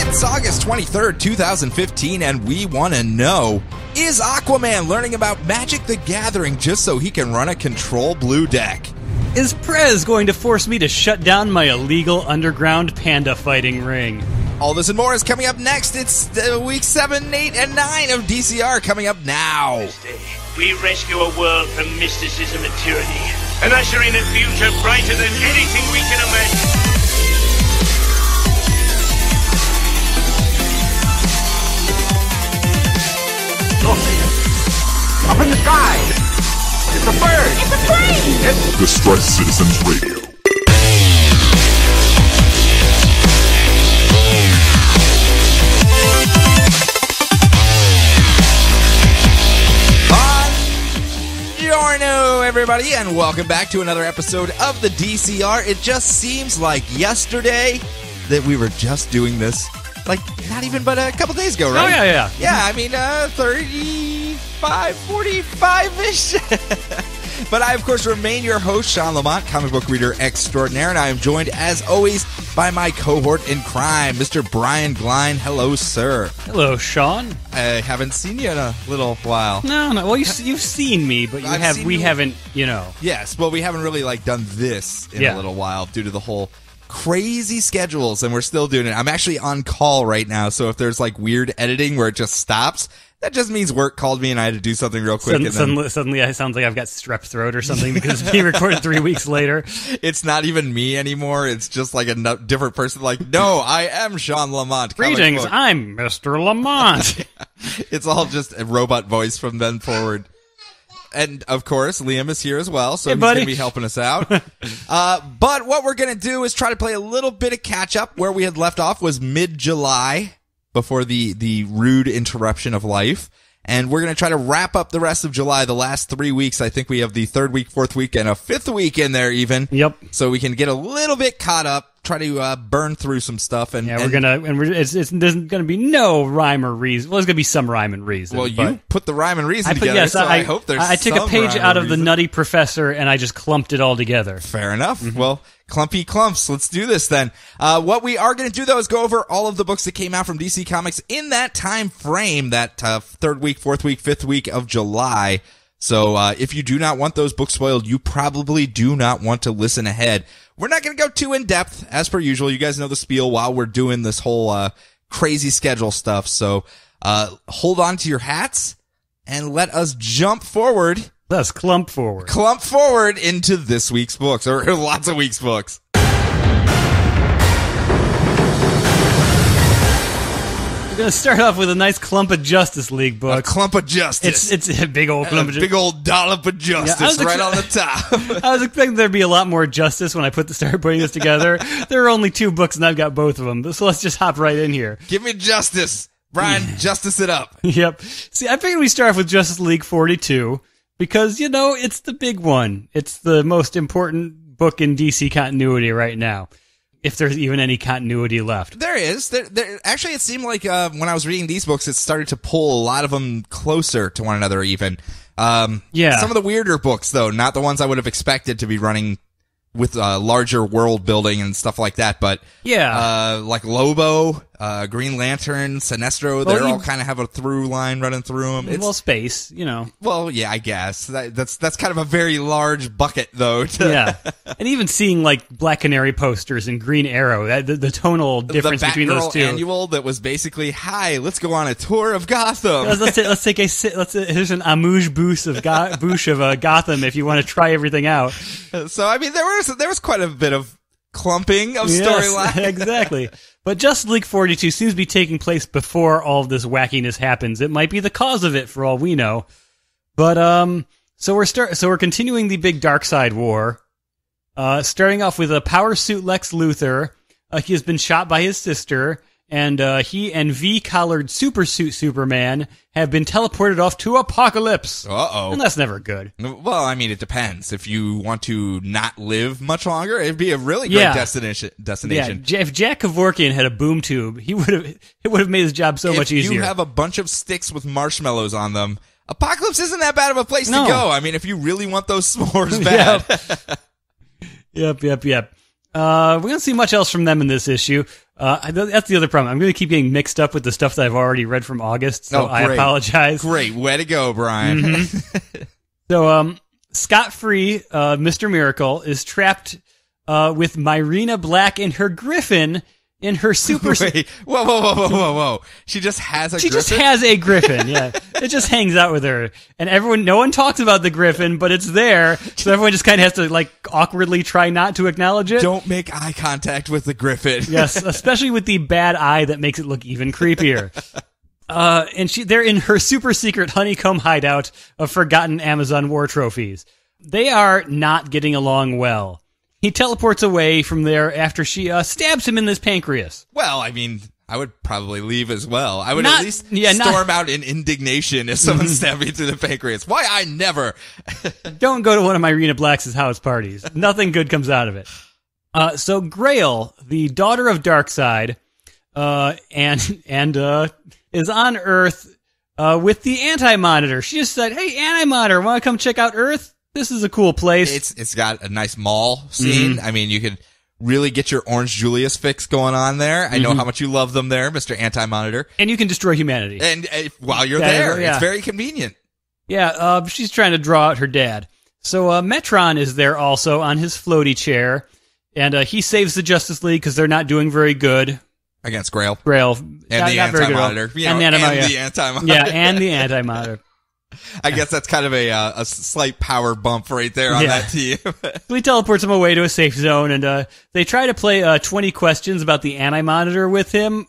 It's August 23rd, 2015, and we want to know, is Aquaman learning about Magic the Gathering just so he can run a Control Blue deck? Is Prez going to force me to shut down my illegal underground panda fighting ring? All this and more is coming up next. It's week 7, 8, and 9 of DCR coming up now. This day, we rescue a world from mysticism and tyranny, and usher in a future brighter than anything we can imagine. Up in the sky! It's a bird! It's a plane! It's Distress Citizens Radio. Buongiorno, everybody, and welcome back to another episode of the DCR. It just seems like yesterday that we were just doing this. Like, not even but a couple days ago, right? Oh, yeah. Yeah, I mean, 35, 45-ish. But I, of course, remain your host, Sean Lamont, comic book reader extraordinaire, and I am joined, as always, by my cohort in crime, Mr. Brian Glein. Hello, sir. Hello, Sean. I haven't seen you in a little while. No. Well, you've seen me, but we haven't, you know. Yes, well, we haven't really, done this in a little while due to the whole crazy schedules, and we're still doing it. I'm actually on call right now, so if there's weird editing where it just stops, that just means work called me and I had to do something real quick. Suddenly it sounds like I've got strep throat or something because it's being recorded 3 weeks later. It's not even me anymore. It's just a different person. No, I am Sean Lamont. Greetings, I'm Mr. Lamont. It's all just a robot voice from then forward. And, of course, Liam is here as well, so he's going to be helping us out. But what we're going to do is try to play a little bit of catch-up. Where we had left off was mid-July, before the rude interruption of life. And we're going to try to wrap up the rest of July, the last 3 weeks. I think we have the third week, fourth week, and a fifth week in there even. Yep. So we can get a little bit caught up, try to burn through some stuff. And there's going to be no rhyme or reason. Well, there's going to be some rhyme and reason. Well, you put the rhyme and reason together, so I hope there's I took a page out of the Nutty Professor, and I just clumped it all together. Fair enough. Mm-hmm. Well, clumpy clumps. Let's do this then. What we are going to do, though, is go over all of the books that came out from DC Comics in that time frame, that third week, fourth week, fifth week of July. So if you do not want those books spoiled, you probably do not want to listen ahead. We're not going to go too in-depth, as per usual. You guys know the spiel while we're doing this whole crazy schedule stuff. So hold on to your hats and let us jump forward. Let's clump forward. Clump forward into this week's books, or lots of weeks' books. We're going to start off with a nice clump of Justice League book. A clump of justice. It's a big old clump of justice. Big old dollop of justice right on the top. I was expecting there'd be a lot more justice when I started putting this together. There are only 2 books, and I've got both of them. So let's just hop right in here. Give me justice. Brian, justice it up. Yep. See, I figured we start off with Justice League 42. Because, it's the big one. It's the most important book in DC continuity right now. If there's even any continuity left. There is. Actually, it seemed like when I was reading these books, it started to pull a lot of them closer to one another even. Some of the weirder books, though, not the ones I would have expected to be running with larger world building and stuff like that, but like Lobo, Green Lantern, Sinestro, they all kind of have a through line running through them. Space, Well, yeah, I guess that's kind of a very large bucket, though. Yeah, and even seeing Black Canary posters and Green Arrow, the tonal difference between those two. The Batgirl Annual that was basically, "Hi, let's go on a tour of Gotham." Here's an amuse bouche of Gotham if you want to try everything out. So I mean, there was quite a bit of clumping of storyline. Exactly. But Justice League 42 seems to be taking place before all of this wackiness happens. It might be the cause of it, for all we know. But so we're continuing the big Darkseid war. Starting off with a power suit Lex Luthor. He has been shot by his sister, and he and V-collared Supersuit Superman have been teleported off to Apocalypse. Uh-oh. And that's never good. Well, I mean, it depends. If you want to not live much longer, it'd be a really great destination. Yeah, if Jack Kevorkian had a boom tube, it would have made his job so much easier. If you have a bunch of sticks with marshmallows on them, Apocalypse isn't that bad of a place to go. I mean, if you really want those s'mores bad. Yep. We don't see much else from them in this issue. That's the other problem. I'm going to keep getting mixed up with the stuff that I've already read from August, so I apologize. Great. Way to go, Brian. Mm-hmm. So, scot-free, Mr. Miracle is trapped with Myrina Black and her griffin in her super... Wait. Whoa. She just has a griffin? She just has a griffin, yeah. It just hangs out with her. And no one talks about the griffin, but it's there, so everyone just kind of has to, like, awkwardly try not to acknowledge it. Don't make eye contact with the griffin. Yes, especially with the bad eye that makes it look even creepier. And they're in her super secret honeycomb hideout of forgotten Amazon war trophies. They are not getting along well. He teleports away from there after she stabs him in this pancreas. Well, I mean, I would probably leave as well. I would at least storm out in indignation if someone stabbed me through the pancreas. Why I never? Don't go to one of Myrina Black's house parties. Nothing good comes out of it. So Grail, the daughter of Darkseid, and is on Earth with the Anti-Monitor. She just said, "Hey, Anti-Monitor, want to come check out Earth? This is a cool place." It's got a nice mall scene. I mean, you could really get your Orange Julius fix going on there. I know how much you love them there, Mr. Anti-Monitor. And you can destroy humanity. And while you're there, it's very convenient. Yeah, she's trying to draw out her dad. So Metron is there also on his floaty chair, and he saves the Justice League because they're not doing very good. Against Grail. And the Anti-Monitor. And the Anti-Monitor. Yeah, and the Anti-Monitor. I guess that's kind of a slight power bump right there on that team. So he teleports him away to a safe zone, and they try to play 20 questions about the Anti-Monitor with him,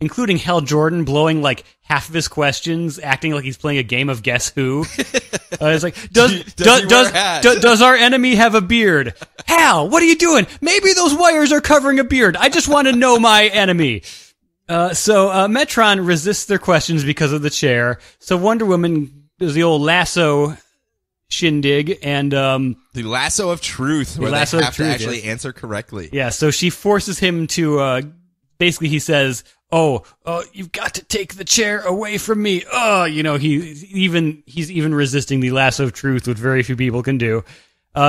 including Hal Jordan blowing like half of his questions, acting like he's playing a game of Guess Who. It's like, does our enemy have a beard? Hal, what are you doing? Maybe those wires are covering a beard. I just want to know my enemy. So Metron resists their questions because of the chair. So Wonder Woman does the old lasso shindig and the lasso of truth, where they have to actually answer correctly. Yeah, so she forces him to basically he says, "Oh, you've got to take the chair away from me." He's even resisting the lasso of truth, which very few people can do.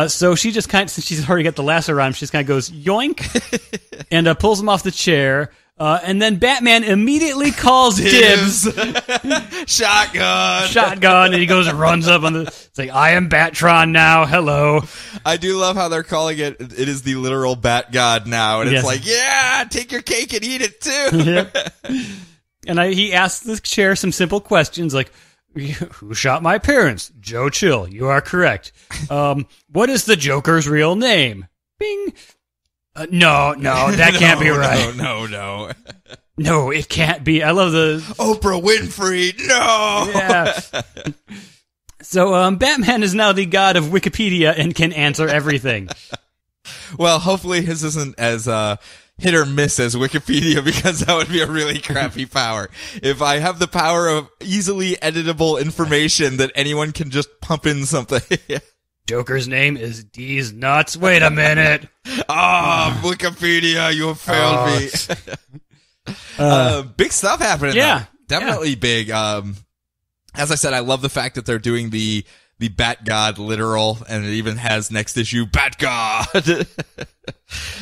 So she just since she's already got the lasso around him, she just kind of goes yoink and pulls him off the chair. And then Batman immediately calls dibs. Shotgun, and he goes and runs up on it's like, "I am Batron now, hello." I do love how they're calling it is the literal Bat God now, and it's like, yeah, take your cake and eat it too. Yep. And he asks the chair some simple questions like, "Who shot my parents?" "Joe Chill, you are correct." "What is the Joker's real name?" Bing. No, that can't be right. No. No, it can't be. I love the... Oprah Winfrey, no! Yeah. So, Batman is now the god of Wikipedia and can answer everything. Well, hopefully his isn't as hit or miss as Wikipedia, because that would be a really crappy power. If I have the power of easily editable information that anyone can just pump in something... Joker's name is D's Nuts. Wait a minute. Wikipedia, you have failed me. Big stuff happening. Yeah. Though. Definitely big. As I said, I love the fact that they're doing the Bat God literal, and it even has next issue, Bat God.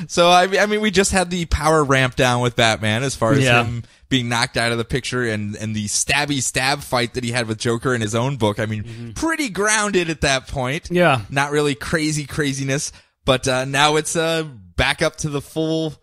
So, I mean, we just had the power ramp down with Batman as far as him being knocked out of the picture and the stabby stab fight that he had with Joker in his own book. I mean, pretty grounded at that point. Yeah. Not really craziness, but now it's back up to the full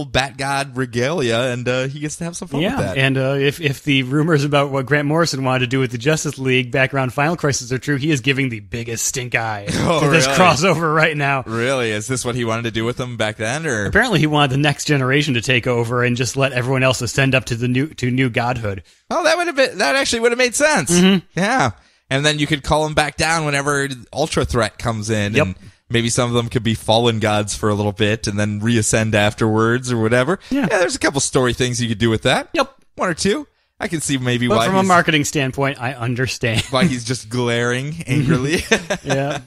Bat God regalia, and he gets to have some fun with that. And if the rumors about what Grant Morrison wanted to do with the Justice League back around Final Crisis are true, he is giving the biggest stink eye to this crossover right now. Really? Is this what he wanted to do with them back then? Or apparently he wanted the next generation to take over and just let everyone else ascend up to the new godhood. Oh, that actually would have made sense. Mm-hmm. Yeah. And then you could call them back down whenever Ultra Threat comes in. Yep. And maybe some of them could be fallen gods for a little bit and then reascend afterwards or whatever. Yeah, there's a couple story things you could do with that. Yep. One or two. I can see maybe but why. From a marketing standpoint, I understand. Why he's just glaring angrily. Yeah.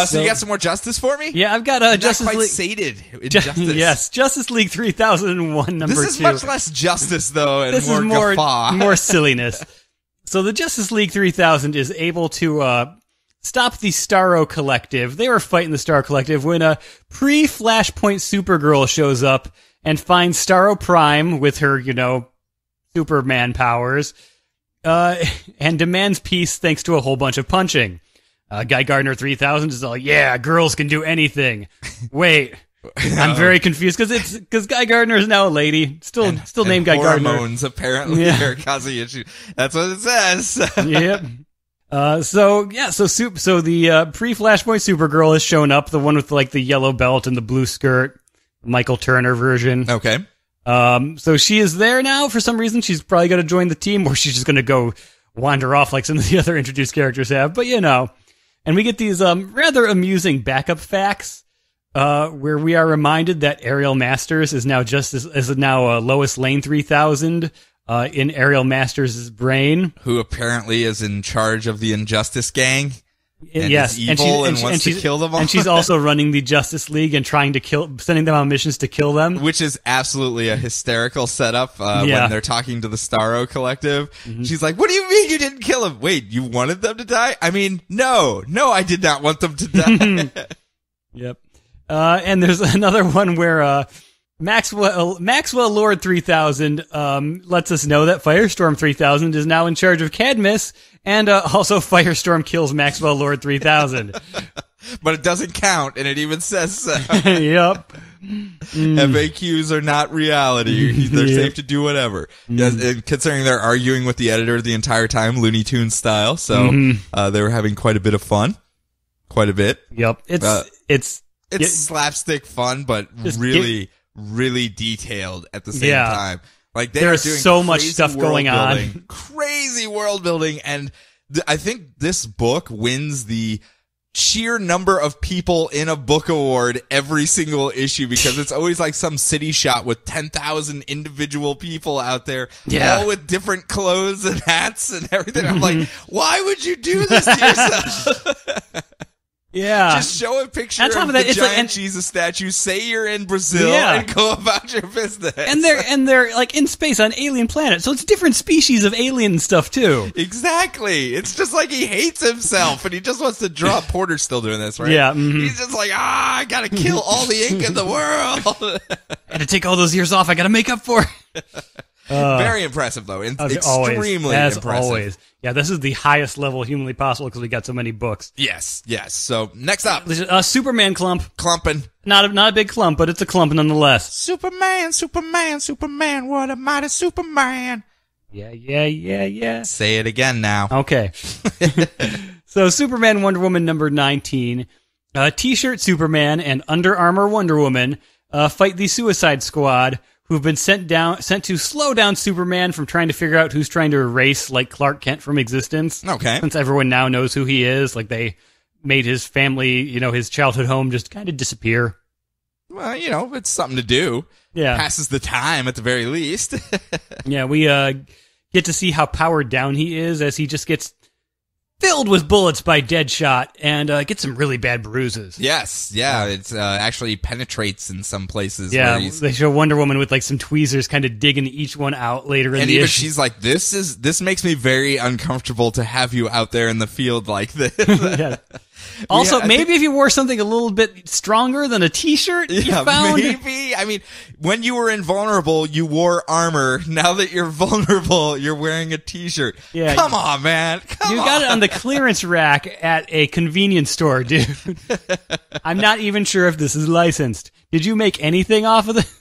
So you got some more Justice for me? Yeah, I've got Justice League. League. Sated in Justice. Yes, Justice League 3001 number 2. This is much less justice, though, and this more is more guffaw. More silliness. So the Justice League 3000 is able to stop the Starro Collective. They were fighting the Starro Collective when a pre-Flashpoint Supergirl shows up and finds Starro Prime with her, Superman powers, and demands peace thanks to a whole bunch of punching. Guy Gardner 3000 is all, yeah, girls can do anything. Wait, I'm very confused because Guy Gardner is now a lady. Still named Guy Gardner. Hormones apparently are causing issues. That's what it says. Yep. So the pre-Flashpoint Supergirl has shown up, the one with like the yellow belt and the blue skirt, Michael Turner version. Okay. So she is there now for some reason. She's probably going to join the team, or she's just going to go wander off like some of the other introduced characters have. But and we get these rather amusing backup facts, where we are reminded that Ariel Masters is now Lois Lane 3000 in Ariel Masters' brain, who apparently is in charge of the Injustice Gang. And yes, is evil and wants to kill them all. And she's also running the Justice League and trying to sending them on missions to kill them. Which is absolutely a hysterical setup when they're talking to the Starro Collective. Mm-hmm. She's like, what do you mean you didn't kill him? Wait, you wanted them to die? I mean, no, I did not want them to die. Yep. And there's another one where Maxwell Lord 3000 lets us know that Firestorm 3000 is now in charge of Cadmus, and also Firestorm kills Maxwell Lord 3000. But it doesn't count, and it even says so. Yep. FAQs are not reality. They're safe to do whatever. Considering they're arguing with the editor the entire time, Looney Tunes style, so they were having quite a bit of fun. Quite a bit. Yep. It's slapstick fun, but really detailed at the same time. Like there's so much stuff going on, crazy world building, and I think this book wins the sheer number of people in a book award every single issue, because it's always like some city shot with 10,000 individual people out there, all with different clothes and hats and everything. I'm like, why would you do this to yourself? Yeah. Just show a picture of the giant Jesus statue, say you're in Brazil, and go about your business. And they're like in space on alien planet, so it's different species of alien stuff too. Exactly. It's just like he hates himself and he just wants to draw. Porter's still doing this, right? Yeah. He's just like, I gotta kill all the ink in the world. I had to take all those years off, I gotta make up for it. Very impressive, though. Extremely impressive. Always. Yeah, this is the highest level humanly possible because we got so many books. Yes. So, next up. Superman clump. Clumping. Not a big clump, but it's a clump nonetheless. Superman, what a mighty Superman. Yeah. Say it again now. Okay. So, Superman Wonder Woman number 19. T-shirt Superman and Under Armour Wonder Woman fight the Suicide Squad, who've been sent to slow down Superman from trying to figure out who's trying to erase, like, Clark Kent from existence. Okay. Since everyone now knows who he is, like, they made his family, his childhood home just kind of disappear. Well, it's something to do. Yeah. Passes the time at the very least. Yeah, we get to see how powered down he is as he just gets filled with bullets by Deadshot and gets some really bad bruises. Yes, yeah, it's actually penetrates in some places. Yeah, they show Wonder Woman with like some tweezers kind of digging each one out later in the issue. And she's like, this makes me very uncomfortable to have you out there in the field like this. Yeah. Also, maybe if you wore something a little bit stronger than a t-shirt, you found. Maybe. I mean, when you were invulnerable, you wore armor. Now that you're vulnerable, you're wearing a t-shirt. Yeah. Come on, man. You got it on the clearance rack at a convenience store, dude. I'm not even sure if this is licensed. Did you make anything off of it?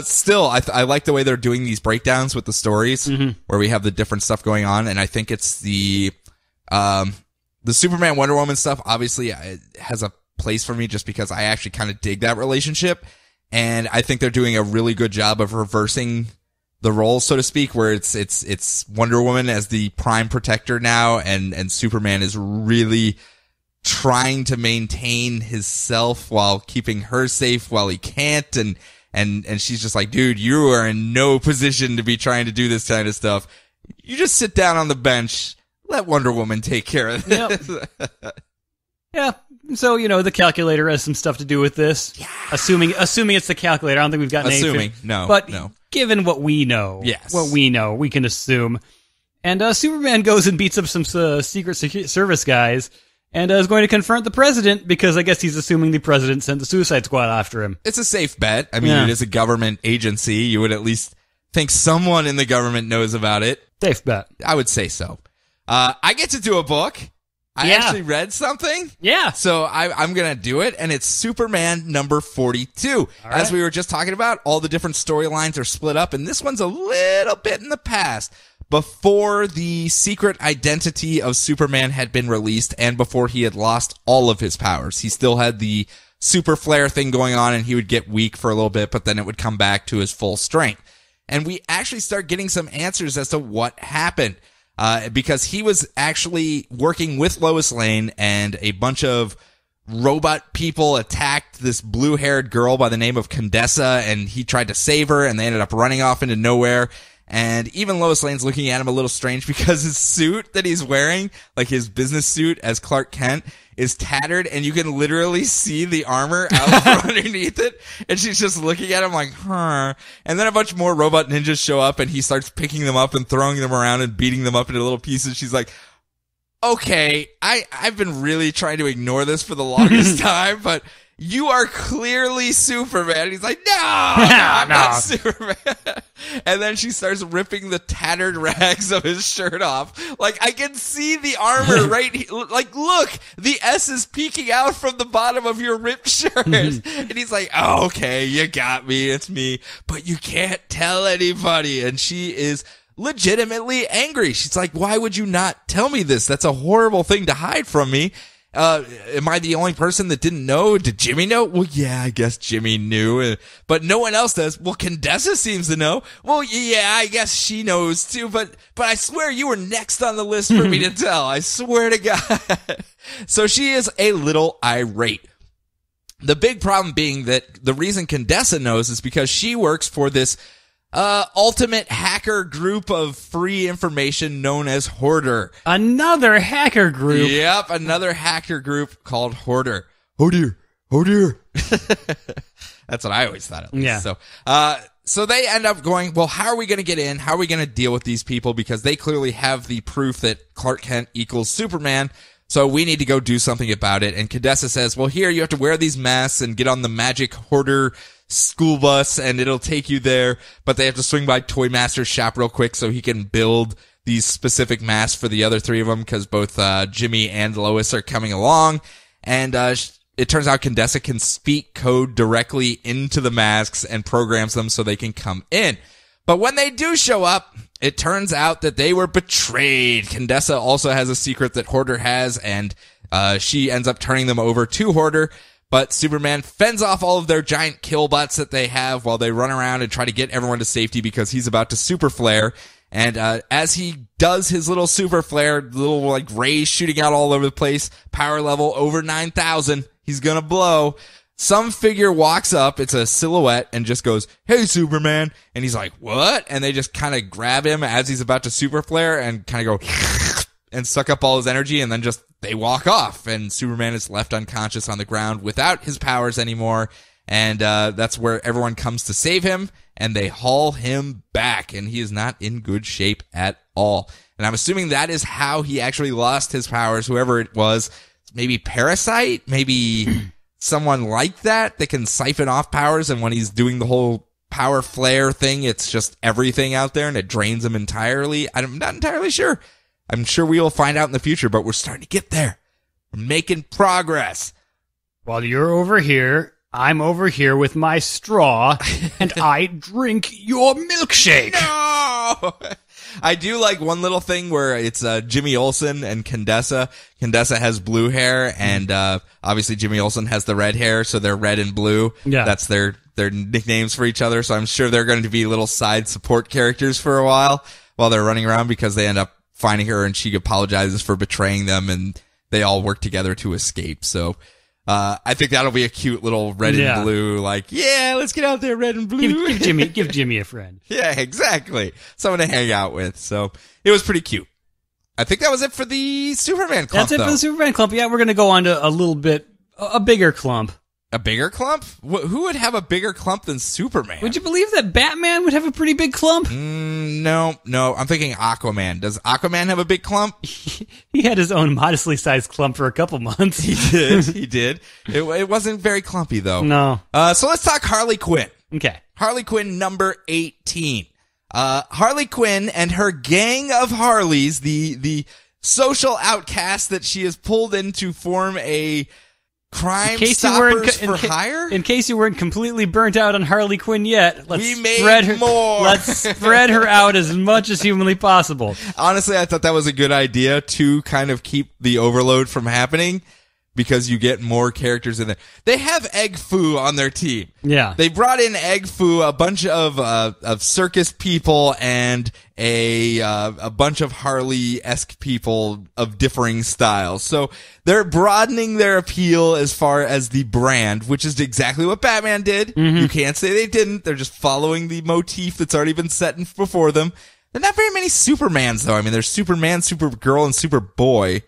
Still, I like the way they're doing these breakdowns with the stories, where we have the different stuff going on, and I think it's the Superman Wonder Woman stuff obviously it has a place for me just because I actually kind of dig that relationship, and I think they're doing a really good job of reversing the roles, so to speak, where it's Wonder Woman as the prime protector now, and Superman is really trying to maintain his self while keeping her safe while he can't, and she's just like, dude, you are in no position to be trying to do this kind of stuff. You just sit down on the bench. Let Wonder Woman take care of this. Yep. Yeah. So, the calculator has some stuff to do with this. Yeah. Assuming it's the calculator. I don't think we've got names. Assuming. No. But given what we know, we can assume. And Superman goes and beats up some Secret Service guys. and is going to confront the president because I guess he's assuming the president sent the Suicide Squad after him. It's a safe bet. I mean, It is a government agency. You would at least think someone in the government knows about it. Safe bet. I would say so. I get to do a book. I actually read something. Yeah. So I'm going to do it, and it's Superman number 42. As we were just talking about, all the different storylines are split up, and this one's a little bit in the past, before the secret identity of Superman had been released and before he had lost all of his powers. He still had the super flare thing going on, and he would get weak for a little bit, but then it would come back to his full strength. And we actually start getting some answers as to what happened. Because he was actually working with Lois Lane, and a bunch of robot people attacked this blue-haired girl by the name of Condessa, and he tried to save her, and they ended up running off into nowhere. And even Lois Lane's looking at him a little strange because his suit that he's wearing, like his business suit as Clark Kent, is tattered, and you can literally see the armor out from underneath it. And she's just looking at him like, huh. And then a bunch more robot ninjas show up, and he starts picking them up and throwing them around and beating them up into little pieces. She's like, okay, I've been really trying to ignore this for the longest time, but you are clearly Superman. He's like, no, I'm not Superman. And then she starts ripping the tattered rags of his shirt off. Like, I can see the armor right here. Like, look, the S is peeking out from the bottom of your ripped shirt. And he's like, oh, okay, you got me. It's me. But you can't tell anybody. And she is legitimately angry. She's like, why would you not tell me this? That's a horrible thing to hide from me. Am I the only person that didn't know? Did Jimmy know? Well, yeah, I guess Jimmy knew, but no one else does. Well, Condessa seems to know. Well, yeah, I guess she knows too, but I swear you were next on the list for me to tell. I swear to God. So she is a little irate. The big problem being that the reason Condessa knows is because she works for this ultimate hacker group of free information known as Hoarder. Another hacker group. Yep, another hacker group called Hoarder. Oh dear. Oh dear. That's what I always thought at least. Yeah. So they end up going, well, how are we going to get in? How are we going to deal with these people? Because they clearly have the proof that Clark Kent equals Superman. So we need to go do something about it. And Condessa says, well, here, you have to wear these masks and get on the magic Hoarder school bus, and it'll take you there. But they have to swing by Toy Master's shop real quick so he can build these specific masks for the other three of them, because both Jimmy and Lois are coming along. And it turns out Condessa can speak code directly into the masks and programs them so they can come in. But when they do show up, it turns out that they were betrayed. Condessa also has a secret that Hoarder has, and she ends up turning them over to Hoarder. But Superman fends off all of their giant kill bots that they have while they run around and try to get everyone to safety because he's about to super flare. And as he does his little super flare, little like rays shooting out all over the place, power level over 9,000, he's gonna blow. Some figure walks up, it's a silhouette, and just goes, hey, Superman. And he's like, what? And they just kind of grab him as he's about to super flare and kind of go and suck up all his energy, and then just they walk off. And Superman is left unconscious on the ground without his powers anymore. And that's where everyone comes to save him, and they haul him back. And he is not in good shape at all. And I'm assuming that is how he actually lost his powers, whoever it was. Maybe Parasite? Maybe someone like that can siphon off powers, and when he's doing the whole power flare thing, it's just everything out there and it drains him entirely. I'm not entirely sure. I'm sure we will find out in the future, but we're starting to get there. We're making progress. While you're over here, I'm over here with my straw, and I drink your milkshake. No! I do like one little thing where it's Jimmy Olsen and Condessa. Condessa has blue hair, and obviously Jimmy Olsen has the red hair, so they're red and blue. Yeah. That's their nicknames for each other, so I'm sure they're going to be little side support characters for a while they're running around, because they end up finding her, and she apologizes for betraying them, and they all work together to escape. So I think that'll be a cute little red and blue, like, yeah, let's get out there, red and blue. Give Jimmy a friend. Yeah, exactly. Someone to hang out with. So it was pretty cute. I think that was it for the Superman clump. That's it for the Superman clump. Yeah, we're going to go on to a little bit, a bigger clump. A bigger clump? Who would have a bigger clump than Superman? Would you believe that Batman would have a pretty big clump? No. I'm thinking Aquaman. Does Aquaman have a big clump? He had his own modestly sized clump for a couple months. He did. It wasn't very clumpy, though. No. So let's talk Harley Quinn. Okay. Harley Quinn number 18. Harley Quinn and her gang of Harleys, the social outcast that she has pulled in to form a Crime Stoppers for Hire? In case you weren't completely burnt out on Harley Quinn yet, let's spread her out as much as humanly possible. Honestly, I thought that was a good idea to kind of keep the overload from happening because you get more characters in there. They have Egg Foo on their team. Yeah. They brought in Egg Foo, a bunch of circus people, and a bunch of Harley-esque people of differing styles. So they're broadening their appeal as far as the brand, which is exactly what Batman did. Mm-hmm. You can't say they didn't. They're just following the motif that's already been set before them. There are not very many Supermans, though. I mean, there's Superman, Supergirl, and Superboy.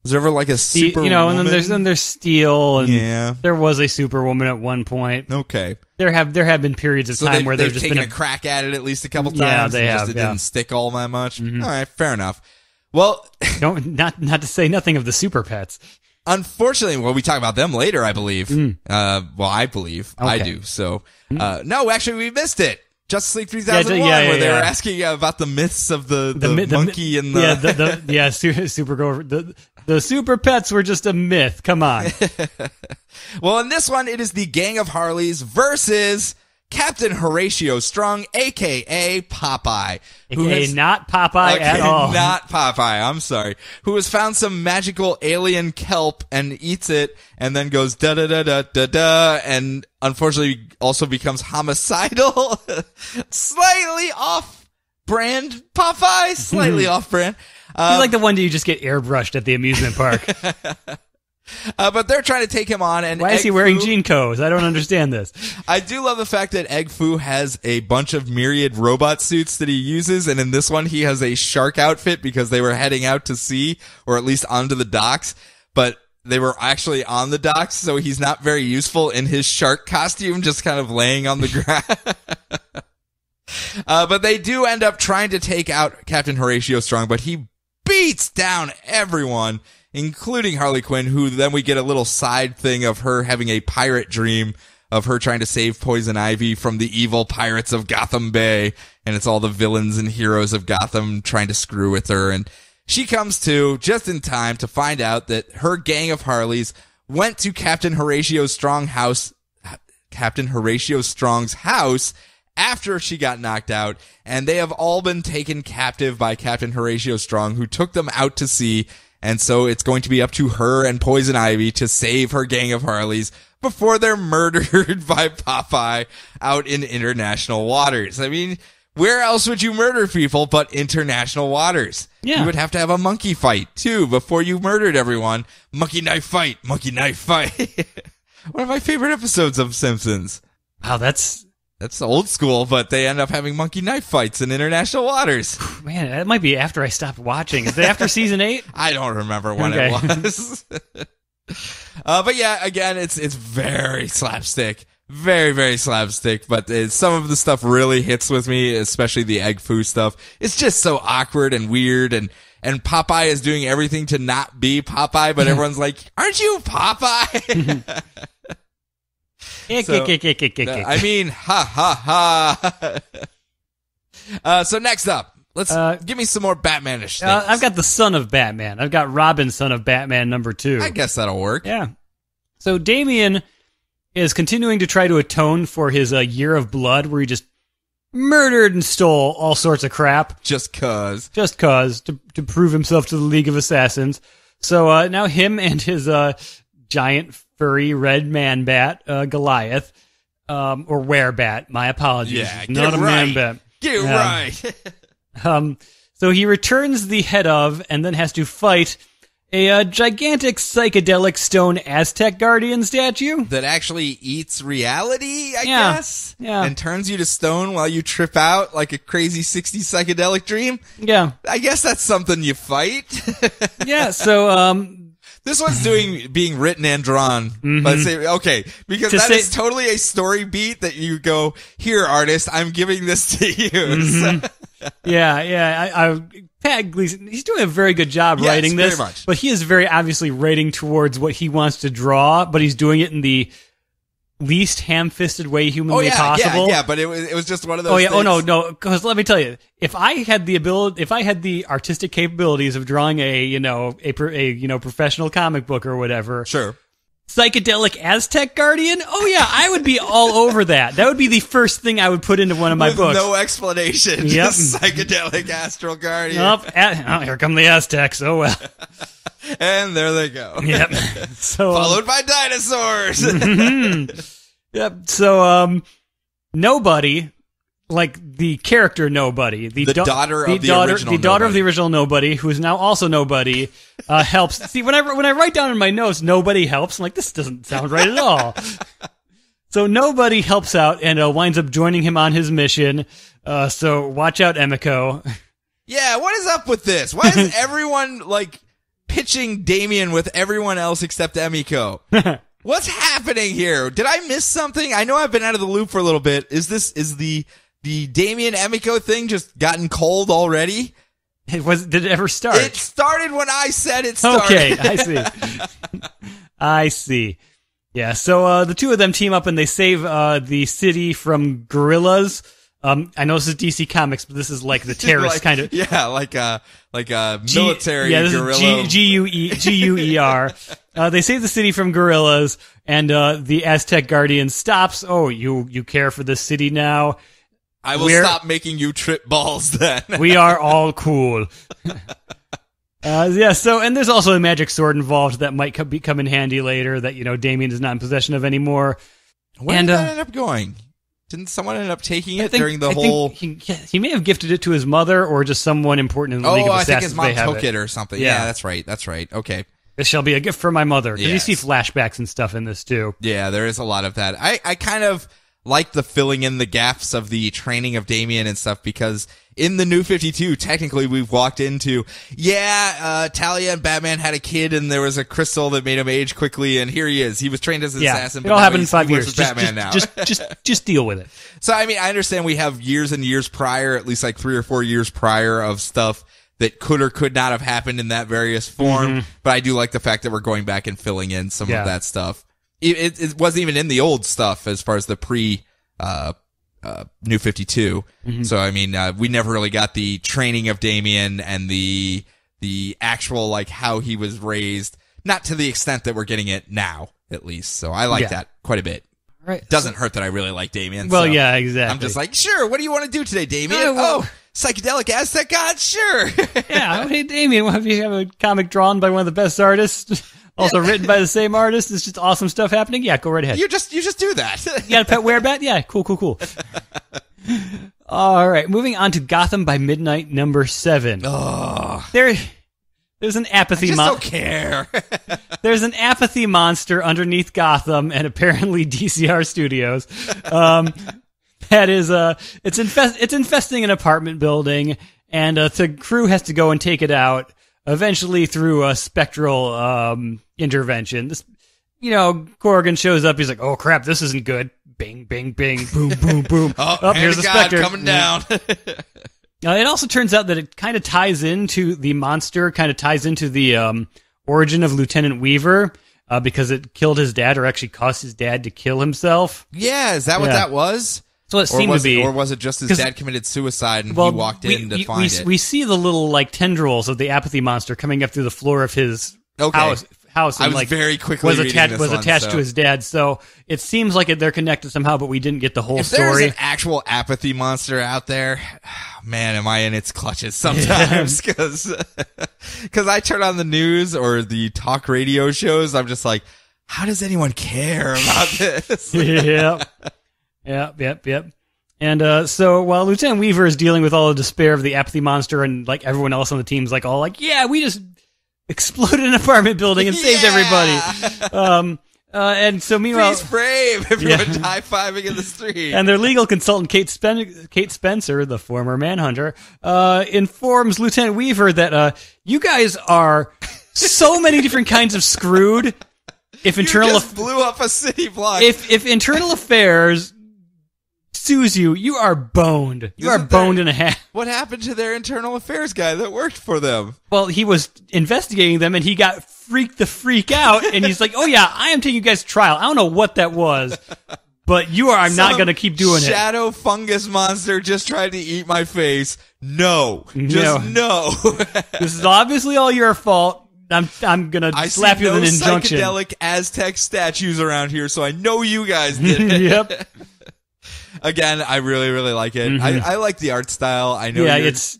Was there ever like a Superwoman? And then there's Steel, and yeah. There was a Superwoman at one point. Okay. There have been periods of time where there's just been a crack at it at least a couple times. Yeah, they have. It didn't stick all that much. Mm-hmm. All right, fair enough. Well, not to say nothing of the Super Pets. Unfortunately, we talk about them later, I believe. I believe okay. I do. So, no, actually, we missed it. Justice League 3001, where they were asking about the myths of the monkey and the Supergirl. The Super Pets were just a myth. Come on. Well, in this one, it is the Gang of Harleys versus Captain Horatio Strong, a.k.a. Popeye. Not Popeye at all. Not Popeye, I'm sorry. Who has found some magical alien kelp and eats it and then goes da-da-da-da-da-da and unfortunately also becomes homicidal. Slightly off-brand Popeye. Slightly off-brand. He's like the one that you just get airbrushed at the amusement park. But they're trying to take him on. And why is he wearing jean coats? I don't understand this. I do love the fact that Egg Foo has a bunch of myriad robot suits that he uses, and in this one he has a shark outfit because they were heading out to sea, or at least onto the docks, but they were actually on the docks, so he's not very useful in his shark costume, just kind of laying on the ground. But they do end up trying to take out Captain Horatio Strong, but he beats down everyone, including Harley Quinn, who then we get a little side thing of her having a pirate dream of her trying to save Poison Ivy from the evil pirates of Gotham Bay, and it's all the villains and heroes of Gotham trying to screw with her, and she comes to just in time to find out that her gang of Harleys went to Captain Horatio Strong's house after she got knocked out, and they have all been taken captive by Captain Horatio Strong, who took them out to sea, and so it's going to be up to her and Poison Ivy to save her gang of Harleys before they're murdered by Popeye out in international waters. I mean, where else would you murder people but international waters? Yeah. You would have to have a monkey fight, too, before you murdered everyone. Monkey knife fight, monkey knife fight. One of my favorite episodes of Simpsons. Wow, that's old school, but they end up having monkey knife fights in international waters. Man, that might be after I stopped watching. Is it after season 8? I don't remember when it was. But yeah, again, it's very slapstick. Very, very slapstick, but some of the stuff really hits with me, especially the Egg Foo stuff. It's just so awkward and weird, and Popeye is doing everything to not be Popeye, but everyone's like, aren't you Popeye? I mean, ha, ha, ha. So next up, let's give me some more Batman-ish things. I've got the son of Batman. I've got Robin, son of Batman, number 2. I guess that'll work. Yeah. So Damian is continuing to try to atone for his year of blood, where he just murdered and stole all sorts of crap. Just cause. To prove himself to the League of Assassins. So now him and his giant furry red man bat, Goliath, or werebat, my apologies. Yeah, not a man bat. Get right. So he returns the head of, and then has to fight a gigantic psychedelic stone Aztec guardian statue that actually eats reality, I guess, and turns you to stone while you trip out like a crazy 60s psychedelic dream. Yeah, I guess that's something you fight. Yeah. So This one's being written and drawn. But because that is totally a story beat that you go, here, artist, I'm giving this to you. Yeah. Pat Gleason, he's doing a very good job writing this. Very much. But he is very obviously writing towards what he wants to draw, but he's doing it in the least ham-fisted way humanly possible. Yeah, but it was just one of those things. No, because let me tell you, if I had the artistic capabilities of drawing a professional comic book or whatever, sure, psychedelic Aztec Guardian, I would be all over that. That would be the first thing I would put into one of my books. No explanation, just psychedelic astral guardian. Here come the Aztecs, oh well. And there they go. Yep. So followed by dinosaurs. Yep. So Nobody, like the character Nobody, the daughter of the original Nobody, who is now also Nobody, helps. See, when I write down in my notes, Nobody helps, I'm like, this doesn't sound right at all. So Nobody helps out and winds up joining him on his mission. So watch out, Emiko. Yeah, what is up with this? Why is everyone pitching Damian with everyone else except Emiko? What's happening here? Did I miss something? I know I've been out of the loop for a little bit. Is the Damian Emiko thing just gotten cold already? Did it ever start? It started when I said it started. Okay, I see. I see. Yeah, so the two of them team up and they save the city from gorillas. I know this is DC Comics, but this is like the terrorist kind of. Yeah, like a military gorilla. GUER. They save the city from gorillas, and the Aztec Guardian stops. Oh, you care for this city now? I will stop making you trip balls then. We are all cool. So, and there's also a magic sword involved that might come in handy later that, Damian is not in possession of anymore. Where did that end up going? Didn't someone end up taking it during the whole... He may have gifted it to his mother or just someone important in the League of Assassins. I think his mom took it or something. Yeah, that's right. Okay. This shall be a gift for my mother. Because you see flashbacks and stuff in this, too. Yeah, there is a lot of that. I kind of like the filling in the gaps of the training of Damian and stuff, because in the New 52, technically we've walked into, Talia and Batman had a kid and there was a crystal that made him age quickly, and here he is. He was trained as an assassin. It all happened in 5 years. Just deal with it. So, I mean, I understand we have years and years prior, at least 3 or 4 years prior of stuff that could or could not have happened in that various form, but I do like the fact that we're going back and filling in some of that stuff. It wasn't even in the old stuff as far as the pre New 52. So I mean, we never really got the training of Damian and the actual how he was raised, not to the extent that we're getting it now, at least. So I like that quite a bit. Right. Doesn't hurt that I really like Damian. Well, so yeah, exactly. I'm just sure. What do you want to do today, Damian? Psychedelic Aztec God? Sure. Yeah. Hey, Damian, have you have a comic drawn by one of the best artists? Also written by the same artist. It's just awesome stuff happening. Yeah, go right ahead. You just do that. You got a pet werebat? Yeah, cool. All right, moving on to Gotham by Midnight number 7. Oh. There's an apathy monster. I just don't care. There's an apathy monster underneath Gotham and apparently DCR Studios. That is it's infesting an apartment building, and the crew has to go and take it out. Eventually, through a spectral intervention, Corrigan shows up. He's like, "Oh crap, this isn't good!" Bing, bing, bing, boom, boom, boom. Here's the Spectre coming down. It also turns out that it kind of ties into the monster, kind of ties into the origin of Lieutenant Weaver, because it killed his dad, or actually caused his dad to kill himself. Yeah, is that what that was? So it seemed to be. Or was it just his dad committed suicide and he walked in to find it? We see the little tendrils of the apathy monster coming up through the floor of his house. And, I was very quickly attached to his dad. So it seems like they're connected somehow, but we didn't get the whole story. If there's an actual apathy monster out there, man, am I in its clutches sometimes? Because I turn on the news or the talk radio shows, I'm just like, how does anyone care about this? Yep. And so while Lieutenant Weaver is dealing with all the despair of the apathy monster, and everyone else on the team's we just exploded an apartment building and saved everybody. And so meanwhile, he's brave. Everyone's high-fiving in the street. And their legal consultant Kate Spencer, the former Manhunter, informs Lieutenant Weaver that you guys are so many different kinds of screwed. If internal you just blew up a city block. If internal affairs sues you, you are boned. You are boned in a half. What happened to their internal affairs guy that worked for them? Well, he was investigating them, and he got freaked the freak out, and he's like, "Oh yeah, I am taking you guys to trial. I don't know what that was, but I'm not going to keep doing it." Shadow fungus monster just tried to eat my face. No. Just no. This is obviously all your fault. I'm gonna slap you with an injunction. Psychedelic Aztec statues around here, so I know you guys did it. Yep. Again, I really, really like it. I like the art style. I know. Yeah, it's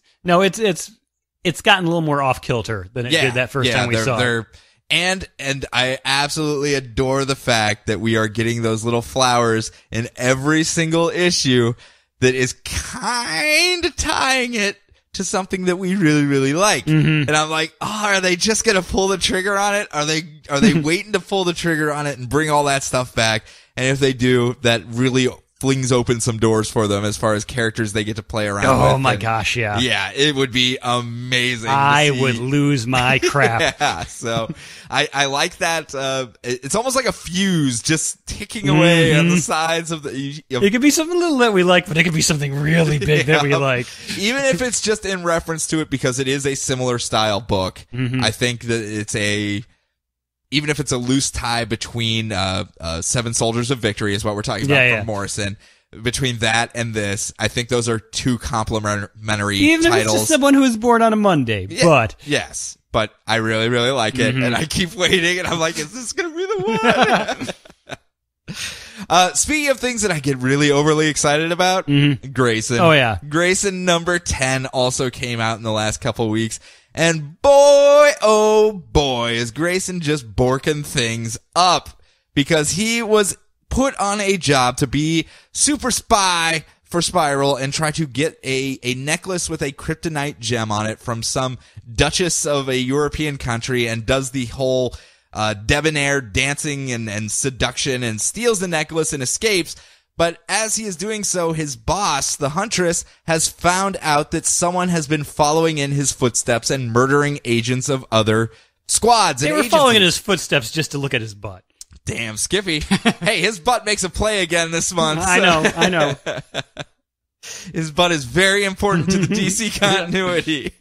gotten a little more off kilter than it did that first time we saw it. And I absolutely adore the fact that we are getting those little flowers in every single issue that is kind of tying it to something that we really, really like. And I'm like, are they just going to pull the trigger on it? Are they waiting to pull the trigger on it and bring all that stuff back? And if they do, that really flings open some doors for them as far as characters they get to play around with. Oh my gosh, yeah. Yeah, it would be amazing. I would lose my crap. Yeah, so I like that. It's almost like a fuse just ticking away on the sides of the... It could be something little that we like, but it could be something really big that we like. Even if it's just in reference to it because it is a similar style book, I think that it's even if it's a loose tie between Seven Soldiers of Victory is what we're talking about from Morrison, between that and this, I think those are two complementary even titles. Even if it's just someone who was born on a Monday, but... Yes, but I really, really like it, and I keep waiting, and I'm like, is this going to be the one? Speaking of things that I get really overly excited about, Grayson. Oh, yeah. Grayson number 10 also came out in the last couple of weeks. And boy, oh boy, is Grayson just borking things up because he was put on a job to be super spy for Spiral and try to get a necklace with a kryptonite gem on it from some duchess of a European country and does the whole debonair dancing and seduction and steals the necklace and escapes. But as he is doing so, his boss, the Huntress, has found out that someone has been following in his footsteps and murdering agents of other squads. They were following in his footsteps just to look at his butt. Damn, Skippy. Hey, his butt makes a play again this month. I know. His butt is very important to the DC continuity.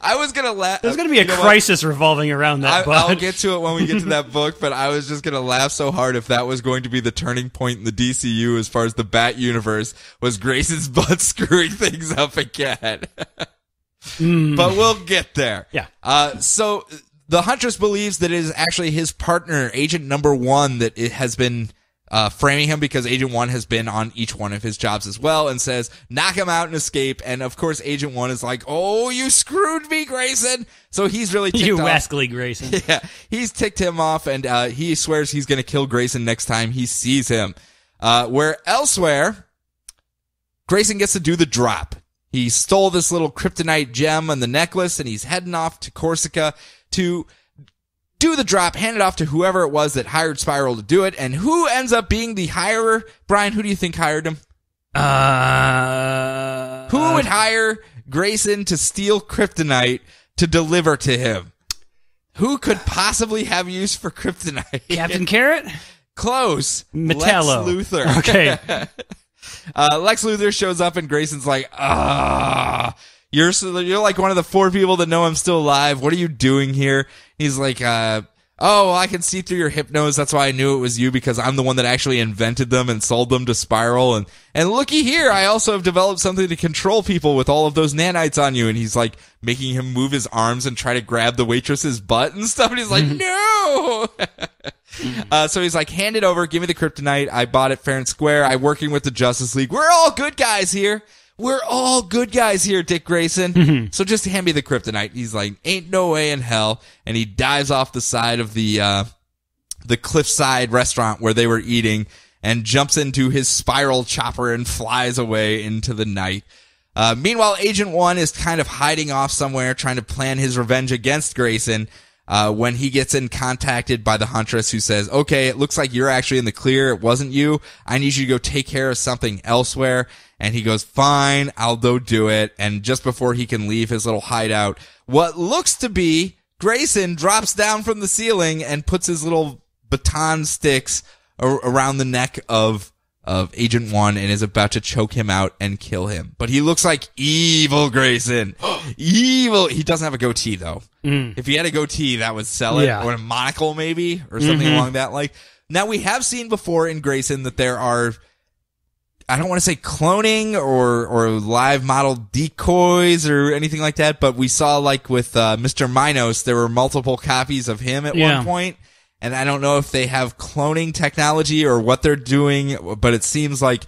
I was going to laugh. There's going to be a crisis revolving around that butt. I'll get to it when we get to that book, but I was just going to laugh so hard if that was going to be the turning point in the DCU as far as the Bat universe was Grayson's butt screwing things up again. But we'll get there. Yeah. So the Huntress believes that it is actually his partner, Agent Number 1, that it has been framing him because Agent 1 has been on each one of his jobs as well and says, knock him out and escape. And of course, Agent 1 is like, oh, you screwed me, Grayson. So he's really ticked off. You rascally Grayson. Yeah, he's ticked him off and he swears he's going to kill Grayson next time he sees him. Where elsewhere, Grayson gets to do the drop. He stole this little kryptonite gem and the necklace and he's heading off to Corsica to do the drop, hand it off to whoever it was that hired Spiral to do it, and who ends up being the hirer? Brian, who do you think hired him? Who would hire Grayson to steal kryptonite to deliver to him? Who could possibly have use for kryptonite? Captain Carrot? Close. Metallo. Lex Luthor. Okay. Lex Luthor shows up and Grayson's like, you're like one of the 4 people that know I'm still alive. What are you doing here? He's like, I can see through your hypnos. That's why I knew it was you because I'm the one that actually invented them and sold them to Spiral. And looky here, I also have developed something to control people with all of those nanites on you. And he's like making him move his arms and try to grab the waitress's butt and stuff. And he's like, no. So he's like, hand it over. Give me the kryptonite. I bought it fair and square. I'm working with the Justice League. We're all good guys here. We're all good guys here, Dick Grayson. So just hand me the kryptonite. He's like, ain't no way in hell. And he dives off the side of the cliffside restaurant where they were eating and jumps into his spiral chopper and flies away into the night. Meanwhile, Agent 1 is kind of hiding off somewhere trying to plan his revenge against Grayson. When he gets contacted by the Huntress who says, okay, it looks like you're actually in the clear. It wasn't you. I need you to go take care of something elsewhere. And he goes, fine, I'll go do it. And just before he can leave his little hideout, what looks to be Grayson drops down from the ceiling and puts his little baton sticks around the neck of Agent 1 and is about to choke him out and kill him. But he looks like evil Grayson. Evil. He doesn't have a goatee, though. If he had a goatee, that would sell it. Yeah. Or a monocle, maybe, or something along that. Now, we have seen before in Grayson that there are, I don't want to say cloning or live model decoys or anything like that, but we saw, like, with Mr. Minos, there were multiple copies of him at one point. And I don't know if they have cloning technology or what they're doing, but it seems like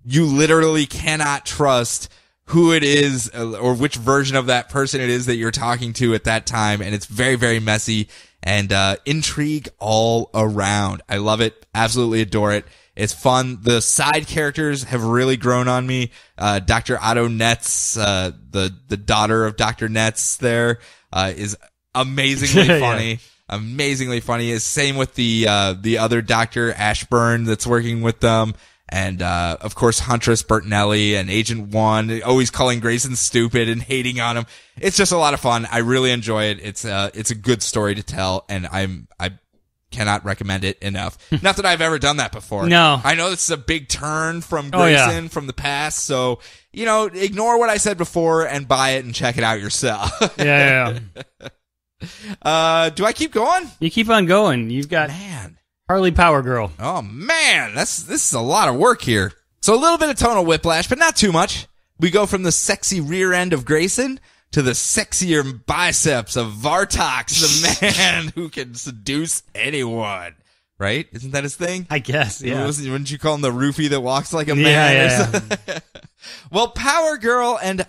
you literally cannot trust who it is or which version of that person it is that you're talking to at that time. And it's very, very messy and intrigue all around. I love it. Absolutely adore it. It's fun. The side characters have really grown on me. Dr. Otto Netz, the daughter of Dr. Netz there, is amazingly funny. Yeah. Amazingly funny. Is same with the other Dr. Ashburn that's working with them. And, of course, Huntress Bertinelli and Agent 1 always calling Grayson stupid and hating on him. It's just a lot of fun. I really enjoy it. It's a good story to tell, and I cannot recommend it enough. Not that I've ever done that before. No. I know this is a big turn from Grayson from the past, so, ignore what I said before and buy it and check it out yourself. Yeah. Do I keep going? You keep on going. You've got Harley Power Girl. Oh man, this is a lot of work here. So a little bit of tonal whiplash, but not too much. We go from the sexy rear end of Grayson to the sexier biceps of Vartox, the man who can seduce anyone. Right? Isn't that his thing? I guess, yeah. Wouldn't you call him the roofie that walks like a man? Yeah. Well, Power Girl and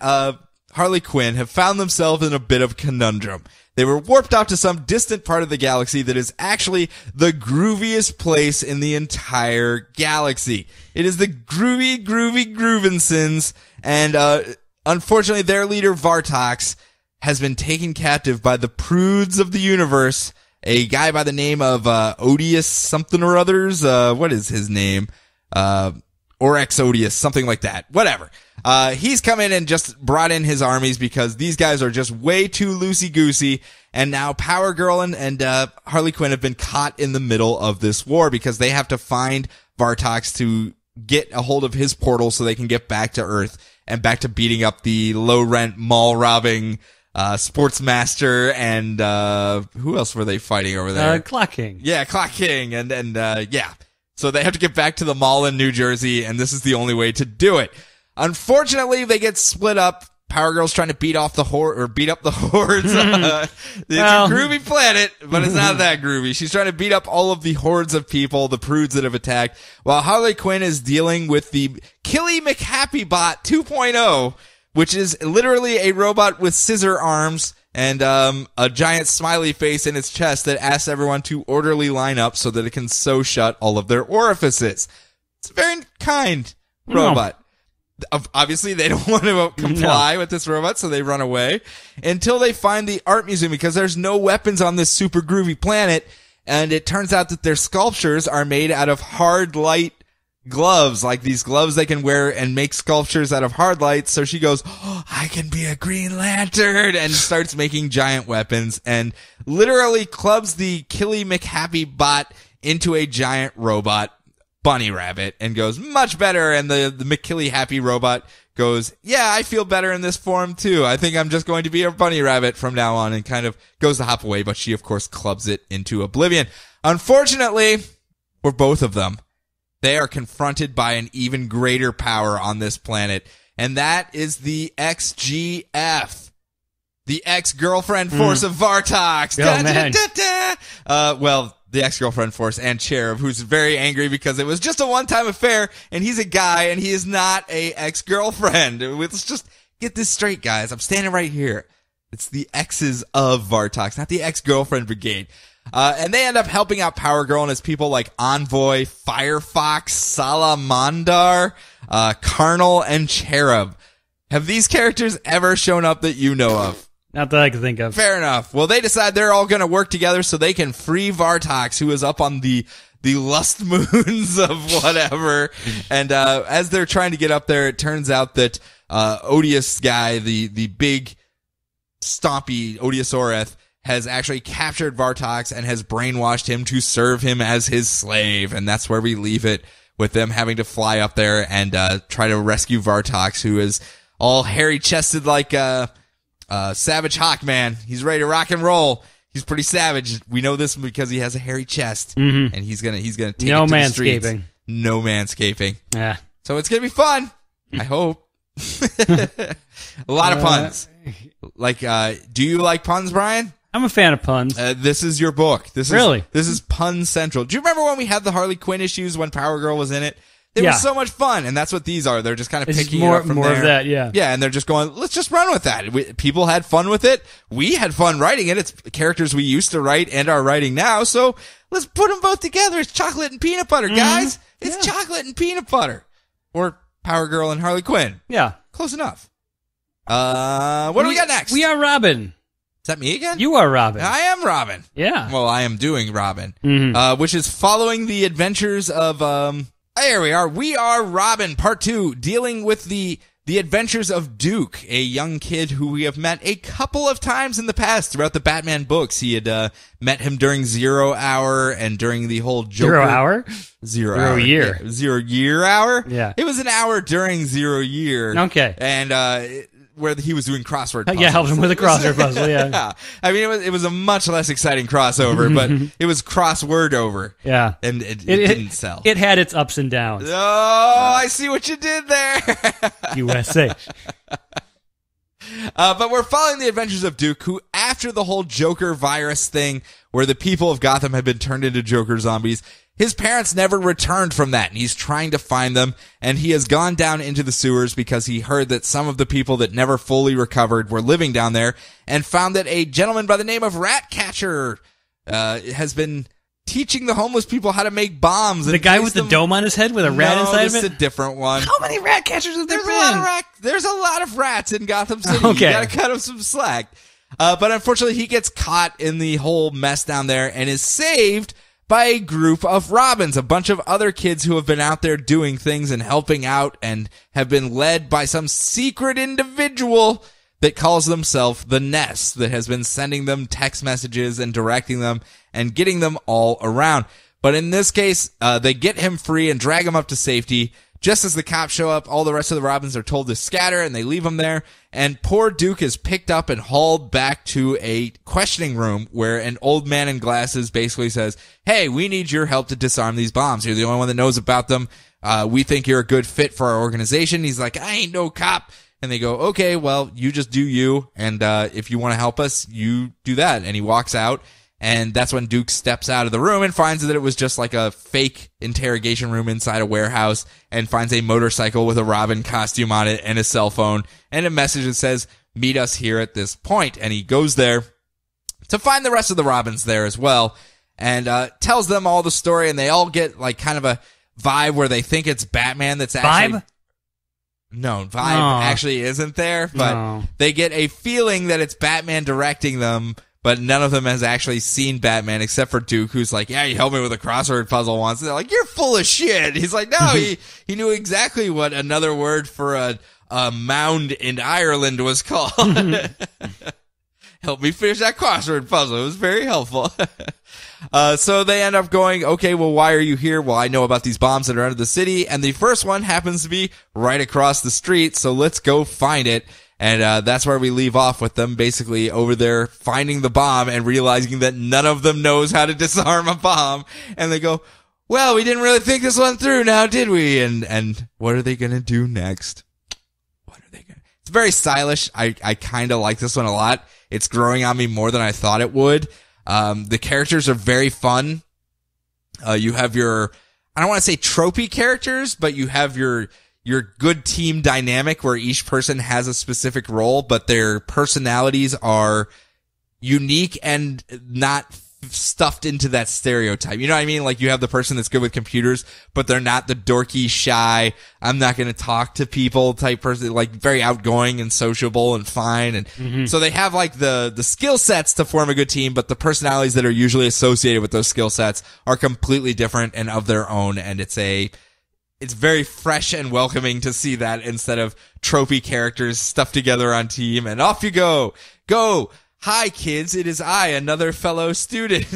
Harley Quinn have found themselves in a bit of a conundrum. They were warped out to some distant part of the galaxy that is actually the grooviest place in the entire galaxy. It is the groovy Groovinsons, and unfortunately their leader Vartox has been taken captive by the prudes of the universe, a guy by the name of Odious something or others. What is his name? Oryx Odious, something like that. Whatever. He's come in and just brought in his armies because these guys are just way too loosey-goosey, and now Power Girl and Harley Quinn have been caught in the middle of this war because they have to find Vartox to get a hold of his portal so they can get back to Earth and back to beating up the low-rent, mall-robbing Sportsmaster and who else were they fighting over there? Clock King. Yeah, Clock King, and yeah. So they have to get back to the mall in New Jersey, and this is the only way to do it. Unfortunately, they get split up. Power Girl's trying to beat up the hordes. It's a groovy planet, but it's not that groovy. She's trying to beat up all of the hordes of people, the prudes that have attacked, while Harley Quinn is dealing with the Killy McHappy Bot 2.0, which is literally a robot with scissor arms and a giant smiley face in its chest that asks everyone to orderly line up so that it can sew shut all of their orifices. It's a very kind robot. Obviously, they don't want to comply with this robot, so they run away until they find the art museum because there's no weapons on this super groovy planet, and it turns out that their sculptures are made out of hard light gloves, like these gloves they can wear and make sculptures out of hard light. So she goes, I can be a Green Lantern, and starts making giant weapons and literally clubs the Killy McHappy Bot into a giant robot bunny rabbit and goes, much better. And the McKilly Happy robot goes, yeah, I feel better in this form too. I think I'm just going to be a bunny rabbit from now on, and kind of goes to hop away, but she of course clubs it into oblivion. Unfortunately, for both of them, they are confronted by an even greater power on this planet, and that is the XGF. The ex-girlfriend force of Vartox. Well, the ex-girlfriend force and Cherub, who's very angry because it was just a one-time affair, and he's a guy, and he is not a ex-girlfriend. Let's just get this straight, guys. I'm standing right here. It's the exes of Vartox, not the ex-girlfriend brigade. And they end up helping out Power Girl and his people like Envoy, Firefox, Salamandar, Carnal, and Cherub. Have these characters ever shown up that you know of? Not that I can think of. Fair enough. Well, they decide they're all going to work together so they can free Vartox, who is up on the lust moons of whatever. And as they're trying to get up there, it turns out that Odious guy, the big stompy Odiosaurus, has actually captured Vartox and has brainwashed him to serve him as his slave. And that's where we leave it, with them having to fly up there and try to rescue Vartox, who is all hairy-chested like Savage Hawkman. He's ready to rock and roll. He's pretty savage. We know this because he has a hairy chest, and he's gonna take it to the streets. No manscaping. Yeah. So it's gonna be fun. I hope. A lot of puns. Like, do you like puns, Brian? I'm a fan of puns. This is your book. This is Pun Central. Do you remember when we had the Harley Quinn issues when Power Girl was in it? They were so much fun, and that's what these are. They're just kind of picking it up from more there. Of that, yeah. Yeah, and they're just going, let's just run with that. People had fun with it. We had fun writing it. It's characters we used to write and are writing now, so let's put them both together. It's chocolate and peanut butter, guys. It's chocolate and peanut butter. Or Power Girl and Harley Quinn. Yeah. Close enough. What do we got next? We are Robin. Is that me again? You are Robin. I am Robin. Yeah. Well, I am doing Robin, which is following the adventures of, here we are. We are Robin, part 2, dealing with the adventures of Duke, a young kid who we have met a couple of times in the past throughout the Batman books. He had, met him during 0 Hour and during the whole Joker. 0 Hour? 0 Hour. Year. Yeah. 0 Year Hour? Yeah. It was an hour during 0 Year. Okay. And, where he was doing crossword puzzles. Yeah, helped him with a crossword puzzle, yeah. I mean, it was a much less exciting crossover, but it was crossword over. Yeah. And it didn't sell. It had its ups and downs. Oh, I see what you did there. USA. But we're following the adventures of Duke, who, after the whole Joker virus thing, where the people of Gotham had been turned into Joker zombies, his parents never returned from that, and he's trying to find them, and he has gone down into the sewers because he heard that some of the people that never fully recovered were living down there, and found that a gentleman by the name of Ratcatcher has been teaching the homeless people how to make bombs. The guy with the dome on his head with a rat inside of it? No, this is a different one. How many rat catchers have there been? There's a lot of rats in Gotham City. Okay. You gotta cut him some slack. But unfortunately, he gets caught in the whole mess down there and is saved by a group of Robins, a bunch of other kids who have been out there doing things and helping out and have been led by some secret individual that calls themselves the Nest, that has been sending them text messages and directing them and getting them all around. But in this case, they get him free and drag him up to safety. Just as the cops show up, all the rest of the Robins are told to scatter, and they leave him there. And poor Duke is picked up and hauled back to a questioning room where an old man in glasses basically says, hey, we need your help to disarm these bombs. You're the only one that knows about them. We think you're a good fit for our organization. He's like, I ain't no cop. And they go, okay, well, you just do you. And if you want to help us, you do that. And he walks out. And that's when Duke steps out of the room and finds that it was just like a fake interrogation room inside a warehouse, and finds a motorcycle with a Robin costume on it and a cell phone and a message that says, meet us here at this point. And he goes there to find the rest of the Robins there as well, and tells them all the story, and they all get like kind of a vibe where they think it's Batman that's actually... Vibe? No, vibe actually isn't there, but they get a feeling that it's Batman directing them. But none of them has actually seen Batman except for Duke, who's like, yeah, you helped me with a crossword puzzle once. And they're like, you're full of shit. He's like, no, he knew exactly what another word for a mound in Ireland was called. Help me finish that crossword puzzle. It was very helpful. So they end up going, okay, well, why are you here? Well, I know about these bombs that are under the city, and the first one happens to be right across the street, so let's go find it. And that's where we leave off with them basically over there finding the bomb and realizing that none of them knows how to disarm a bomb. And they go, well, we didn't really think this one through now, did we? And what are they going to do next? It's very stylish. I kind of like this one a lot. It's growing on me more than I thought it would. The characters are very fun. You have your, I don't want to say tropey characters, but you have your good team dynamic where each person has a specific role, but their personalities are unique and not stuffed into that stereotype. You know what I mean? Like you have the person that's good with computers, but they're not the dorky, shy, I'm not going to talk to people type person, like very outgoing and sociable and fine. And so they have like the skill sets to form a good team, but the personalities that are usually associated with those skill sets are completely different and of their own. And it's very fresh and welcoming to see that instead of tropey characters stuffed together on team and off you go. "Hi, kids, it is I, another fellow student."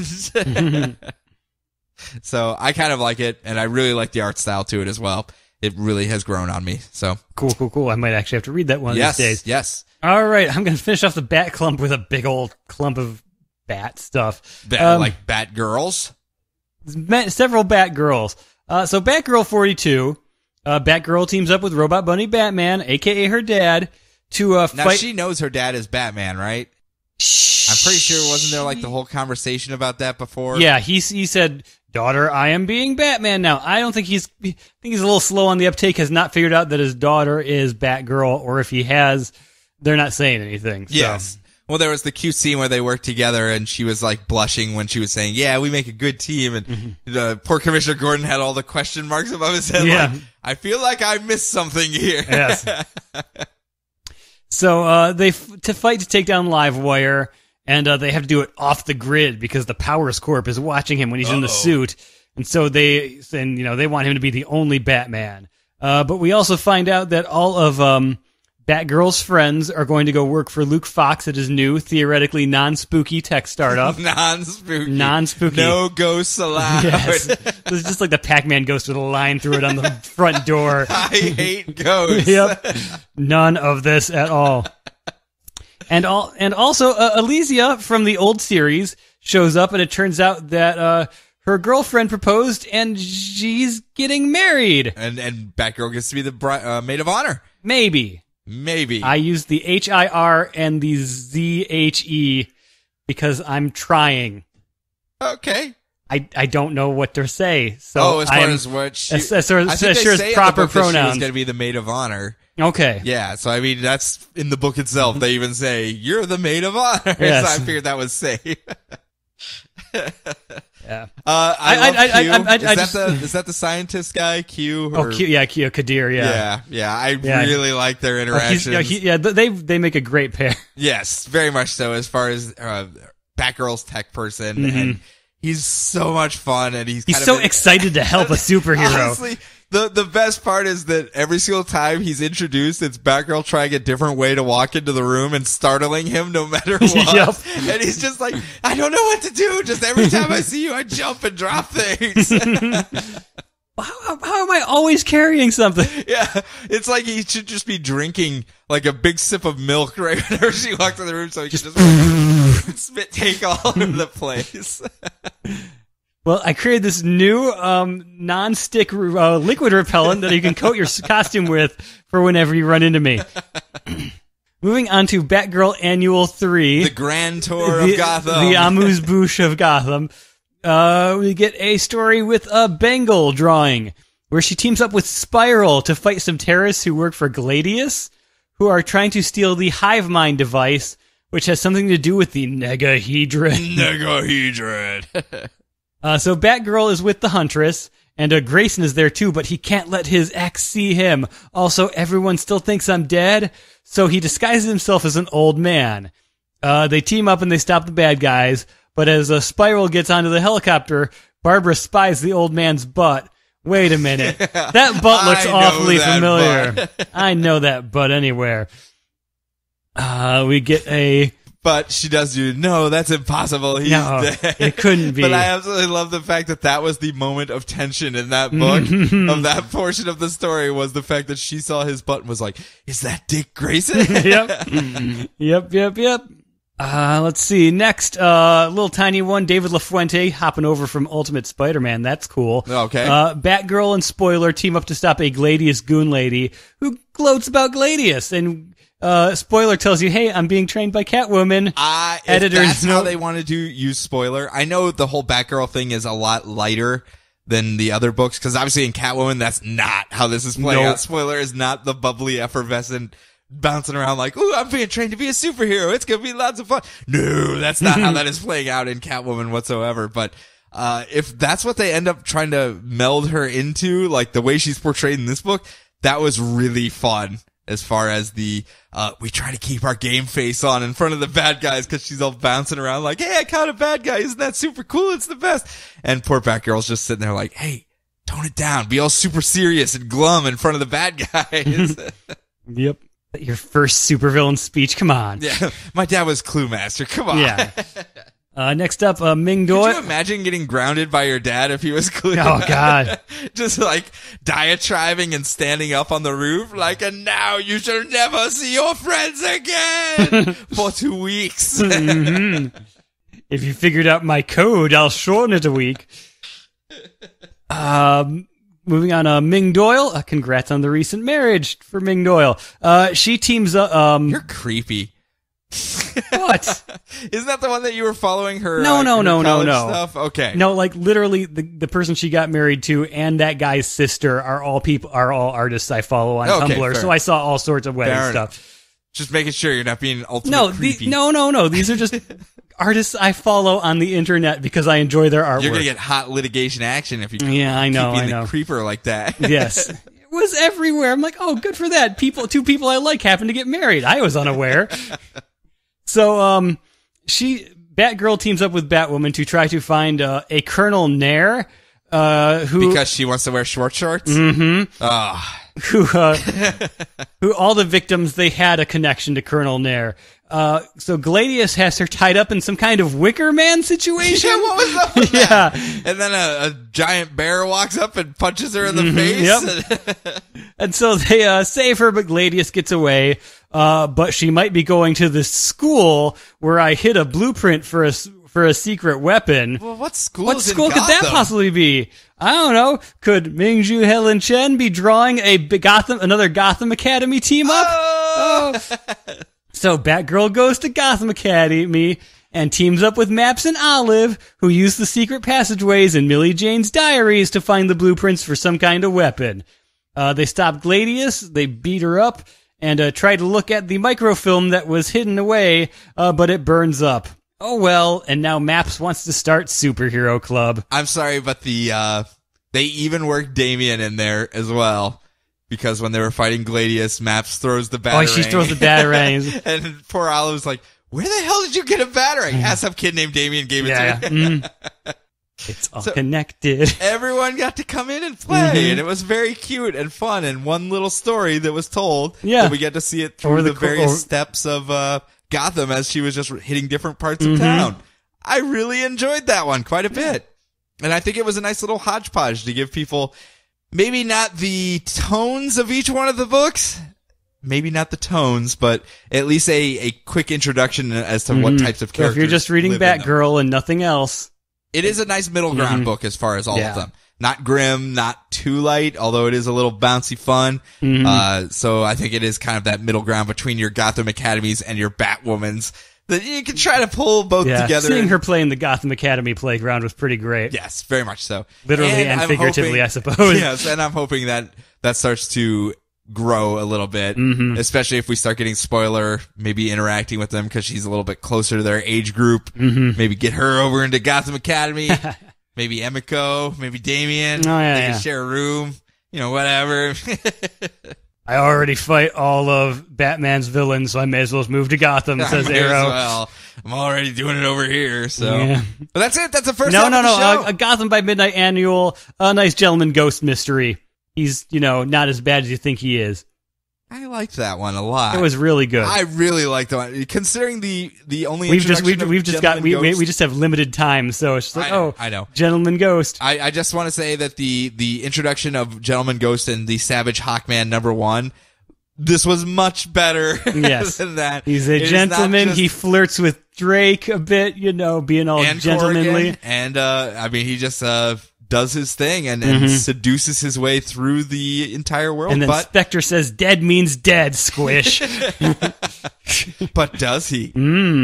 So I kind of like it, and I really like the art style to it as well. It really has grown on me. So Cool. I might actually have to read that one of these days. Yes. All right, I'm going to finish off the Bat Clump with a big old clump of bat stuff. Like Batgirls. Several Batgirls. So Batgirl 42, Batgirl teams up with Robot Bunny Batman, a.k.a. her dad, to Now, fight... she knows her dad is Batman, right? I'm pretty sure, wasn't there like the whole conversation about that before? Yeah, he said, "Daughter, I am being Batman now." I think he's a little slow on the uptake, has not figured out that his daughter is Batgirl, or if he has, they're not saying anything. So. Yes. Well, there was the cute scene where they worked together, and she was like blushing when she was saying, "Yeah, we make a good team." And poor Commissioner Gordon had all the question marks above his head. Yeah. Like, I feel like I missed something here. Yes. So to fight to take down Livewire, and they have to do it off the grid because the Powers Corp is watching him when he's in the suit, and so they want him to be the only Batman. But we also find out that all of Batgirl's friends are going to go work for Luke Fox at his new, theoretically non-spooky tech startup. Non-spooky. No ghosts allowed. Yes. It's just like the Pac-Man ghost with a line through it on the front door. I hate ghosts. Yep. None of this at all. And also, Elysia from the old series shows up, and it turns out that her girlfriend proposed, and she's getting married. And Batgirl gets to be the maid of honor. Maybe. I used the HIR and the ZHE because I'm trying. Okay. I don't know what to say. So as far as what she... as proper pronouns. She was going to be the maid of honor. Okay. Yeah, so I mean, that's in the book itself. They even say, "You're the maid of honor." Yes. So I figured that was safe. Yeah. Is that the scientist guy, Q? Or... Q, Kadir, yeah. Yeah, I really like their interactions. They make a great pair. Yes, very much so, as far as Batgirl's tech person, and he's so much fun, and he's so excited to help a superhero. Honestly, the best part is that every single time he's introduced, it's Batgirl trying a different way to walk into the room and startling him no matter what. Yep. And he's just like, "I don't know what to do. Just every time I see you, I jump and drop things." How am I always carrying something? Yeah, it's like he should just be drinking like a big sip of milk right whenever she walks in the room, so he can just spit take all over the place. Well, I created this new non-stick liquid repellent that you can coat your costume with for whenever you run into me. Moving on to Batgirl Annual 3. The grand tour of Gotham. The amuse-bouche of Gotham. We get a story with a Bengal drawing, where she teams up with Spiral to fight some terrorists who work for Gladius, who are trying to steal the Hive Mind device, which has something to do with the Negahedron. So Batgirl is with the Huntress, and Grayson is there too, but he can't let his ex see him. Also, everyone still thinks I'm dead, so he disguises himself as an old man. They team up and they stop the bad guys, but as a Spiral gets onto the helicopter, Barbara spies the old man's butt. Wait a minute. That butt looks awfully familiar. I know that butt anywhere. We get a... But she does no, that's impossible. He's dead. It couldn't be. But I absolutely love the fact that was the moment of tension in that book, of that portion of the story, was the fact that she saw his butt and was like, "Is that Dick Grayson?" Yep. Let's see. Next, little tiny one, David LaFuente hopping over from Ultimate Spider-Man. That's cool. Okay. Batgirl and Spoiler team up to stop a Gladius goon lady who gloats about Gladius, and Spoiler tells you, "Hey, I'm being trained by Catwoman." Editors, that's how they wanted to use Spoiler. I know the whole Batgirl thing is a lot lighter than the other books, because obviously in Catwoman, that's not how this is playing out. Spoiler is not the bubbly, effervescent, bouncing around like, "Ooh, I'm being trained to be a superhero. It's gonna be lots of fun." No, that's not how that is playing out in Catwoman whatsoever. But if that's what they end up trying to meld her into, like the way she's portrayed in this book, that was really fun. As far as the, we try to keep our game face on in front of the bad guys, because she's all bouncing around like, "Hey, I caught a bad guy. Isn't that super cool? It's the best." And poor Batgirl's just sitting there like, "Hey, tone it down. Be all super serious and glum in front of the bad guys." Yep. Your first supervillain speech. Come on. Yeah, my dad was Clue Master. Come on. Yeah. Next up, Ming Could Doyle. you imagine getting grounded by your dad if he was Clue? Oh, God. Just like diatribing and standing up on the roof like, and now you shall never see your friends again for 2 weeks. Mm-hmm. If you figured out my code, I'll shorten it a week. Moving on, Ming Doyle. Congrats on the recent marriage for Ming Doyle. She teams up. You're creepy. What? Isn't that the one that you were following her? No. Stuff? Okay. No, like literally, the person she got married to and that guy's sister are all artists I follow on Okay, Tumblr. fair. So I saw all sorts of wedding Fair stuff. enough. Just making sure you're not being ultimately creepy. No. These are just artists I follow on the internet because I enjoy their artwork. You're gonna get hot litigation action if you I know. keep being the creeper like that. Yes. It was everywhere. I'm like, oh, good for that. Two people I like happen to get married. I was unaware. So, Batgirl teams up with Batwoman to try to find a Colonel Nair, who because she wants to wear short shorts. Who all the victims, they had a connection to Colonel Nair. So Gladius has her tied up in some kind of Wicker Man situation. Yeah, what was up with Yeah. that? And then a giant bear walks up and punches her in the face. Yep. And so they save her, but Gladius gets away. But she might be going to the school where I hid a blueprint for a secret weapon. Well, what school could that possibly be? I don't know. Could Mingju Helen Chen be drawing another Gotham Academy team up? Oh. So Batgirl goes to Gotham Academy and teams up with Maps and Olive, who use the secret passageways in Millie Jane's diaries to find the blueprints for some kind of weapon. They stop Gladius, they beat her up, and try to look at the microfilm that was hidden away, but it burns up. Oh well, and now Maps wants to start Superhero Club. I'm sorry, but they even worked Damien in there as well. Because when they were fighting Gladius, Maps throws the batarang. Oh, she throws the batarang. And poor Olive's like, where the hell did you get a batarang? Some kid named Damien gave it to me. It's all connected. Everyone got to come in and play, and it was very cute and fun, and one little story that was told. Yeah. And we get to see it through the various steps of Gotham as she was just hitting different parts of town. I really enjoyed that one quite a bit. And I think it was a nice little hodgepodge to give people maybe not the tones of each one of the books, maybe not the tones, but at least a quick introduction as to what types of characters. So if you're just reading Batgirl and nothing else. It is a nice middle ground book as far as all of them. Not grim, not too light, although it is a little bouncy fun. So I think it is kind of that middle ground between your Gotham Academies and your Batwomans that you can try to pull both together. Seeing her play in the Gotham Academy playground was pretty great. Yes, very much so. Literally and figuratively, I suppose. Yes, and I'm hoping that starts to grow a little bit, especially if we start getting Spoiler, maybe interacting with them because she's a little bit closer to their age group. Maybe get her over into Gotham Academy. Maybe Emiko, maybe Damien. Oh, yeah, they can share a room. Whatever. I already fight all of Batman's villains, so I may as well move to Gotham, says Arrow. Well, I'm already doing it over here, so. Yeah. But that's it. That's the first half of the show. A Gotham by Midnight Annual, a nice gentleman ghost mystery. He's, not as bad as you think he is. I liked that one a lot. It was really good. I really liked that one. Considering the only we just have limited time, so it's just like, I know. Gentleman Ghost. I just want to say that the introduction of Gentleman Ghost and the Savage Hawkman #1, this was much better than that. He's a gentleman. He flirts with Drake a bit, being all gentlemanly. Corrigan. And he just does his thing and seduces his way through the entire world. And then Spectre says, dead means dead, squish. But does he?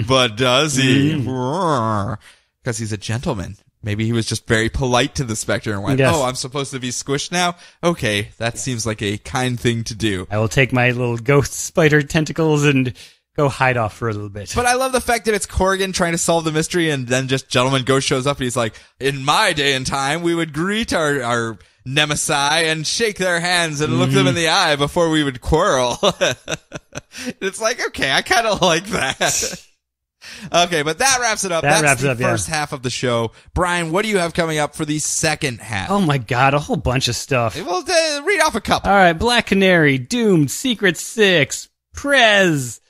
But does he? Because he's a gentleman. Maybe he was just very polite to the Spectre and went, oh, I'm supposed to be squished now? Okay, that seems like a kind thing to do. I will take my little ghost spider tentacles and go hide off for a little bit. But I love the fact that it's Corrigan trying to solve the mystery, and then just Gentleman Ghost shows up, and he's like, in my day and time, we would greet our nemesis and shake their hands and look them in the eye before we would quarrel. It's like, okay, I kind of like that. Okay, but that wraps it up. That's the first half of the show. Brian, what do you have coming up for the second half? Oh my god, a whole bunch of stuff. Well, read off a couple. All right, Black Canary, Doomed, Secret 6, Prez,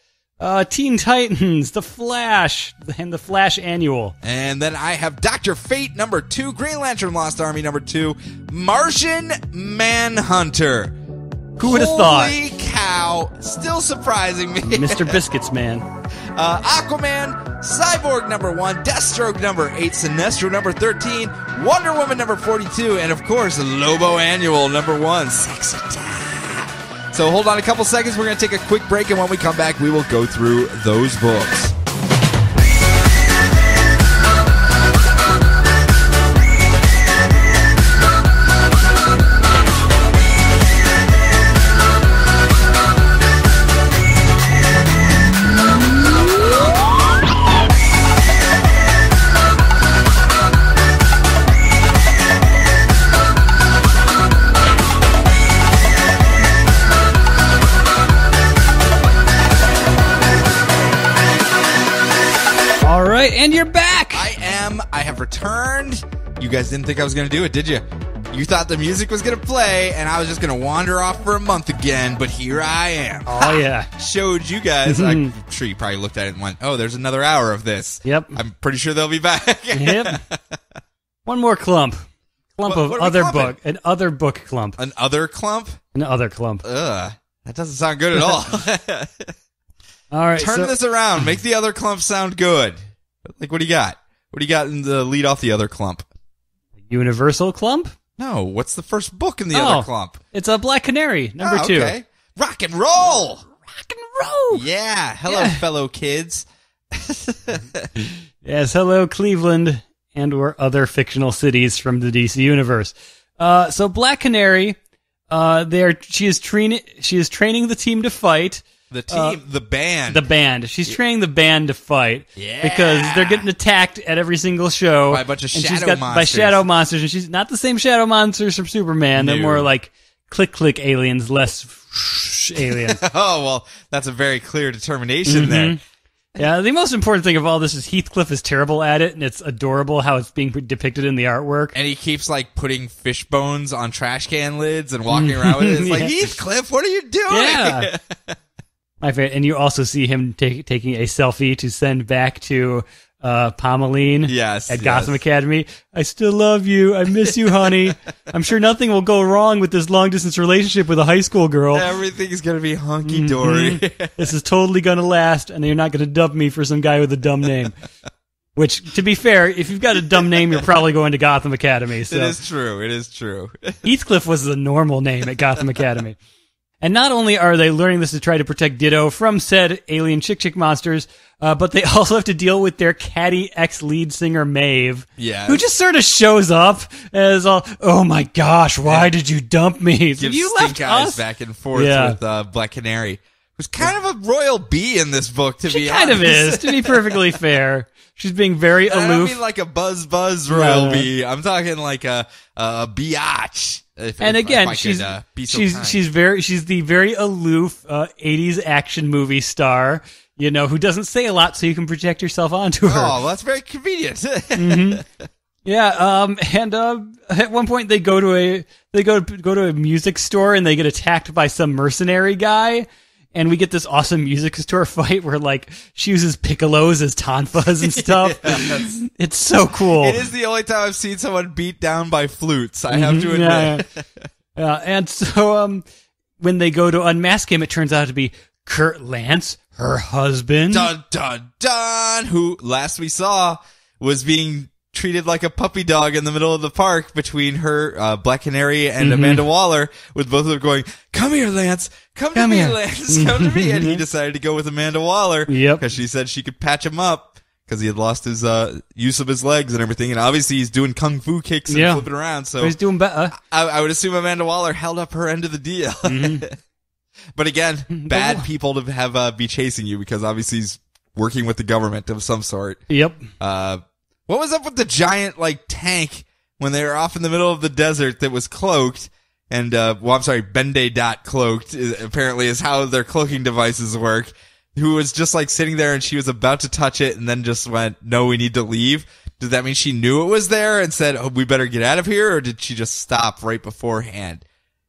Teen Titans, The Flash, and The Flash Annual. And then I have Dr. Fate number 2, Green Lantern Lost Army number 2, Martian Manhunter. Who would have thought? Holy cow. Still surprising me. Mr. Biscuits, man. Aquaman, Cyborg number 1, Deathstroke number 8, Sinestro number 13, Wonder Woman number 42, and of course, Lobo Annual number 1. Sexy time. So hold on a couple seconds. We're going to take a quick break, and when we come back, we will go through those books. And you're back! I am. I have returned. You guys didn't think I was going to do it, did you? You thought the music was going to play, and I was just going to wander off for a month again, but here I am. Oh, yeah. Showed you guys. I'm sure you probably looked at it and went, oh, there's another hour of this. Yep. I'm pretty sure they'll be back. Yep. One more clump. Clump of other book. An other book clump. An other clump? An other clump. Ugh. That doesn't sound good at all. All right. Turn this around. Make the other clump sound good. Like, what do you got? What do you got in the lead off the other clump? Universal clump? No. What's the first book in the other clump? It's a Black Canary, number 2. Okay. Rock and roll! Rock and roll! Yeah. Hello, fellow kids. Yes, hello, Cleveland, and or other fictional cities from the DC universe. So Black Canary, she is training the team to fight. The team, the band. The band. She's training the band to fight. Yeah. Because they're getting attacked at every single show. By a bunch of monsters. monsters. By shadow monsters. And she's not the same shadow monsters from Superman. No. They're more like click aliens, less aliens. Oh, well, that's a very clear determination there. Yeah, the most important thing of all this is Heathcliff is terrible at it, and it's adorable how it's being depicted in the artwork. And he keeps, like, putting fish bones on trash can lids and walking around with it. It's like, Heathcliff, what are you doing? Yeah. My favorite, and you also see him taking a selfie to send back to Pommeline at Gotham Academy. I still love you. I miss you, honey. I'm sure nothing will go wrong with this long-distance relationship with a high school girl. Everything's going to be hunky-dory. This is totally going to last, and you're not going to dump me for some guy with a dumb name. Which, to be fair, if you've got a dumb name, you're probably going to Gotham Academy. So. It is true. It is true. Heathcliff was the normal name at Gotham Academy. And not only are they learning this to try to protect Ditto from said alien chick monsters, but they also have to deal with their catty ex-lead singer, Maeve. Yeah. Who just sort of shows up as all, oh my gosh, why did you dump me? So Gives you stink left eyes us? back and forth with Black Canary, who's kind of a royal bee in this book, to be honest. She kind of is, to be perfectly fair. She's being very aloof. I don't mean like a buzz royal bee. I'm talking like a biatch. She's the very aloof 80s action movie star, you know, who doesn't say a lot, so you can project yourself onto her. Oh, well, that's very convenient. Yeah, at one point they go to a music store and they get attacked by some mercenary guy. And we get this awesome music store fight where, like, she uses piccolos as tonfas and stuff. It's so cool. It is the only time I've seen someone beat down by flutes, I have to admit. Yeah. And so when they go to unmask him, it turns out to be Kurt Lance, her husband. Dun, dun, dun! Who, last we saw, was being treated like a puppy dog in the middle of the park between her, Black Canary and Amanda Waller, with both of them going, come here, Lance! Come to me, Lance! Come to me! And he decided to go with Amanda Waller. Yep. Because she said she could patch him up, because he had lost his, use of his legs and everything, and obviously he's doing kung fu kicks and flipping around, so. But he's doing better. I would assume Amanda Waller held up her end of the deal. But again, bad people to have, be chasing you, because obviously he's working with the government of some sort. Yep. What was up with the giant, like, tank when they were off in the middle of the desert that was cloaked? And, Bende cloaked, apparently is how their cloaking devices work. Who was just, like, sitting there and she was about to touch it and then just went, no, we need to leave. Did that mean she knew it was there and said, oh, we better get out of here? Or did she just stop right beforehand?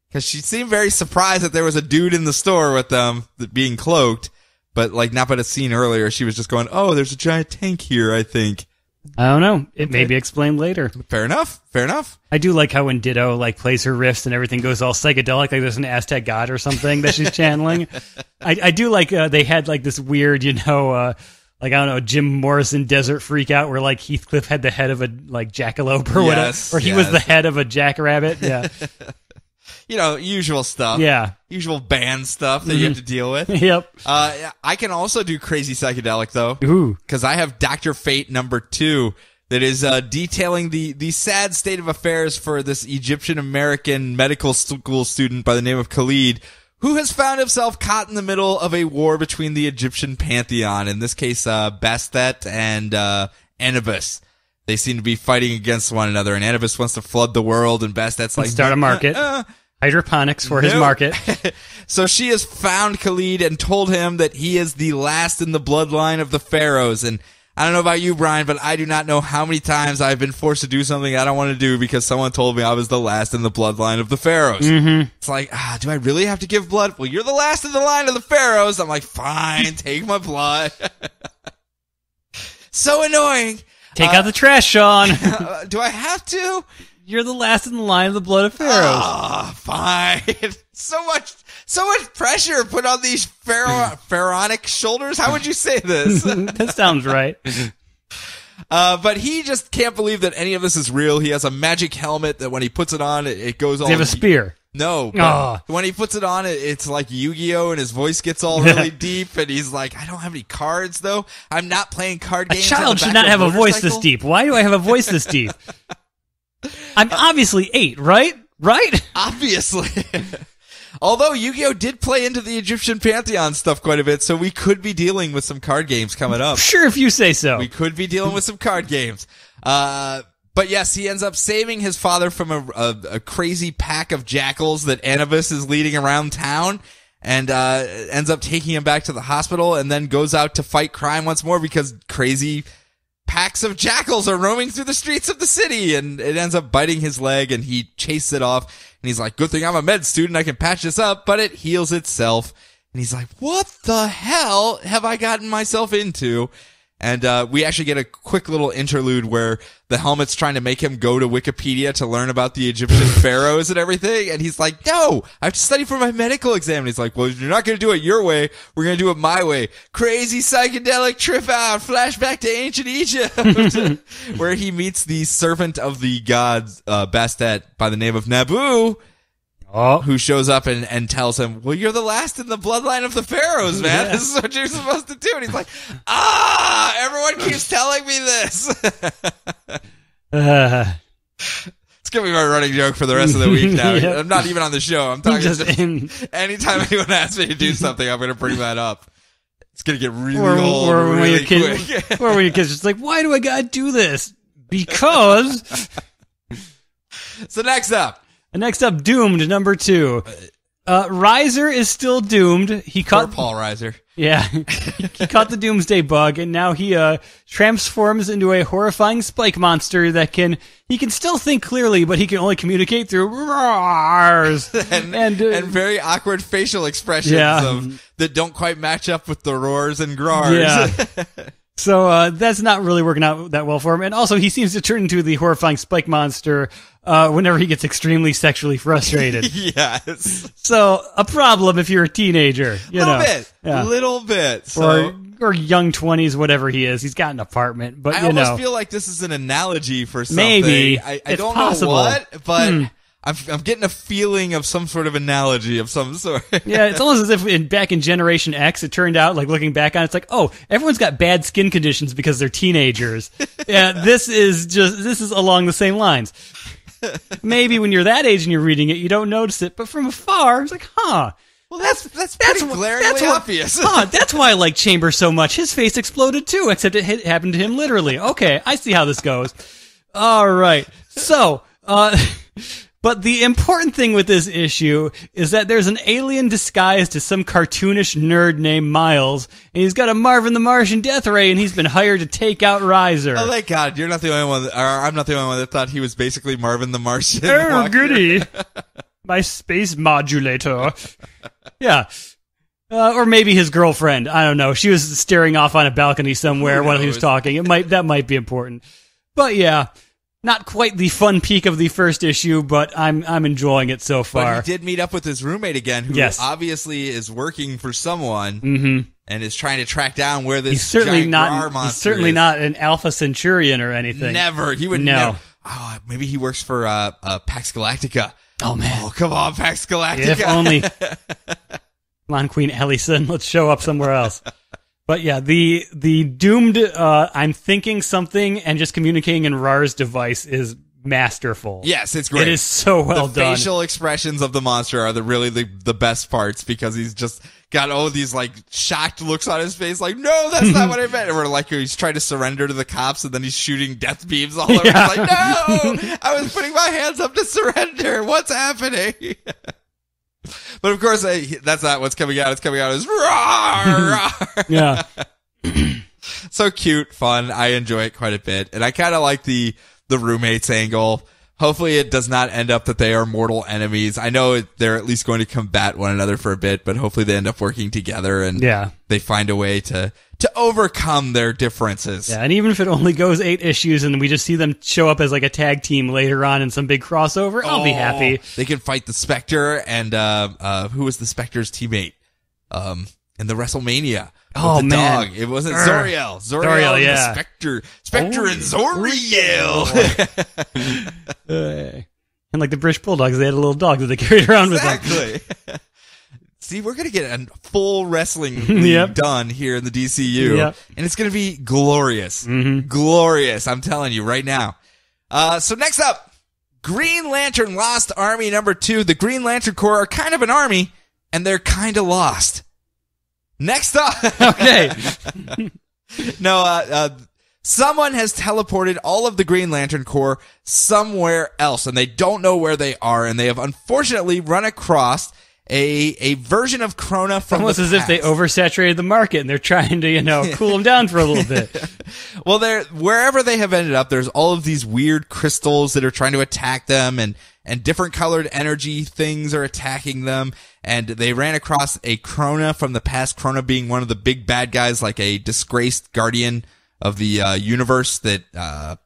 Because she seemed very surprised that there was a dude in the store with them being cloaked. But, like, not by the scene earlier. She was just going, oh, there's a giant tank here, I think. I don't know. It may be explained later. Fair enough. Fair enough. I do like how when Ditto, like, plays her riffs and everything goes all psychedelic, like there's an Aztec god or something that she's channeling. I do like, they had, like, this weird, like, I don't know, Jim Morrison desert freak out where, like, Heathcliff had the head of a, like, jackalope or whatever. Or he was the head of a jackrabbit. Yeah. Usual stuff. Yeah. Usual band stuff that you have to deal with. Yep. I can also do crazy psychedelic, though. Ooh. Because I have Dr. Fate #2 that is detailing the sad state of affairs for this Egyptian-American medical school student by the name of Khalid, who has found himself caught in the middle of a war between the Egyptian pantheon, in this case, Bastet and Anubis. They seem to be fighting against one another, and Anubis wants to flood the world, and Bastet's like... Start a market. Hydroponics for his market. So she has found Khalid and told him that he is the last in the bloodline of the pharaohs. And I don't know about you, Brian, but I do not know how many times I've been forced to do something I don't want to do because someone told me I was the last in the bloodline of the pharaohs. Mm-hmm. It's like, do I really have to give blood? Well, you're the last in the line of the pharaohs. I'm like, fine, take my blood. So annoying. Take out the trash, Sean. Do I have to? You're the last in the line of the blood of pharaohs. Fine. So much pressure put on these pharaonic shoulders. How would you say this? That sounds right. But he just can't believe that any of this is real. He has a magic helmet that when he puts it on, it goes all... They have a spear. No. But when he puts it on, it's like Yu-Gi-Oh! And his voice gets all really deep, and he's like, I don't have any cards, though. I'm not playing card games. A child should not have a voice this deep. Why do I have a voice this deep? I'm obviously 8, right? Right? Obviously. Although Yu-Gi-Oh! Did play into the Egyptian pantheon stuff quite a bit, so we could be dealing with some card games coming up. Sure, if you say so. We could be dealing with some card games. But yes, he ends up saving his father from a crazy pack of jackals that Anubis is leading around town, and ends up taking him back to the hospital, and then goes out to fight crime once more because crazy packs of jackals are roaming through the streets of the city, and it ends up biting his leg, and he chases it off, and he's like, good thing I'm a med student, I can patch this up, but it heals itself. And he's like, what the hell have I gotten myself into? And we actually get a quick little interlude where the helmet's trying to make him go to Wikipedia to learn about the Egyptian pharaohs and everything. And he's like, no, I have to study for my medical exam. And he's like, well, you're not going to do it your way. We're going to do it my way. Crazy psychedelic trip out. Flashback to ancient Egypt where he meets the servant of the gods, Bastet, by the name of Nabu. Who shows up and tells him, well, you're the last in the bloodline of the pharaohs, man. Yeah. This is what you're supposed to do. And he's like, everyone keeps telling me this. It's going to be my running joke for the rest of the week now. Yep. I'm not even on the show. I'm talking just anytime anyone asks me to do something, I'm going to bring that up. It's going to get really old really quick. Or when your kid's just like, why do I got to do this? Because. So next up, Doomed, #2. Reiser is still doomed. He caught Paul Reiser. Yeah, he caught the Doomsday bug, and now he transforms into a horrifying spike monster that he can still think clearly, but he can only communicate through roars and very awkward facial expressions that don't quite match up with the roars and grars. Yeah. So that's not really working out that well for him. And also, he seems to turn into the horrifying spike monster whenever he gets extremely sexually frustrated. Yes. So a problem if you're a teenager. Little bit. So, or young 20s, whatever he is. He's got an apartment, but I almost feel like this is an analogy for something. Maybe. I don't know what, but... I'm getting a feeling of some sort of analogy of some sort. Yeah, it's almost as if back in Generation X, it turned out, like looking back on it, it's like, oh, everyone's got bad skin conditions because they're teenagers. Yeah, this is along the same lines. Maybe when you're that age and you're reading it, you don't notice it, but from afar, it's like, huh. Well, that's pretty glaringly obvious. That's why I like Chambers so much. His face exploded too, except it happened to him literally. Okay, I see how this goes. All right. So, but the important thing with this issue is that there's an alien disguised as some cartoonish nerd named Miles, and he's got a Marvin the Martian death ray, and he's been hired to take out Reiser. Oh, thank God. You're not the only one, or I'm not the only one that thought he was basically Marvin the Martian. Oh, goody. My space modulator. Yeah. Or maybe his girlfriend. I don't know. She was staring off on a balcony somewhere while he was talking. That might be important. But yeah, not quite the fun peak of the first issue, but I'm enjoying it so far. But he did meet up with his roommate again, who obviously is working for someone and is trying to track down where this giant Grar monster He's certainly not an Alpha Centurion or anything. Never. He would never. Oh, maybe he works for Pax Galactica. Oh, man. Oh, come on, Pax Galactica. If only. Come on, Queen Ellison. Let's show up somewhere else. But yeah, the doomed, I'm thinking something and just communicating in Rar's device is masterful. Yes, it's great. It is so well done. The facial expressions of the monster are really the best parts, because he's just got all these like shocked looks on his face, like, no, that's not what I meant. Or like he's trying to surrender to the cops and then he's shooting death beams all over. Yeah. He's like, no, I was putting my hands up to surrender. What's happening? But of course, that's not what's coming out. It's coming out as rawr, rawr. Yeah. So cute, fun. I enjoy it quite a bit. And I kind of like the roommates angle. Hopefully it does not end up that they are mortal enemies. I know they're at least going to combat one another for a bit, but hopefully they end up working together and they find a way to overcome their differences. Yeah, and even if it only goes 8 issues and we just see them show up as like a tag team later on in some big crossover, I'll be happy. They can fight the Spectre and who was the Spectre's teammate in the WrestleMania? Oh, the man. Dog. It wasn't Zoriel. Zoriel, yeah. The Spectre and Zoriel. And like the British Bulldogs, they had a little dog that they carried around with them. Exactly. See, we're going to get a full wrestling league done here in the DCU, and it's going to be glorious. Glorious, I'm telling you right now. So next up, Green Lantern Lost Army number 2. The Green Lantern Corps are kind of an army, and they're kind of lost. Next up. Okay. No, someone has teleported all of the Green Lantern Corps somewhere else, and they don't know where they are, and they have unfortunately run across a version of Krona from almost the as past. if they oversaturated the market and they're trying to, cool them down for a little bit. Well, wherever they have ended up, there's all of these weird crystals that are trying to attack them, and different colored energy things are attacking them. And they ran across a Krona from the past, Krona being one of the big bad guys, like a disgraced guardian of the universe that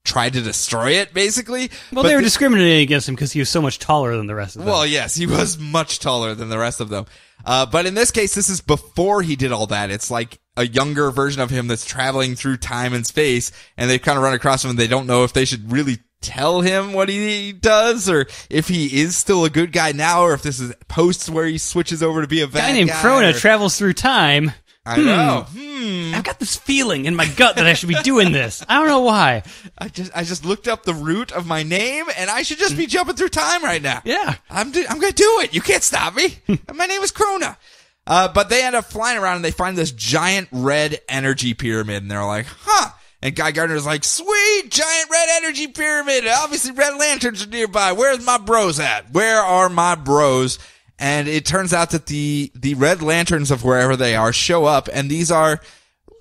tried to destroy it, basically. Well, they were discriminating against him because he was so much taller than the rest of them. Well, yes, he was much taller than the rest of them. But in this case, this is before he did all that. It's like a younger version of him that's traveling through time and space, and they've kind of run across him, and they don't know if they should really tell him what he does, or if he is still a good guy now, or if this is posts where he switches over to be a bad guy. A guy named Krona travels through time. I know. I've got this feeling in my gut that I should be doing this. I don't know why. I just looked up the root of my name, and I should just be jumping through time right now. Yeah. I'm gonna do it. You can't stop me. My name is Krona. But they end up flying around, and they find this giant red energy pyramid, and they're like, huh. And Guy Gardner's like, sweet, giant red energy pyramid. Obviously, red lanterns are nearby. Where's my bros at? Where are my bros? And it turns out that the red lanterns of wherever they are show up, and these are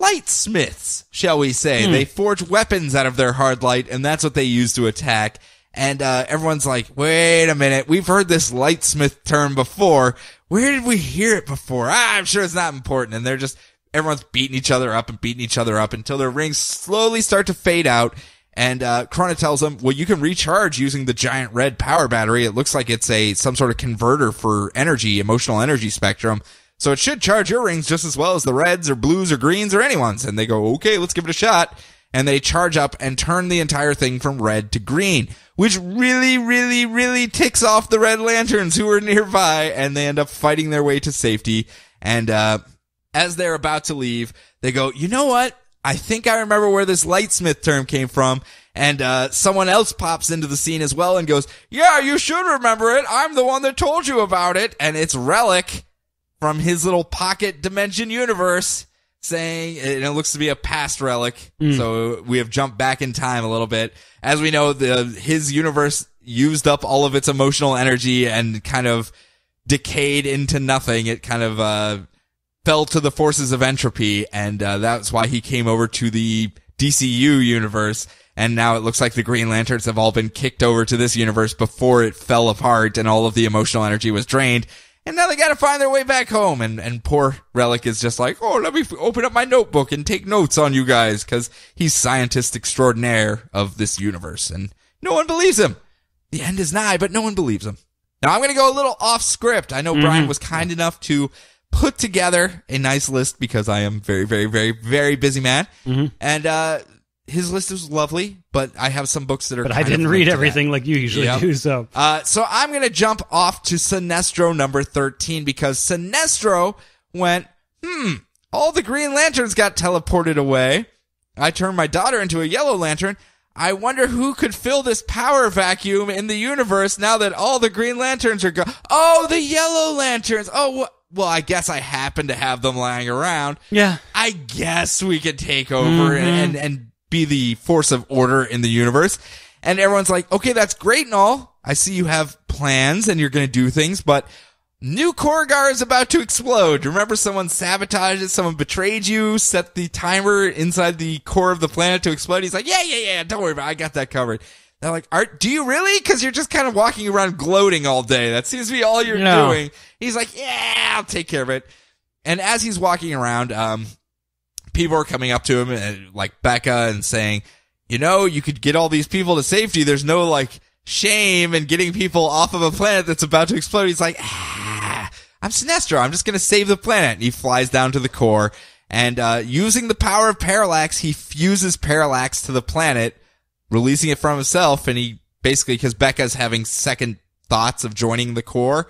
lightsmiths, shall we say. They forge weapons out of their hard light, and that's what they use to attack. And everyone's like, wait a minute, we've heard this lightsmith term before. Where did we hear it before? I'm sure it's not important. And they're just, everyone's beating each other up until their rings slowly start to fade out. And Krona tells them, well, you can recharge using the giant red power battery. It looks like it's some sort of converter for energy, emotional energy spectrum. So it should charge your rings just as well as the reds or blues or greens or anyone's. And they go, okay, let's give it a shot. And they charge up and turn the entire thing from red to green, which really, really, really ticks off the Red Lanterns who are nearby, and they end up fighting their way to safety. And as they're about to leave, they go, you know what? I think I remember where this lightsmith term came from. And someone else pops into the scene as well and goes, yeah, you should remember it. I'm the one that told you about it. And it's Relic from his little pocket dimension universe, saying, and it looks to be a past Relic. So we have jumped back in time a little bit. As we know, his universe used up all of its emotional energy and kind of decayed into nothing. It kind of fell to the forces of entropy, and that's why he came over to the DCU universe. And now it looks like the Green Lanterns have all been kicked over to this universe before it fell apart and all of the emotional energy was drained. And now they gotta find their way back home. And poor Relic is just like, oh, let me open up my notebook and take notes on you guys, because he's scientist extraordinaire of this universe. And no one believes him. The end is nigh, but no one believes him. Now I'm gonna go a little off script. I know Brian was kind enough to put together a nice list because I am very, very, very, very busy man. And his list is lovely, but I have some books that are. But I didn't read everything like you usually do. So I'm gonna jump off to Sinestro number 13 because Sinestro went, all the Green Lanterns got teleported away. I turned my daughter into a Yellow Lantern. I wonder who could fill this power vacuum in the universe now that all the Green Lanterns are gone. Oh, the Yellow Lanterns. Oh, well, I guess I happen to have them lying around. Yeah. I guess we could take over and be the force of order in the universe. And everyone's like, okay, that's great and all. I see you have plans and you're going to do things, but New Korrigar is about to explode. Remember, someone sabotaged it, someone betrayed you, set the timer inside the core of the planet to explode. He's like, yeah, don't worry about it. I got that covered. They're like, do you really? Because you're just kind of walking around gloating all day. That seems to be all you're doing. He's like, yeah, I'll take care of it. And as he's walking around, people are coming up to him, like Becca, and saying, you could get all these people to safety. There's no, shame in getting people off of a planet that's about to explode. He's like, I'm Sinestro. I'm just going to save the planet. And he flies down to the core, and using the power of Parallax, he fuses Parallax to the planet, releasing it from himself. And he basically, because Becca's having second thoughts of joining the core,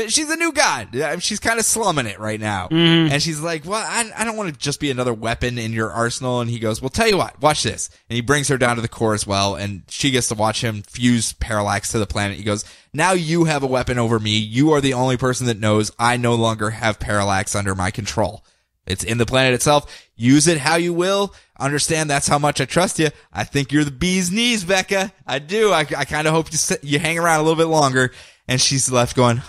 she's a new god. She's kind of slumming it right now. And she's like, well, I don't want to just be another weapon in your arsenal. And he goes, well, tell you what, watch this. And he brings her down to the core as well. And she gets to watch him fuse Parallax to the planet. He goes, now you have a weapon over me. You are the only person that knows I no longer have Parallax under my control. It's in the planet itself. Use it how you will. Understand that's how much I trust you. I think you're the bee's knees, Becca. I do. I kind of hope you hang around a little bit longer. And she's left going,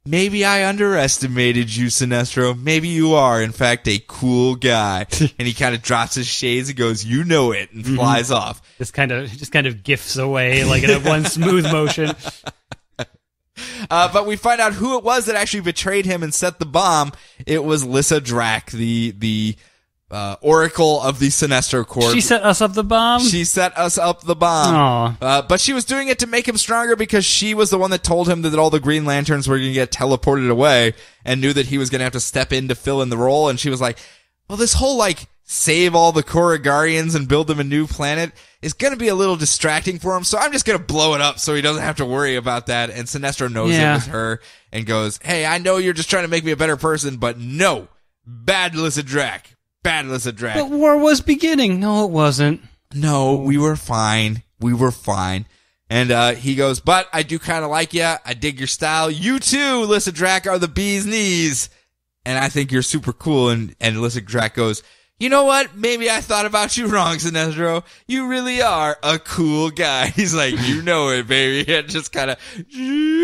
maybe I underestimated you, Sinestro. Maybe you are, in fact, a cool guy. And he kind of drops his shades and goes, you know it, and flies off. Just kind of gifs away, like in a one smooth motion. But we find out who it was that actually betrayed him and set the bomb. It was Lyssa Drac, the Oracle of the Sinestro Corps. She set us up the bomb? She set us up the bomb. But she was doing it to make him stronger because she was the one that told him that all the Green Lanterns were going to get teleported away and knew that he was going to have to step in to fill in the role. And she was like, well, this whole, save all the Korrigarians and build them a new planet is going to be a little distracting for him. So I'm just going to blow it up so he doesn't have to worry about that. And Sinestro knows it was her and goes, hey, I know you're just trying to make me a better person, but no, bad Lyssa Drac. Bad Lyssa Drac. But war was beginning. No, it wasn't. No, we were fine. And he goes, but I do kind of like you. I dig your style. You too, Lyssa Drac, are the bee's knees. And I think you're super cool. And Lyssa Drac goes, you know what? Maybe I thought about you wrong, Sinestro. You really are a cool guy. He's like, you know it, baby. And just kind of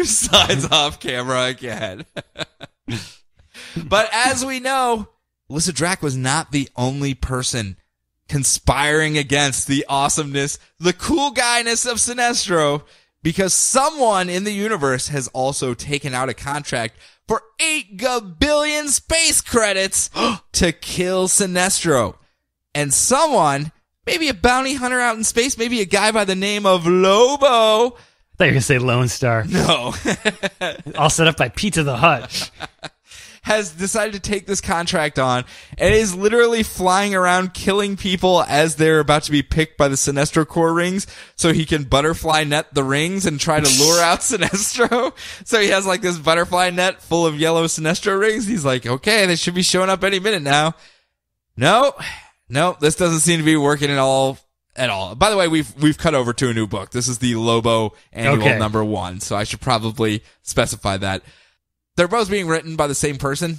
slides off camera again. But as we know, Lyssa Drac was not the only person conspiring against the awesomeness, the cool guyness of Sinestro, because someone in the universe has also taken out a contract for 8 billion space credits to kill Sinestro. And someone, maybe a bounty hunter out in space, maybe a guy by the name of Lobo. I thought you were going to say Lone Star. No. All set up by Pizza the Hut. Has decided to take this contract on and is literally flying around killing people as they're about to be picked by the Sinestro Corps rings so he can butterfly net the rings and try to lure out Sinestro. So he has this butterfly net full of yellow Sinestro rings. He's like, okay, they should be showing up any minute now. No, this doesn't seem to be working at all. By the way, we've cut over to a new book. This is the Lobo Annual number 1. So I should probably specify that. They're both being written by the same person.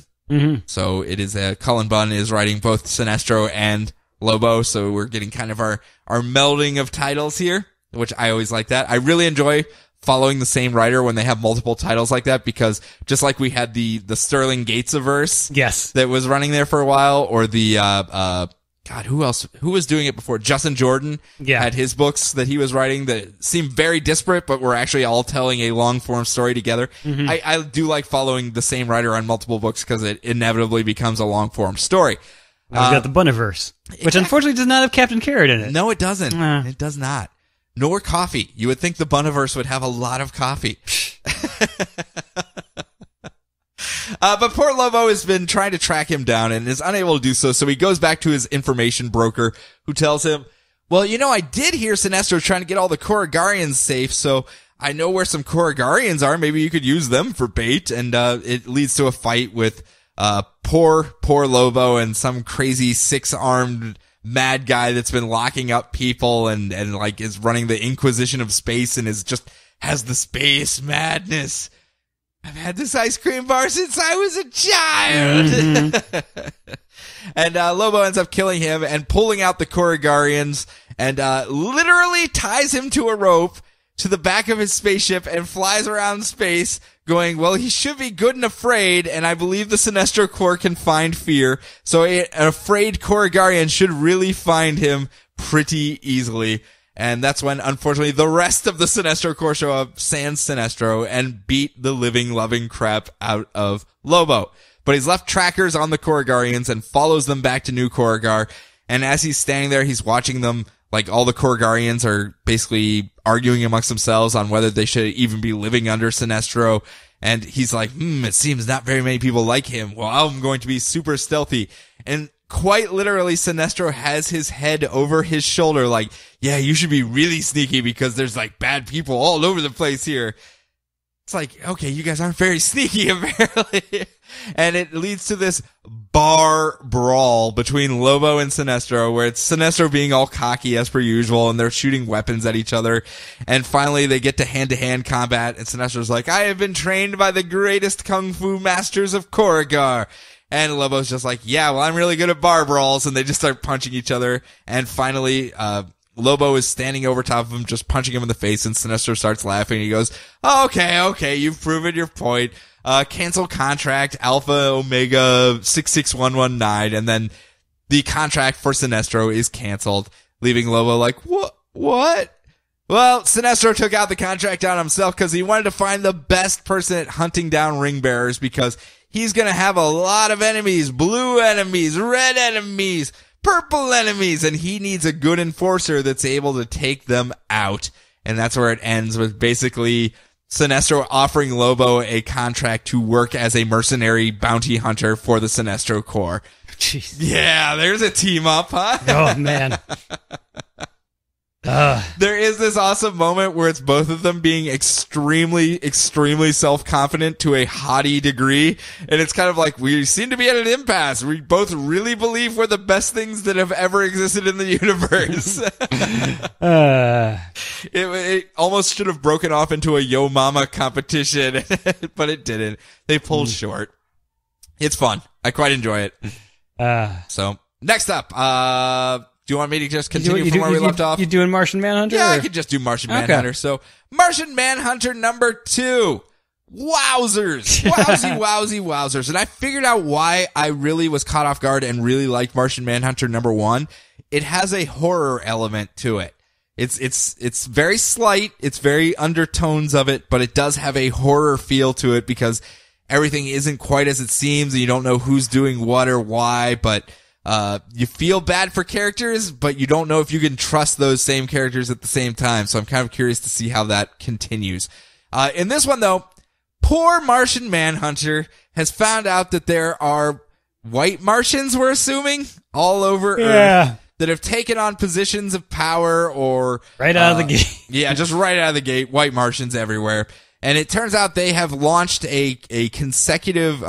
So it is Cullen Bunn is writing both Sinestro and Lobo. So we're getting kind of our melding of titles here, which I always like that. I really enjoy following the same writer when they have multiple titles like that, because just like we had the Sterling Gates-averse yes, that was running there for a while, or the God, who else? Who was doing it before? Justin Jordan had his books that he was writing that seemed very disparate, but were actually all telling a long-form story together. Mm-hmm. I do like following the same writer on multiple books because it inevitably becomes a long-form story. We've got the Bunniverse, which unfortunately does not have Captain Carrot in it. No, it doesn't. It does not. Nor coffee. You would think the Bunniverse would have a lot of coffee. But poor Lobo has been trying to track him down and is unable to do so he goes back to his information broker, who tells him, well, I did hear Sinestro trying to get all the Korrigarians safe, so I know where some Korrigarians are. Maybe you could use them for bait. And it leads to a fight with poor Lobo and some crazy 6-armed mad guy that's been locking up people and like is running the Inquisition of space and has the space madness. I've had this ice cream bar since I was a child. Mm-hmm. And Lobo ends up killing him and pulling out the Korrigarians and literally ties him to a rope to the back of his spaceship and flies around space going, well, he should be good and afraid, and I believe the Sinestro Corps can find fear, so an afraid Korrigarian should really find him pretty easily. And that's when, unfortunately, the rest of the Sinestro Corps show up, sans Sinestro, and beat the living, loving crap out of Lobo. But he's left trackers on the Korrigarians and follows them back to New Korrigar. And as he's standing there, he's watching them, like all the Korrigarians are basically arguing amongst themselves on whether they should even be living under Sinestro. And he's like, it seems not very many people like him. Well, I'm going to be super stealthy. And quite literally, Sinestro has his head over his shoulder like, yeah, you should be really sneaky because there's like bad people all over the place here. It's like, okay, you guys aren't very sneaky, apparently. And it leads to this bar brawl between Lobo and Sinestro, where it's Sinestro being all cocky as per usual, and they're shooting weapons at each other. And finally, they get to hand-to-hand combat, and Sinestro's like, I have been trained by the greatest kung fu masters of Korrigar. And Lobo's just like, yeah, well, I'm really good at bar brawls. And they just start punching each other. And finally, Lobo is standing over top of him, just punching him in the face, and Sinestro starts laughing. He goes, okay, you've proven your point. Cancel contract, Alpha Omega 66119, and then the contract for Sinestro is canceled, leaving Lobo like, what? Well, Sinestro took out the contract on himself because he wanted to find the best person at hunting down ring bearers, because he's gonna have a lot of enemies, blue enemies, red enemies, purple enemies, and he needs a good enforcer that's able to take them out. And that's where it ends, with basically Sinestro offering Lobo a contract to work as a mercenary bounty hunter for the Sinestro Corps. Jeez. Yeah, there's a team up, huh? Oh, man. There is this awesome moment where it's both of them being extremely, extremely self-confident to a haughty degree. And it's kind of like, we seem to be at an impasse. We both really believe we're the best things that have ever existed in the universe. It almost should have broken off into a Yo Mama competition, but it didn't. They pulled short. It's fun. I quite enjoy it. So, next up, do you want me to just continue from where we left off? You doing Martian Manhunter? Yeah, I could just do Martian Manhunter. So, Martian Manhunter number 2. Wowzers. Wowzers. And I figured out why I really was caught off guard and really liked Martian Manhunter number 1. It has a horror element to it. It's very slight. It's very undertones of it, but it does have a horror feel to it because everything isn't quite as it seems and you don't know who's doing what or why, but you feel bad for characters, but you don't know if you can trust those same characters at the same time. So I'm kind of curious to see how that continues. In this one, though, poor Martian Manhunter has found out that there are white Martians, we're assuming, all over Earth that have taken on positions of power or... Right out of the gate. Yeah, just right out of the gate. White Martians everywhere. And it turns out they have launched a consecutive...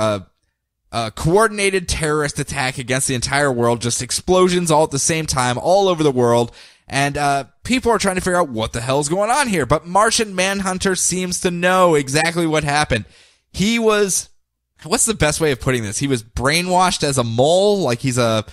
coordinated terrorist attack against the entire world, just explosions all at the same time, all over the world, and people are trying to figure out what the hell's going on here. But Martian Manhunter seems to know exactly what happened. He was, what's the best way of putting this? He was brainwashed as a mole, like he's a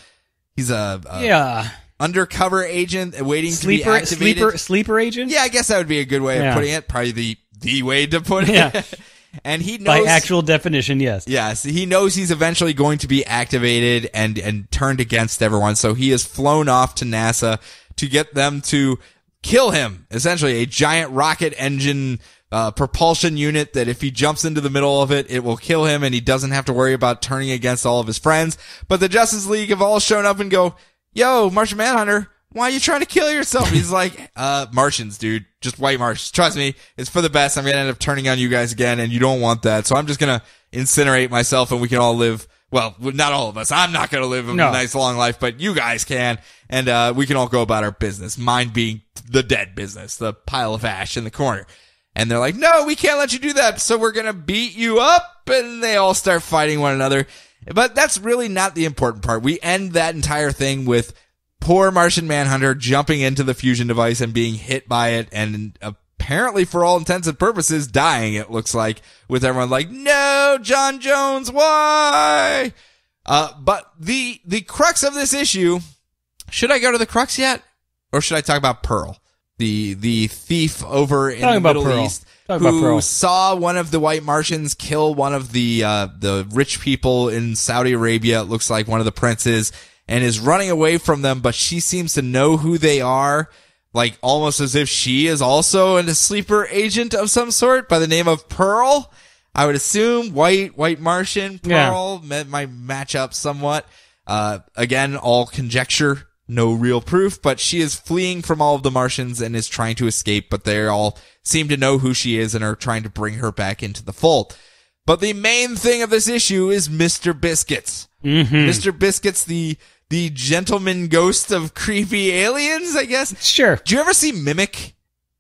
undercover agent waiting to be activated. Sleeper agent? Yeah, I guess that would be a good way of putting it. Probably the way to put it. And he knows, by actual definition, yes. Yes, he knows he's eventually going to be activated and turned against everyone. So he is flown off to NASA to get them to kill him. Essentially, a giant rocket engine propulsion unit that if he jumps into the middle of it, it will kill him, and he doesn't have to worry about turning against all of his friends. But the Justice League have all shown up and go, "Yo, Martian Manhunter, why are you trying to kill yourself?" He's like, Martians, dude. Just white Martians. Trust me, it's for the best. I'm going to end up turning on you guys again, and you don't want that. So I'm just going to incinerate myself, and we can all live, well, not all of us. I'm not going to live a nice long life, but you guys can. And we can all go about our business. Mine being the dead business, the pile of ash in the corner. And they're like, "No, we can't let you do that. So we're going to beat you up." And they all start fighting one another. But that's really not the important part. We end that entire thing with poor Martian Manhunter jumping into the fusion device and being hit by it, and apparently, for all intents and purposes, dying, it looks like, with everyone like, "No, John Jones, why?" But the crux of this issue, should I go to the crux yet? Or should I talk about Pearl? The thief over in the Middle East who saw one of the white Martians kill one of the rich people in Saudi Arabia, it looks like one of the princes, and is running away from them, but she seems to know who they are, like almost as if she is also a sleeper agent of some sort by the name of Pearl. I would assume white Martian, Pearl might match up somewhat. Again, all conjecture, no real proof, but she is fleeing from all of the Martians and is trying to escape, but they all seem to know who she is and are trying to bring her back into the fold. But the main thing of this issue is Mr. Biscuits. Mm-hmm. Mr. Biscuits, the gentleman ghost of creepy aliens, I guess? Sure. Did you ever see Mimic?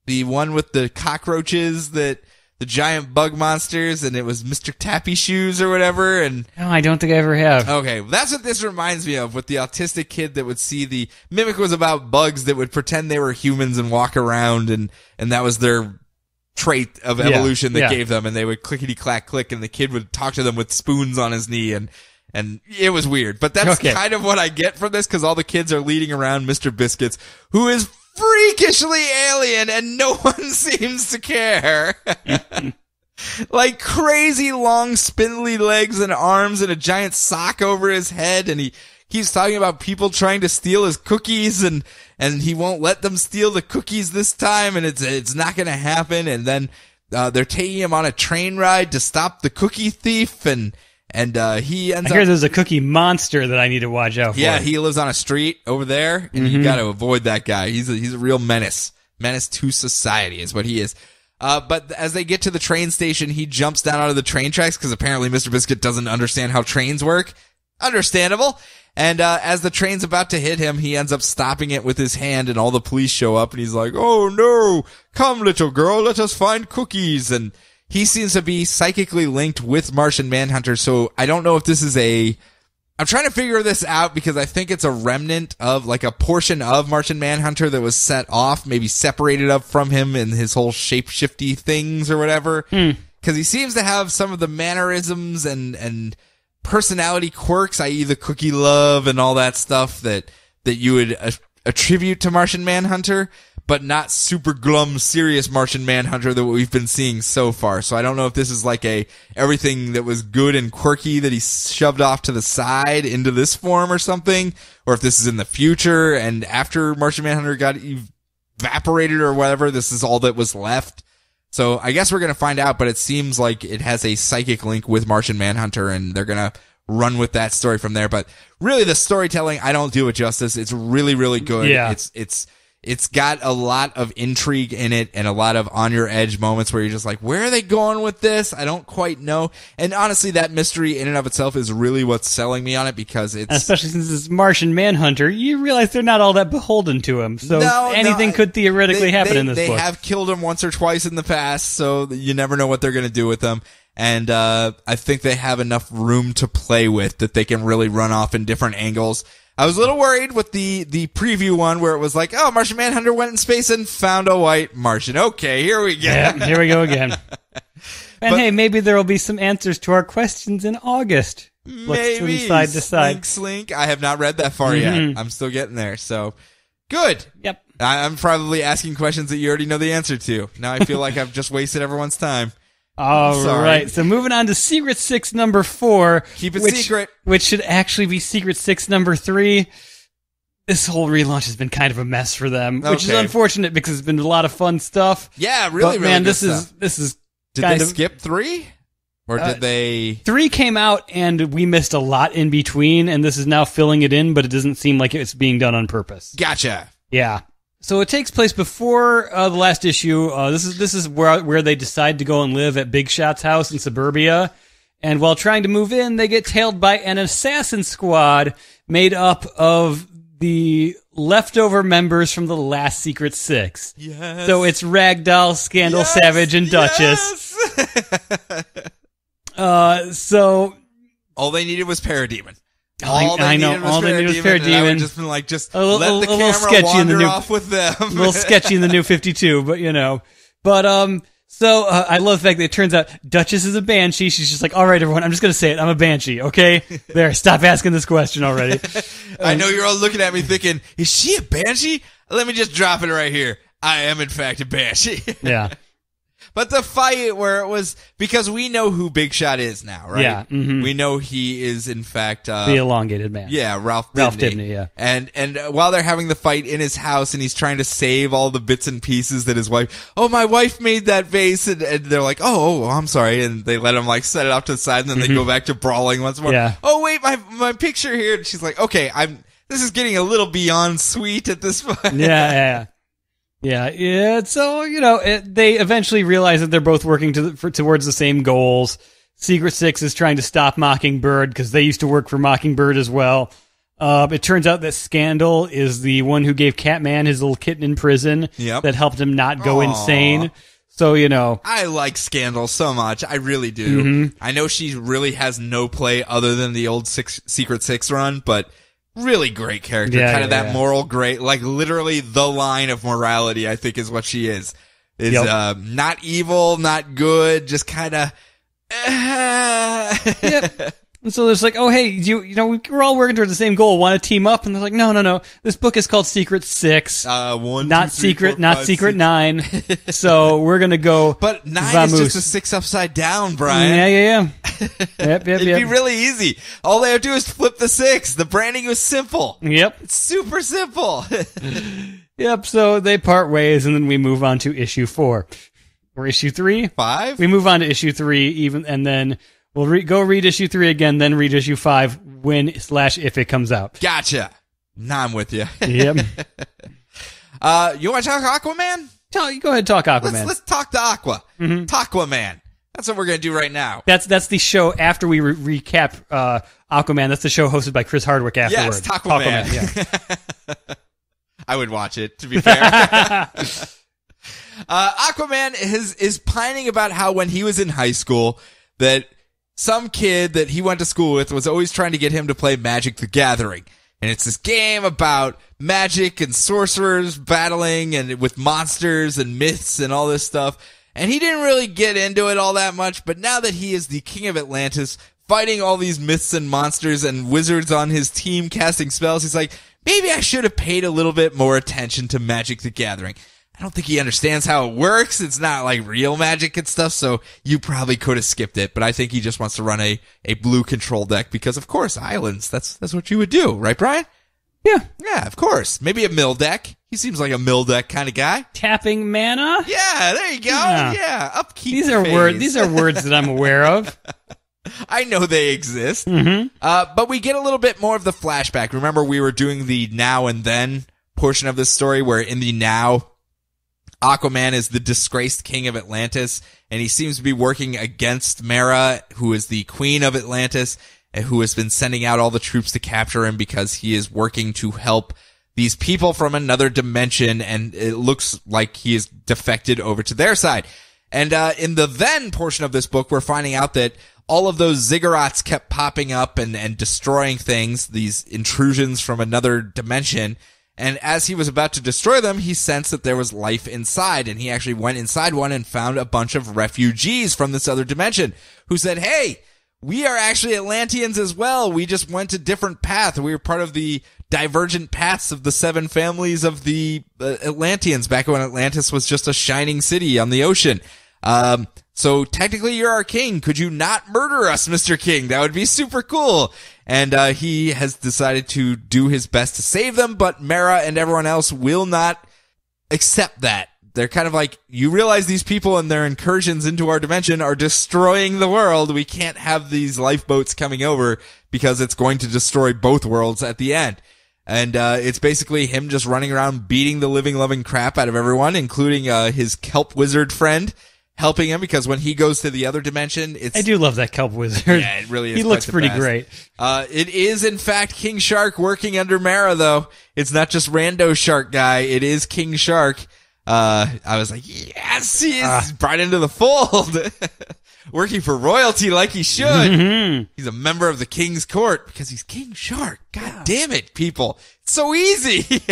The one with the cockroaches, the giant bug monsters, and it was Mr. Tappy Shoes or whatever? And no, I don't think I ever have. Okay, that's what this reminds me of, with the autistic kid that would see the... Mimic was about bugs that would pretend they were humans and walk around, and that was their trait of evolution that gave them, and they would clickety-clack-click, and the kid would talk to them with spoons on his knee, and it was weird. But that's kind of what I get from this, because all the kids are leading around Mr. Biscuits, who is freakishly alien, and no one seems to care. Like crazy long spindly legs and arms and a giant sock over his head, and he keeps talking about people trying to steal his cookies, and he won't let them steal the cookies this time, and it's not gonna happen. And then they're taking him on a train ride to stop the cookie thief, and he ends up... I hear there's a cookie monster that I need to watch out for. Yeah, he lives on a street over there, and you gotta avoid that guy. He's a real menace. Menace to society is what he is. But as they get to the train station, he jumps down out of the train tracks, because apparently Mr. Biscuit doesn't understand how trains work. Understandable. And as the train's about to hit him, he ends up stopping it with his hand, and all the police show up, and he's like, "Oh no, come little girl, let us find cookies." And he seems to be psychically linked with Martian Manhunter, so I don't know if this is I'm trying to figure this out, because I think it's a remnant of, like, a portion of Martian Manhunter that was set off, maybe separated up from him in his whole shape-shifty things or whatever. Because he seems to have some of the mannerisms and personality quirks, i.e. the cookie love and all that stuff that you would attribute to Martian Manhunter, but not super glum, serious Martian Manhunter that we've been seeing so far. So I don't know if this is like everything that was good and quirky that he shoved off to the side into this form or something, or if this is in the future and after Martian Manhunter got evaporated or whatever, this is all that was left. So I guess we're going to find out, but it seems like it has a psychic link with Martian Manhunter, and they're going to run with that story from there. But really, the storytelling, I don't do it justice. It's really, really good. Yeah. It's got a lot of intrigue in it and a lot of on your edge moments where you're just like, where are they going with this? I don't quite know. And honestly, that mystery in and of itself is really what's selling me on it, because it's... Especially since it's Martian Manhunter, you realize they're not all that beholden to him. So anything could theoretically happen in this book. They have killed him once or twice in the past, so you never know what they're going to do with them. And I think they have enough room to play with that they can really run off in different angles. I was a little worried with the preview one where it was like, oh, Martian Manhunter went in space and found a white Martian. Okay, here we go. Yeah, here we go again. And hey, maybe there will be some answers to our questions in August. Maybe. Side to side. Slink, slink. I have not read that far yet. I'm still getting there. So, good. Yep. I'm probably asking questions that you already know the answer to. Now I feel like I've just wasted everyone's time. All Sorry. right. So moving on to Secret 6 number 4. Keep it which, secret. Which should actually be Secret 6 number 3. This whole relaunch has been kind of a mess for them, which is Okay. unfortunate because it's been a lot of fun stuff. Yeah, really, But man, good this stuff. is Did kind they of, skip 3? Or did they... 3 came out and we missed a lot in between, and this is now filling it in, but it doesn't seem like it's being done on purpose. Gotcha. Yeah. So it takes place before the last issue. This is where they decide to go and live at Big Shot's house in suburbia. And while trying to move in, they get tailed by an assassin squad made up of the leftover members from the last Secret 6. Yes. So it's Ragdoll, Scandal, Yes, Savage, and Duchess. Yes. So all they needed was Parademon. I know. All they needed was and I Parademon. would just been like, just A let the little camera sketchy in the wander new- off with them. a little sketchy in the new 52, but you know. But so I love the fact that it turns out Duchess is a banshee. She's just like, all right, everyone, I'm just gonna say it. I'm a banshee, okay? There, stop asking this question already. I know you're all looking at me thinking, is she a banshee? Let me just drop it right here. I am, in fact, a banshee. Yeah. But the fight where it was, because we know who Big Shot is now, right? Yeah, mhm. We know he is, in fact, The elongated man. yeah, Ralph Ralph Dibny. Dibny, yeah. And while they're having the fight in his house and he's trying to save all the bits and pieces that his wife, my wife made that vase, and they're like, oh, I'm sorry, and they let him like set it off to the side, and then they go back to brawling once more. Yeah. Oh wait, my picture here. And she's like, okay, this is getting a little beyond sweet at this point. Yeah. So they eventually realize that they're both working towards the same goals. Secret 6 is trying to stop Mockingbird because they used to work for Mockingbird as well. It turns out that Scandal is the one who gave Catman his little kitten in prison. Yep. That helped him not go Aw. insane. So I like Scandal so much. I really do. Mm-hmm. I know she really has no play other than the old Secret 6 run, but really great character. Yeah, kind of yeah, that yeah. moral great, like literally the line of morality, I think is what she is. Yep. Not evil, not good, just kind of... Yep. And so there's like, oh, hey, we're all working towards the same goal. Want to team up? And they're like, no. This book is called Secret 6. One, Not 2, 3, Secret, 4, not 5, Secret 6. 9. So we're gonna go. But 9 vamoose. is just a 6 upside down, Brian. Yeah. Yep. It'd be really easy. All they have to do is flip the 6. The branding was simple. Yep. It's super simple. Yep. So they part ways, and then we move on to issue 4 or issue 3. 5? We move on to issue 3, and then we'll go read issue 3 again, then read issue 5 when/if it comes out. Gotcha. Now I'm with you. Yep. You want to talk Aquaman? Go ahead, and talk Aquaman. Let's talk to Aqua. Aquaman. That's what we're going to do right now. That's the show after we recap Aquaman. That's the show hosted by Chris Hardwick afterwards. Yes, Aquaman. Yeah. I would watch it, to be fair. Aquaman is pining about how when he was in high school that some kid that he went to school with was always trying to get him to play Magic the Gathering. And it's this game about magic and sorcerers battling and with monsters and myths and all this stuff. And he didn't really get into it all that much, but now that he is the king of Atlantis, fighting all these myths and monsters and wizards on his team casting spells, he's like, maybe I should have paid a little bit more attention to Magic the Gathering. I don't think he understands how it works. It's not like real magic and stuff, so you probably could have skipped it. But I think he just wants to run a blue control deck because, of course, islands. That's what you would do, right, Brian? Yeah. Yeah, of course. Maybe a mill deck. He seems like a mill deck kind of guy. Tapping mana. Yeah, there you go. Yeah, upkeep. These are phase. These are words that I'm aware of. I know they exist. Mm-hmm. But we get a little bit more of the flashback. Remember, we were doing the now and then portion of this story where in the now, Aquaman is the disgraced king of Atlantis, and he seems to be working against Mera, who is the queen of Atlantis, and who has been sending out all the troops to capture him because he is working to help these people from another dimension, and it looks like he is defected over to their side. And in the then portion of this book, we're finding out that all of those ziggurats kept popping up and destroying things, these intrusions from another dimension. And as he was about to destroy them, he sensed that there was life inside, and he actually went inside one and found a bunch of refugees from this other dimension who said, hey, we are actually Atlanteans as well. We just went a different path. We were part of the divergent paths of the 7 families of the Atlanteans back when Atlantis was just a shining city on the ocean. So technically you're our king. Could you not murder us, Mr. King? That would be super cool. And he has decided to do his best to save them, but Mara and everyone else will not accept that. They're kind of like, you realize these people and their incursions into our dimension are destroying the world. We can't have these lifeboats coming over because it's going to destroy both worlds at the end. And it's basically him just running around beating the living, loving crap out of everyone, including his kelp wizard friend, helping him because when he goes to the other dimension, I do love that kelp wizard. Yeah, it really is. He looks pretty great. It is, in fact, King Shark working under Mara, though. It's not just rando shark guy. It is King Shark. I was like, yes, he is brought into the fold. Working for royalty like he should. Mm-hmm. He's a member of the King's Court because he's King Shark. God damn it, people. It's so easy.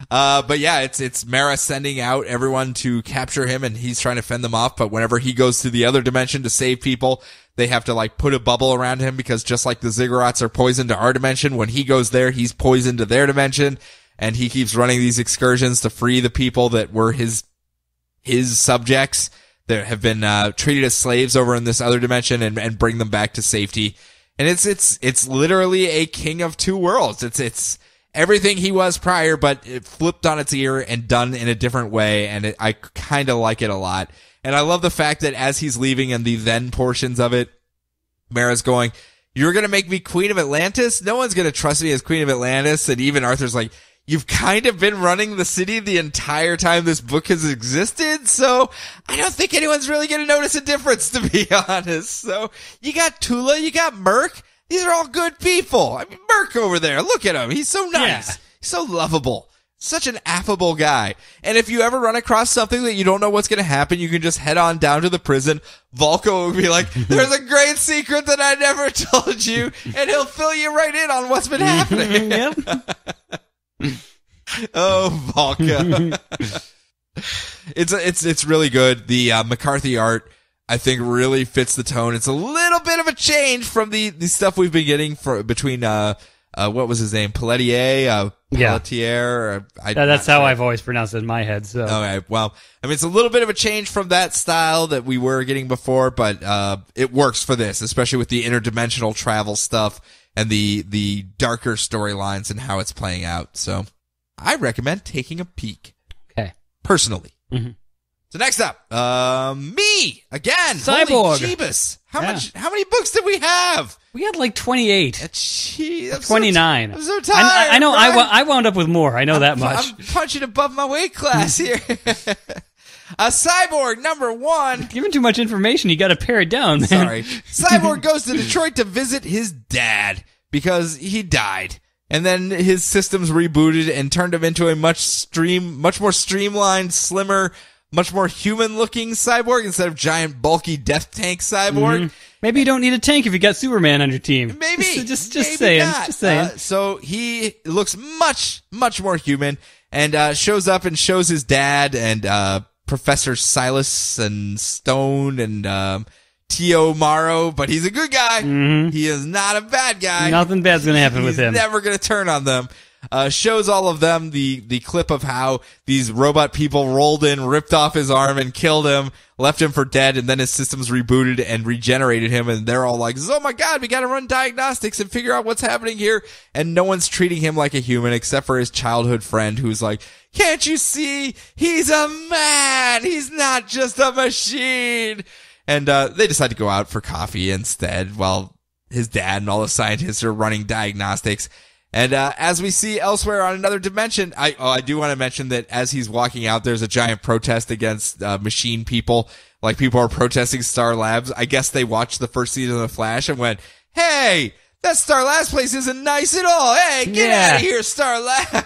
But yeah, it's Mara sending out everyone to capture him and he's trying to fend them off. But whenever he goes to the other dimension to save people, they have to like put a bubble around him because just like the ziggurats are poisoned to our dimension, when he goes there, he's poisoned to their dimension. And he keeps running these excursions to free the people that were his subjects that have been treated as slaves over in this other dimension and bring them back to safety. And it's literally a king of two worlds. It's everything he was prior, but it flipped on its ear and done in a different way. And I kind of like it a lot. And I love the fact that as he's leaving in the then portions of it, Mara's going, "You're going to make me Queen of Atlantis? No one's going to trust me as Queen of Atlantis." And even Arthur's like, "You've kind of been running the city the entire time this book has existed, so I don't think anyone's really going to notice a difference, to be honest." So you got Tula, you got Merc. These are all good people. I mean, Merc over there, look at him. He's so nice. Yeah. He's so lovable. Such an affable guy. And if you ever run across something that you don't know what's going to happen, you can just head on down to the prison. Volko will be like, "There's a great secret that I never told you," and he'll fill you right in on what's been happening. Yep. Oh, Volka. It's really good. The McCarthy art, I think, really fits the tone. It's a little bit of a change from the stuff we've been getting between what was his name? Pelletier? Pelletier? That's how I've always pronounced it in my head. So. Okay, well, I mean, it's a little bit of a change from that style that we were getting before, but it works for this, especially with the interdimensional travel stuff and the darker storylines and how it's playing out. So I recommend taking a peek. Okay. Personally. Mm-hmm. So next up, me again. Cyborg. Holy Jeebus. How many books did we have? We had like 28. Gee, 29. I'm so tired. I know. Brian. I wound up with more. I know that much. I'm punching above my weight class here. Cyborg number 1. Given too much information, you got to pare it down, man. Sorry. Cyborg goes to Detroit to visit his dad because he died. And then his systems rebooted and turned him into a much more streamlined, slimmer, much more human-looking cyborg instead of giant, bulky death tank cyborg. Mm-hmm. Maybe you don't need a tank if you got Superman on your team. Maybe. Just maybe saying. Not. Just saying. So he looks much, much more human and shows up and shows his dad and Professor Silas and Stone and Tio Morrow, but he's a good guy. Mm-hmm. He is not a bad guy. Nothing bad's going to happen with him. He's never going to turn on them. Shows all of them the clip of how these robot people rolled in, ripped off his arm and killed him, left him for dead, and then his systems rebooted and regenerated him, and they're all like, "Oh my god, we gotta run diagnostics and figure out what's happening here," and no one's treating him like a human except for his childhood friend who's like, "Can't you see? He's a man! He's not just a machine!" And they decide to go out for coffee instead while his dad and all the scientists are running diagnostics. And as we see elsewhere on another dimension, I do want to mention that as he's walking out, there's a giant protest against machine people. Like, people are protesting Star Labs. I guess they watched the first season of The Flash and went, "Hey, that Star Labs place isn't nice at all. Hey, get out of here, Star Labs."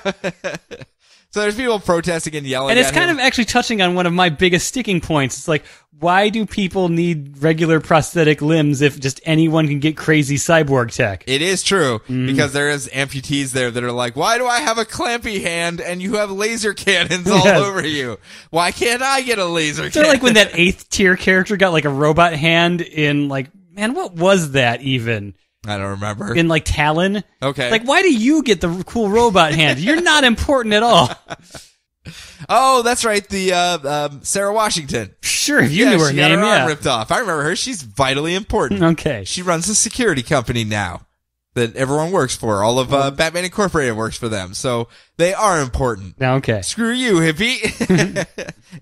So there's people protesting and yelling at him. And it's kind of actually touching on one of my biggest sticking points. It's like, why do people need regular prosthetic limbs if just anyone can get crazy cyborg tech? It is true, because there is amputees there that are like, "Why do I have a clampy hand and you have laser cannons all over you? Why can't I get a laser cannon?" Like when that 8th tier character got like a robot hand in like, man, what was that even? I don't remember. In like Talon. Okay. Like, why do you get the cool robot hand? You're not important at all. Oh, that's right. The Sarah Washington. Sure, if you knew her she name, got her arm yeah. ripped off. I remember her. She's vitally important. Okay. She runs a security company now that everyone works for. All of Batman Incorporated works for them, so they are important. Okay. Screw you, hippie.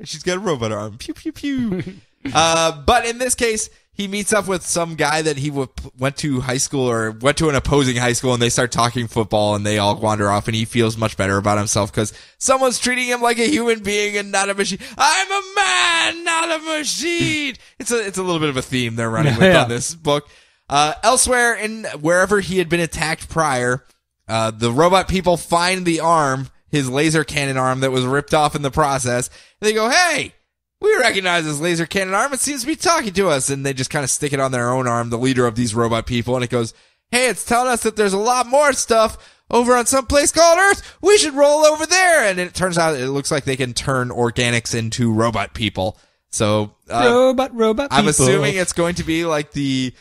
She's got a robot arm. Pew pew pew. But in this case, he meets up with some guy that he went to high school or went to an opposing high school, and they start talking football, and they all wander off, and he feels much better about himself because someone's treating him like a human being and not a machine. I'm a man, not a machine. It's a little bit of a theme they're running with on this book. Elsewhere, wherever he had been attacked prior, the robot people find the arm, his laser cannon arm that was ripped off in the process, and they go, hey, we recognize this laser cannon arm. It seems to be talking to us. And they just kind of stick it on their own arm, the leader of these robot people. And it goes, hey, it's telling us that there's a lot more stuff over on some place called Earth. We should roll over there. And it turns out it looks like they can turn organics into robot people. So, robot people. I'm assuming it's going to be like the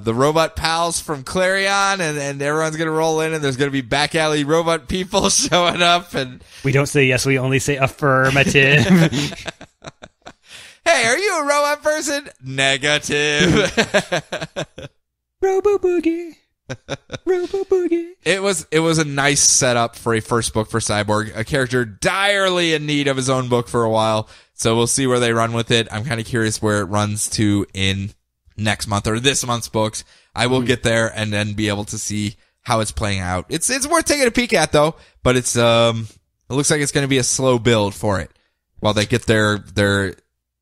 robot pals from Clarion, and everyone's gonna roll in, and there's gonna be back alley robot people showing up, and we don't say yes, we only say affirmative. Hey, are you a robot person? Negative. Robo Boogie. Robo Boogie. It was a nice setup for a first book for Cyborg, a character direly in need of his own book for a while. So we'll see where they run with it. I'm kind of curious where it runs to in next month or this month's books. I will get there and then be able to see how it's playing out. It's worth taking a peek at though, but it looks like it's going to be a slow build for it while they get their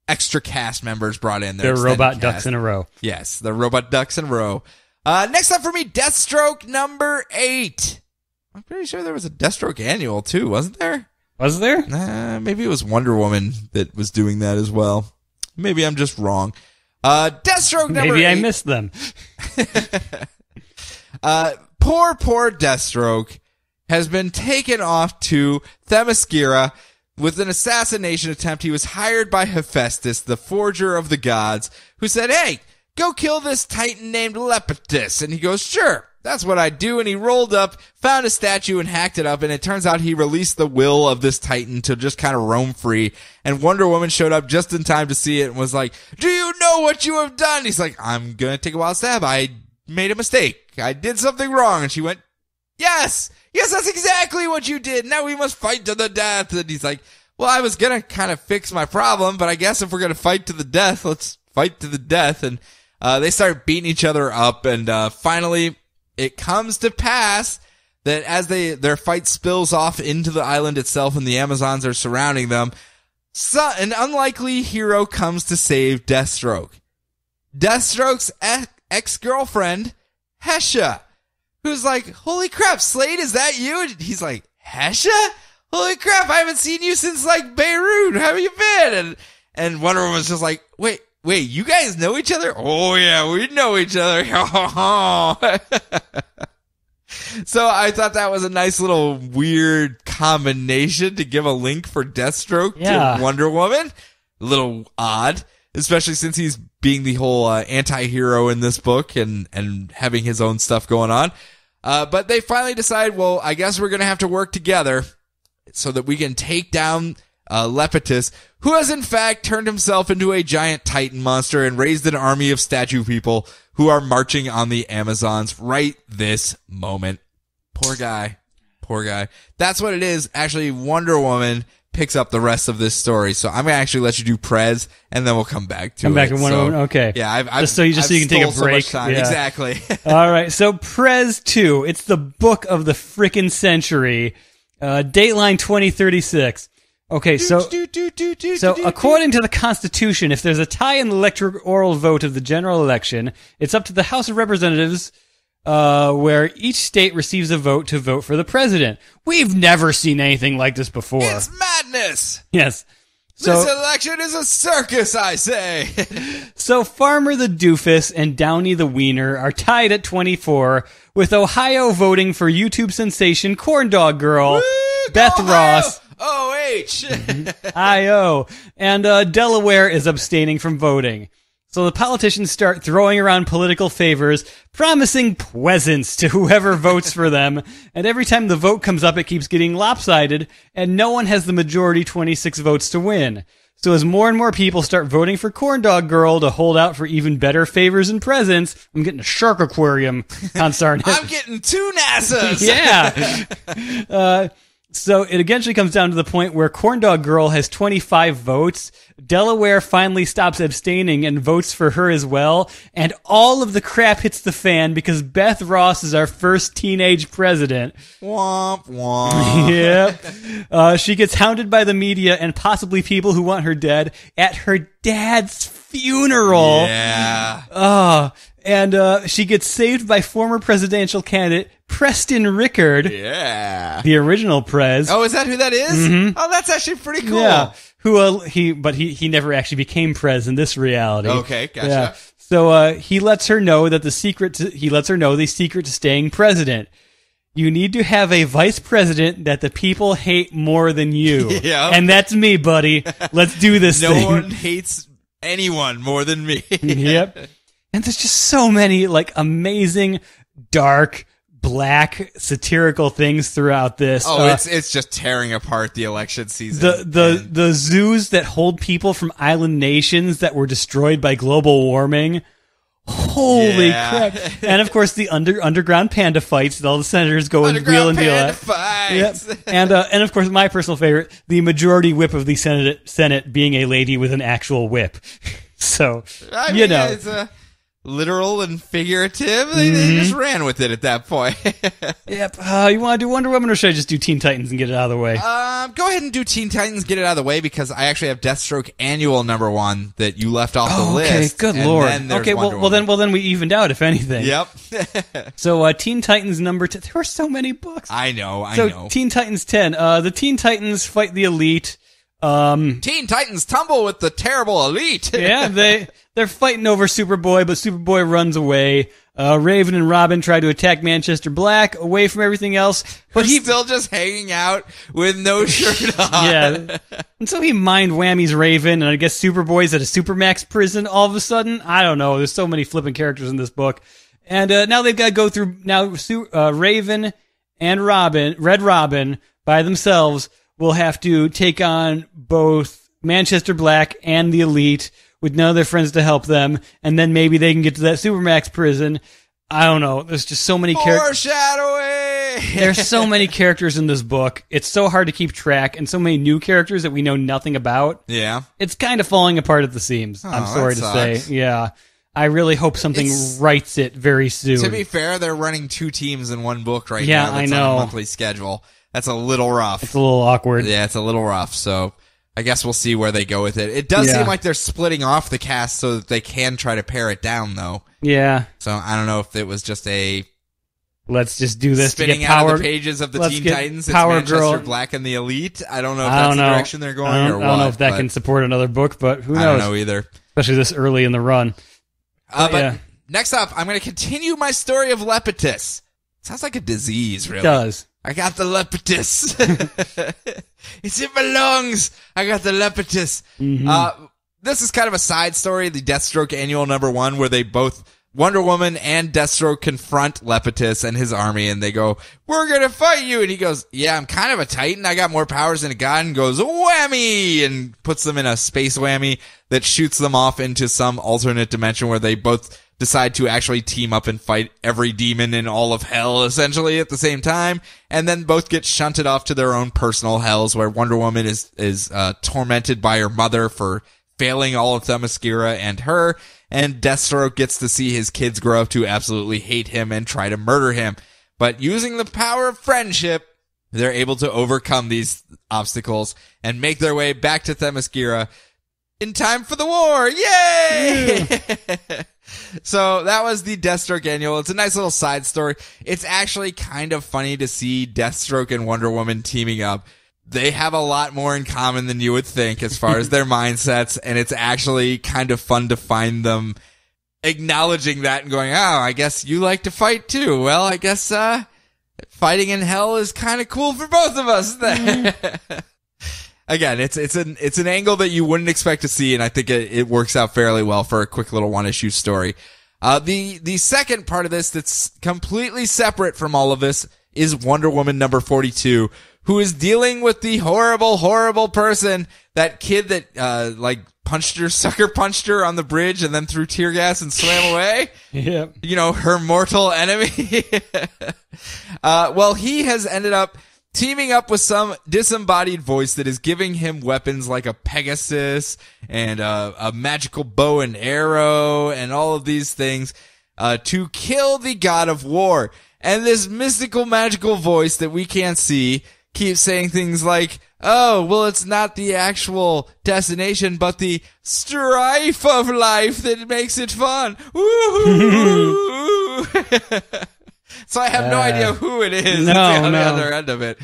extra cast members brought in. Their robot ducks in a row. Yes, the robot ducks in a row. Next up for me, Deathstroke number 8. I'm pretty sure there was a Deathstroke Annual too, wasn't there? Was there? Maybe it was Wonder Woman that was doing that as well. Maybe I'm just wrong. Deathstroke number 8. Maybe I missed them. Poor Deathstroke has been taken off to Themyscira with an assassination attempt. He was hired by Hephaestus, the forger of the gods, who said, hey, go kill this titan named Lepidus. And he goes, sure, that's what I do. And he rolled up, found a statue, and hacked it up. And it turns out he released the will of this titan to just kind of roam free. And Wonder Woman showed up just in time to see it and was like, do you know what you have done? He's like, I'm going to take a wild stab. I made a mistake. I did something wrong. And she went, yes, that's exactly what you did. Now we must fight to the death. And he's like, well, I was going to kind of fix my problem, but I guess if we're going to fight to the death, let's fight to the death. And they start beating each other up. And finally, it comes to pass that as their fight spills off into the island itself and the Amazons are surrounding them, an unlikely hero comes to save Deathstroke. Deathstroke's ex-girlfriend, Hesha, who's like, holy crap, Slade, is that you? And he's like, Hesha? Holy crap, I haven't seen you since like Beirut. How have you been? And Wonder Woman's just like, wait, you guys know each other? Oh yeah, we know each other. So I thought that was a nice little weird combination to give a link for Deathstroke to Wonder Woman. A little odd, especially since he's being the whole anti-hero in this book and having his own stuff going on. But they finally decide, well, I guess we're going to have to work together so that we can take down Lepidus, who has in fact turned himself into a giant titan monster and raised an army of statue people who are marching on the Amazons right this moment. Poor guy. That's what it is. Actually, Wonder Woman picks up the rest of this story. So I'm going to actually let you do Prez, and then we'll come back to it. Come back to Wonder Woman? Okay. Yeah, I've so you can take a break. So much time. Yeah. Exactly. All right, so Prez 2. It's the book of the frickin' century. Dateline 2036. Okay, so according to the Constitution, if there's a tie in the electoral vote of the general election, it's up to the House of Representatives, where each state receives a vote to vote for the president. We've never seen anything like this before. It's madness! Yes. This election is a circus, I say! So Farmer the Doofus and Downey the Wiener are tied at 24, with Ohio voting for YouTube sensation Corn Dog Girl, Woo, Beth Ross. OH! I.O. And Delaware is abstaining from voting. So the politicians start throwing around political favors, promising presents to whoever votes for them, and every time the vote comes up, it keeps getting lopsided, and no one has the majority 26 votes to win. So as more and more people start voting for Corndog Girl to hold out for even better favors and presents, I'm getting a shark aquarium, consarn it. I'm getting 2 NASAs! Yeah! So it eventually comes down to the point where Corndog Girl has 25 votes. Delaware finally stops abstaining and votes for her as well. And all of the crap hits the fan because Beth Ross is our first teenage president. Womp womp. Yep. She gets hounded by the media and possibly people who want her dead at her dad's funeral. Yeah. And she gets saved by former presidential candidate Preston Rickard. Yeah. The original Prez. Oh, is that who that is? Mm-hmm. Oh, that's actually pretty cool. Yeah. But he never actually became Prez in this reality. Okay, gotcha. Yeah. So he lets her know that the secret to staying president. You need to have a vice president that the people hate more than you. Yeah. And that's me, buddy. Let's do this thing. No one hates anyone more than me. Yep. And there's just so many like amazing, dark, black, satirical things throughout this. Oh, it's just tearing apart the election season. The zoos that hold people from island nations that were destroyed by global warming. Holy crap. And of course the underground panda fights that all the senators go and wheel and deal at. Yep. And of course my personal favorite, the majority whip of the Senate being a lady with an actual whip. So, I mean, it's literal and figurative. They just ran with it at that point. Yep. You want to do Wonder Woman or should I just do Teen Titans and get it out of the way? Go ahead and do Teen Titans, get it out of the way, because I actually have Deathstroke Annual #1 that you left off the list. Okay, good lord. Okay, well then we evened out, if anything. Yep. So Teen Titans #10. There were so many books. I know. So Teen Titans 10. The Teen Titans fight the Elite. Teen Titans tumble with the terrible Elite. Yeah, they're fighting over Superboy, but Superboy runs away. Raven and Robin try to attack Manchester Black away from everything else, but he's still just hanging out with no shirt on. Yeah. And so he mind whammies Raven, and I guess Superboy's at a Supermax prison all of a sudden. I don't know. There's so many flipping characters in this book. And now they've got to go through Raven and Red Robin by themselves will have to take on both Manchester Black and the Elite with none of their friends to help them, and then maybe they can get to that Supermax prison. I don't know. There's just so many characters. Foreshadowing! There's so many characters in this book. It's so hard to keep track, and so many new characters that we know nothing about. Yeah. It's kind of falling apart at the seams, I'm sorry to say. Yeah. I really hope something writes it very soon. To be fair, they're running 2 teams in one book right now. Yeah, I know. On a monthly schedule. That's a little rough. It's a little awkward. Yeah, it's a little rough. So I guess we'll see where they go with it. It does seem like they're splitting off the cast so that they can try to pare it down, though. Yeah. So I don't know if it was just a let's just do this spinning to get power, out of the pages of the Teen Titans. It's Power Manchester Girl. Black and the Elite. I don't know if that's the direction they're going or what. I don't know if that can support another book, but who knows? I don't know either. Especially this early in the run. But next up, I'm going to continue my story of Lepetus. Sounds like a disease, really. It does. I got the Lepetus. It's in my lungs. I got the Lepetus. Mm-hmm. This is kind of a side story, the Deathstroke Annual #1, where they both, Wonder Woman and Deathstroke, confront Lepetus and his army, and they go, "We're gonna fight you." And he goes, "Yeah, I'm kind of a Titan. I got more powers than a god," and goes, "Whammy!" and puts them in a space whammy that shoots them off into some alternate dimension where they both decide to actually team up and fight every demon in all of hell, essentially, at the same time, and then both get shunted off to their own personal hells, where Wonder Woman is tormented by her mother for failing all of Themyscira and her, and Deathstroke gets to see his kids grow up to absolutely hate him and try to murder him. But using the power of friendship, they're able to overcome these obstacles and make their way back to Themyscira in time for the war. Yay! Yeah. So that was the Deathstroke Annual. It's a nice little side story. It's actually kind of funny to see Deathstroke and Wonder Woman teaming up. They have a lot more in common than you would think as far as their mindsets, and it's actually kind of fun to find them acknowledging that and going, "Oh, I guess you like to fight too. Well, I guess fighting in hell is kind of cool for both of us then." again, it's an angle that you wouldn't expect to see, and I think it works out fairly well for a quick little one-issue story. The second part of this that's completely separate from all of this is Wonder Woman number 42, who is dealing with the horrible person, that kid that sucker punched her on the bridge and then threw tear gas and swam away. Yep. You know, her mortal enemy. Well, he has ended up teaming up with some disembodied voice that is giving him weapons like a Pegasus and a magical bow and arrow and all of these things to kill the god of war. And this mystical magical voice that we can't see keeps saying things like, oh, well, it's not the actual destination, but the strife of life that makes it fun. Woo! So I have no idea who it is on the other end of it.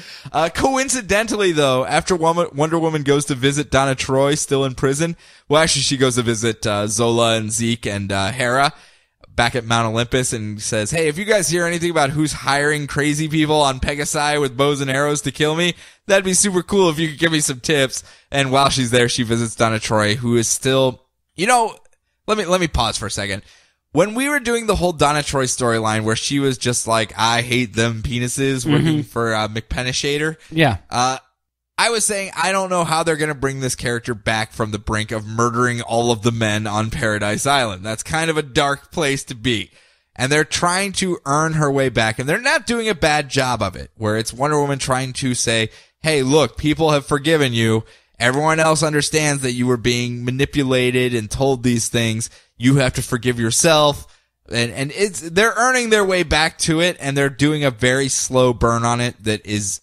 Coincidentally, though, after Wonder Woman goes to visit Donna Troy, still in prison, well, actually, she goes to visit Zola and Zeke and Hera back at Mount Olympus and says, hey, if you guys hear anything about who's hiring crazy people on Pegasi with bows and arrows to kill me, that'd be super cool if you could give me some tips. And while she's there, she visits Donna Troy, who is still, you know, let me pause for a second. When we were doing the whole Donna Troy storyline where she was just like, I hate them penises working for McPennishader. Yeah. I was saying, I don't know how they're going to bring this character back from the brink of murdering all of the men on Paradise Island. That's kind of a dark place to be. And they're trying to earn her way back, and they're not doing a bad job of it, where it's Wonder Woman trying to say, hey, look, people have forgiven you. Everyone else understands that you were being manipulated and told these things. You have to forgive yourself. And they're earning their way back to it, and they're doing a very slow burn on it that is,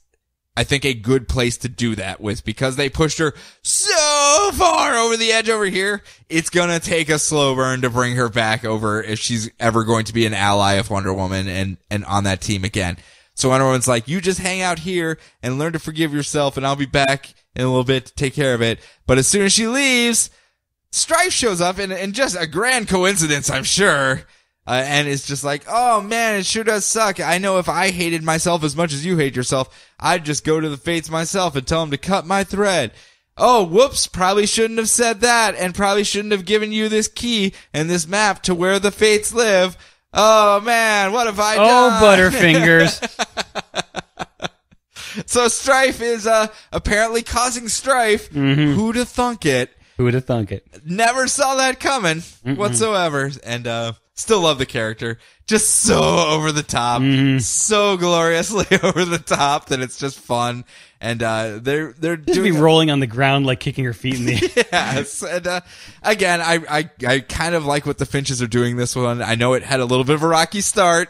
I think, a good place to do that with, because they pushed her so far over the edge over here. It's going to take a slow burn to bring her back over if she's ever going to be an ally of Wonder Woman and on that team again. So Wonder Woman's like, you just hang out here and learn to forgive yourself, and I'll be back in a little bit to take care of it. But as soon as she leaves, Strife shows up in just a grand coincidence, I'm sure. And it's just like, oh man, it sure does suck. I know if I hated myself as much as you hate yourself, I'd just go to the Fates myself and tell them to cut my thread. Oh, whoops, probably shouldn't have said that, and probably shouldn't have given you this key and this map to where the Fates live. Oh man, what have I done? Oh, Butterfingers. So Strife is apparently causing strife. Mm-hmm. Who'd have thunk it? Who'd have thunk it? Never saw that coming whatsoever. And still love the character. Just so over the top. So gloriously over the top that it's just fun. And they're just be rolling on the ground, like kicking her feet in the Yes. And again, I kind of like what the Finches are doing this one. I know it had a little bit of a rocky start.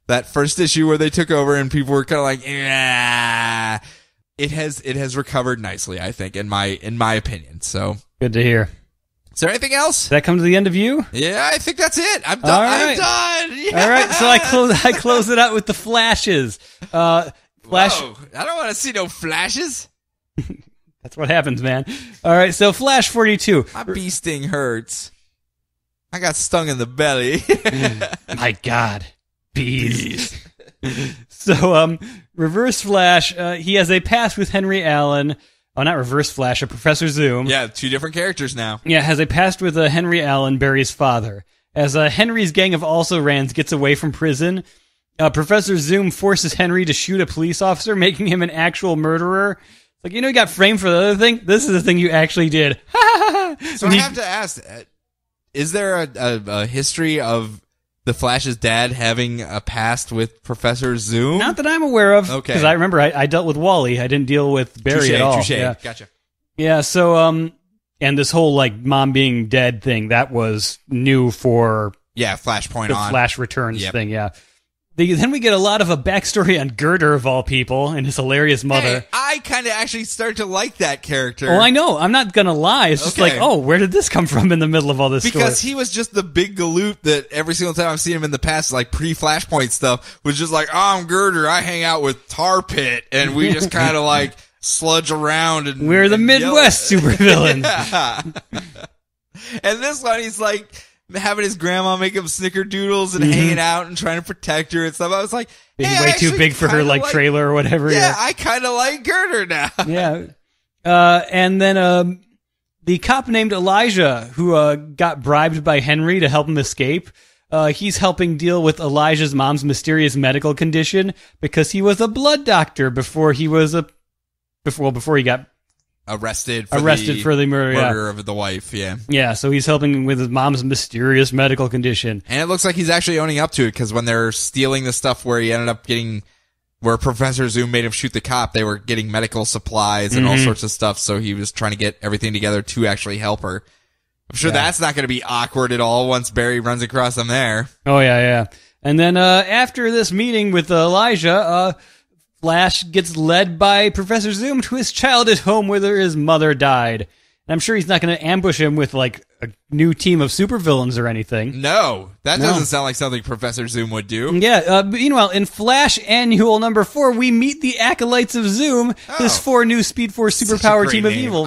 That first issue where they took over and people were kind of like, yeah. It has recovered nicely, I think, in my opinion. So good to hear. Is there anything else? Does that come to the end of you? Yeah, I think that's it. I'm done. Right. I'm done. Yes. All right, so I close it out with the flashes. Flash. Whoa, I don't want to see no flashes. That's what happens, man. All right, so Flash 42. My bee sting hurts. I got stung in the belly. My God. Bees. So, Reverse Flash, he has a past with Henry Allen. Oh, not Reverse Flash, Professor Zoom. Yeah, two different characters now. Yeah, has a past with Henry Allen, Barry's father. As Henry's gang of also-rans gets away from prison, Professor Zoom forces Henry to shoot a police officer, making him an actual murderer. It's like, you know, you got framed for the other thing? This is the thing you actually did. So I have to ask, is there a history of the Flash's dad having a past with Professor Zoom? Not that I'm aware of. Okay. Because I remember I dealt with Wally. I didn't deal with Barry at all. Touché. Yeah. Gotcha. Yeah, so, and this whole, like, mom being dead thing, that was new for... Yeah, Flashpoint the on. Flash Returns thing, yeah. Then we get a lot of a backstory on Girder, of all people, and his hilarious mother. Hey, I kind of actually start to like that character. Oh, I know. I'm not going to lie. It's just like, oh, where did this come from in the middle of all this Because story? he was just the big galoot that every single time I've seen him in the past, like pre-Flashpoint stuff, was just like, oh, I'm Girder. I hang out with Tar Pit, and we just kind of like sludge around. And we're the Midwest supervillains. And this one, he's like... having his grandma make him snickerdoodles and hanging out and trying to protect her and stuff. I was like, hey, way too big for her like trailer or whatever. Yeah, I kind of like Girder now. Yeah. And then the cop named Elijah, who got bribed by Henry to help him escape, he's helping deal with Elijah's mom's mysterious medical condition because he was a blood doctor before he was before he got arrested for the murder of the wife. Yeah, so he's helping with his mom's mysterious medical condition. And it looks like he's actually owning up to it, because when they're stealing the stuff where he ended up getting, where Professor Zoom made him shoot the cop, they were getting medical supplies and all sorts of stuff, so he was trying to get everything together to actually help her. I'm sure that's not going to be awkward at all once Barry runs across them there. Oh, yeah. And then after this meeting with Elijah, Flash gets led by Professor Zoom to his childhood home where his mother died. And I'm sure he's not going to ambush him with, like, a new team of supervillains or anything. No, that doesn't sound like something Professor Zoom would do. Yeah, meanwhile, in Flash Annual number 4, we meet the Acolytes of Zoom, this 4 new Speed Force superpower team of evil.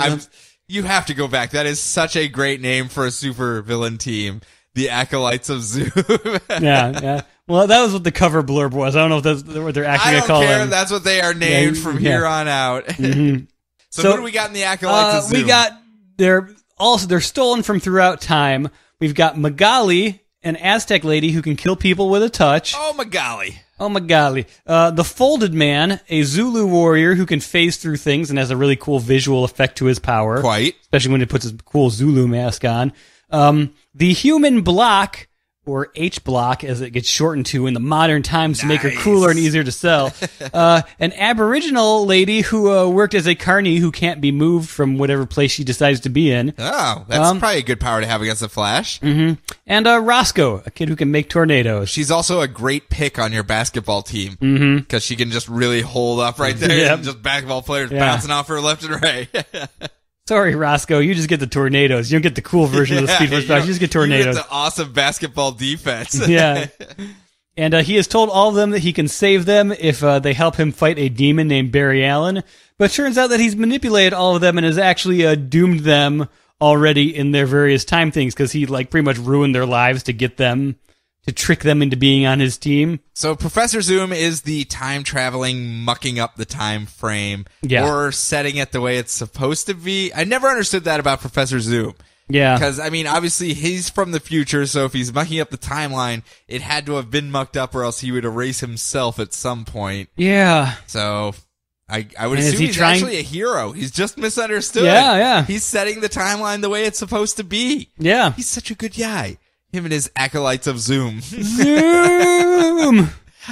You have to go back. That is such a great name for a supervillain team. The Acolytes of Zoom. Yeah. Well, that was what the cover blurb was. I don't know if that's what they're actually going to call them. I don't care. That's what they are named from here on out. So who do we got in the Acolytes of Zoom? We got, they're stolen from throughout time. We've got Magali, an Aztec lady who can kill people with a touch. Oh, Magali. The Folded Man, a Zulu warrior who can phase through things and has a really cool visual effect to his power. Quite. Especially when he puts his cool Zulu mask on. The Human Block, or H-Block, as it gets shortened to in the modern times to make her cooler and easier to sell. An Aboriginal lady who worked as a carny who can't be moved from whatever place she decides to be in. Oh, that's probably a good power to have against the Flash. And Roscoe, a kid who can make tornadoes. She's also a great pick on your basketball team, because she can just really hold up right there and just basketball players bouncing off her left and right. Sorry, Roscoe, you just get the tornadoes. You don't get the cool version of the Speed Force. You just get tornadoes. You get the awesome basketball defense. Yeah. And he has told all of them that he can save them if they help him fight a demon named Barry Allen. But it turns out that he's manipulated all of them and has actually doomed them already in their various time things, because he pretty much ruined their lives to get them, to trick them into being on his team. So Professor Zoom is the time-traveling, mucking up the time frame, or setting it the way it's supposed to be. I never understood that about Professor Zoom. Yeah. Because, I mean, obviously he's from the future, so if he's mucking up the timeline, it had to have been mucked up or else he would erase himself at some point. Yeah. So I would assume he's actually a hero. He's just misunderstood. Yeah. He's setting the timeline the way it's supposed to be. Yeah. He's such a good guy. Him and his Acolytes of Zoom. Zoom!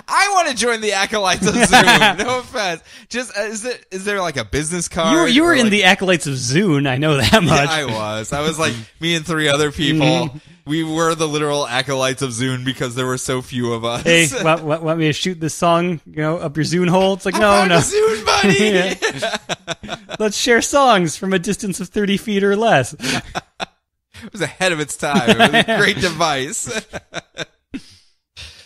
I want to join the Acolytes of Zoom. No offense. Just, is there like a business card? You were in the Acolytes of Zoom. I know that much. Yeah, I was like, me and 3 other people. We were the literal Acolytes of Zoom because there were so few of us. Hey, want me to shoot this song, up your Zune hole? It's like, no. Zune, buddy. Let's share songs from a distance of 30 feet or less. It was ahead of its time. It was a great device.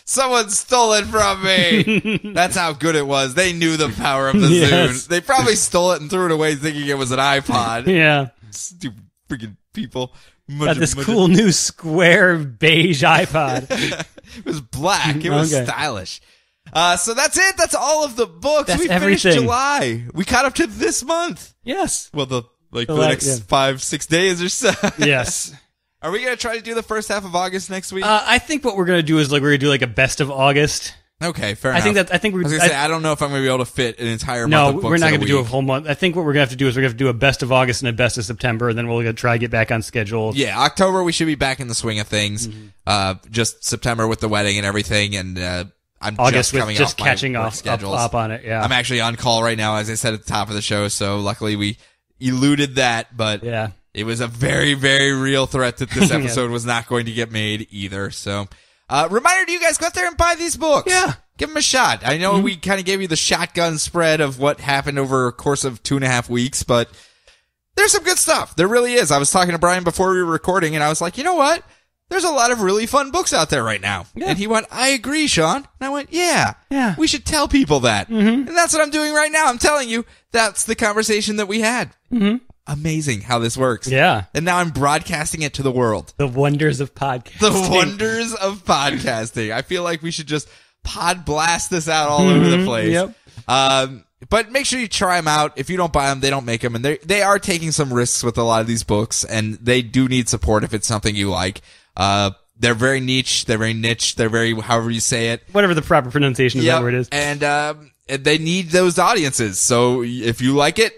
Someone stole it from me. That's how good it was. They knew the power of the Zune. They probably stole it and threw it away thinking it was an iPod. Yeah. Stupid freaking people. Got this cool new square beige iPod. It was black. It was stylish. So that's it. That's all of the books. We finished July. We caught up to this month. Yes. Well, the next 5-6 days or so. Yes. Are we going to try to do the first half of August next week? I think what we're going to do is we're going to do a best of August. Okay, fair enough. I think we're going to say, I don't know if I'm going to be able to fit an entire month of books. No, we're not going to do a whole month. I think what we're going to have to do is we're going to have to do a best of August and a best of September, and then we're going to try to get back on schedule. Yeah, October we should be back in the swing of things. Just September with the wedding and everything, and I'm August just coming just off catching my off schedules. up on it. Yeah, I'm actually on call right now, as I said at the top of the show. So luckily we eluded that, but it was a very, very real threat that this episode was not going to get made either. So, reminder to you guys, go out there and buy these books. Yeah. Give them a shot. I know we kind of gave you the shotgun spread of what happened over a course of 2.5 weeks, but there's some good stuff. There really is. I was talking to Brian before we were recording, and I was like, you know what? There's a lot of really fun books out there right now. Yeah. And he went, I agree, Sean. And I went, yeah. We should tell people that. And that's what I'm doing right now. I'm telling you, that's the conversation that we had. Amazing how this works. Yeah. And now I'm broadcasting it to the world. The wonders of podcasting. The wonders of podcasting. I feel like we should just pod blast this out all over the place. Yep. But make sure you try them out. If you don't buy them, they don't make them. And they are taking some risks with a lot of these books, and they do need support if it's something you like. They're very niche. They're very niche. They're very, however you say it. Whatever the proper pronunciation of that word is. And they need those audiences. So if you like it,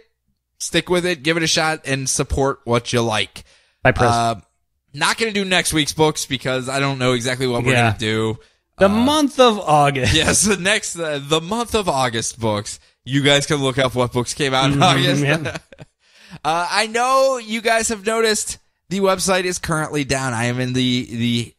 stick with it, give it a shot, and support what you like. By Prez. Not going to do next week's books because I don't know exactly what we're going to do. The month of August. Yes, the month of August books. You guys can look up what books came out in August. Yep. I know you guys have noticed the website is currently down. I am in the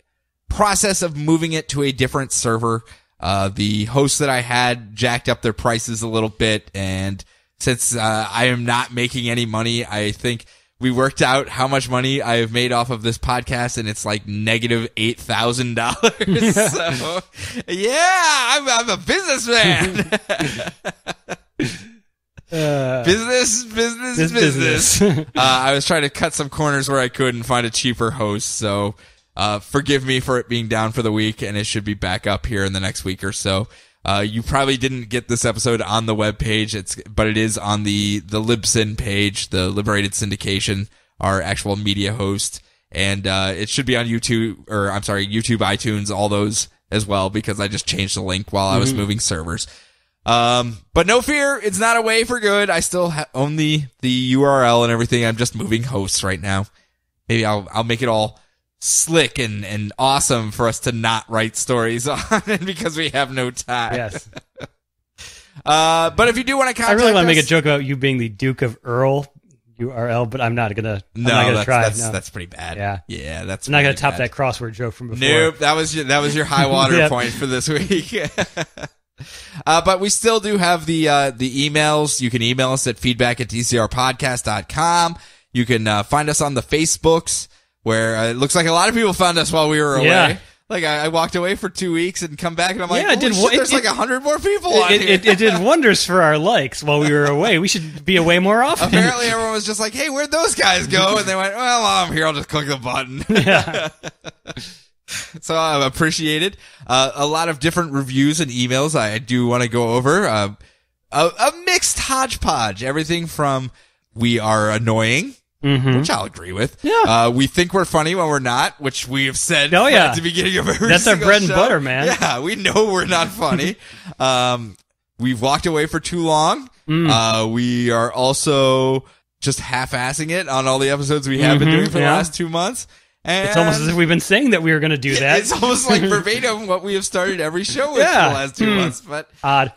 process of moving it to a different server. The hosts that I had jacked up their prices a little bit, and since I am not making any money, I think we worked out how much money I have made off of this podcast, and it's like negative $8,000. So, yeah, I'm a businessman. Business. I was trying to cut some corners where I could and find a cheaper host, so forgive me for it being down for the week, and it should be back up here in the next week or so. You probably didn't get this episode on the webpage, but it is on the Libsyn page, the Liberated Syndication, our actual media host, and it should be on YouTube, iTunes, all those as well, because I just changed the link while I was moving servers. But no fear, it's not away for good. I still own the URL and everything. I'm just moving hosts right now. Maybe I'll make it all slick and awesome for us to not write stories on it because we have no time. Yes. But if you do want to contact us, I really want to make a joke about you being the Duke of Earl URL, but I'm not gonna. Try. That's pretty bad. Yeah, that's. I'm not gonna top that crossword joke from before. Nope, that was your high water point for this week. But we still do have the emails. You can email us at feedback@dcrpodcast.com. You can find us on the Facebooks, where it looks like a lot of people found us while we were away. Yeah. Like, I walked away for 2 weeks and come back, and I'm like, there's like 100 more people on here. It did wonders for our likes while we were away. We should be away more often. Apparently, everyone was just like, hey, where'd those guys go? And they went, well, I'm here. I'll just click the button. Yeah. So I appreciate it. A lot of different reviews and emails I do want to go over. A mixed hodgepodge. Everything from we are annoying, which I'll agree with. Yeah. We think we're funny when we're not, which we have said at the beginning of every That's our bread show. and butter, man. Yeah, we know we're not funny. We've walked away for too long. We are also just half-assing it on all the episodes we have been doing for the last 2 months. And it's almost as if we've been saying that we were going to do that. It's almost like verbatim what we have started every show with for the last 2 months. But odd.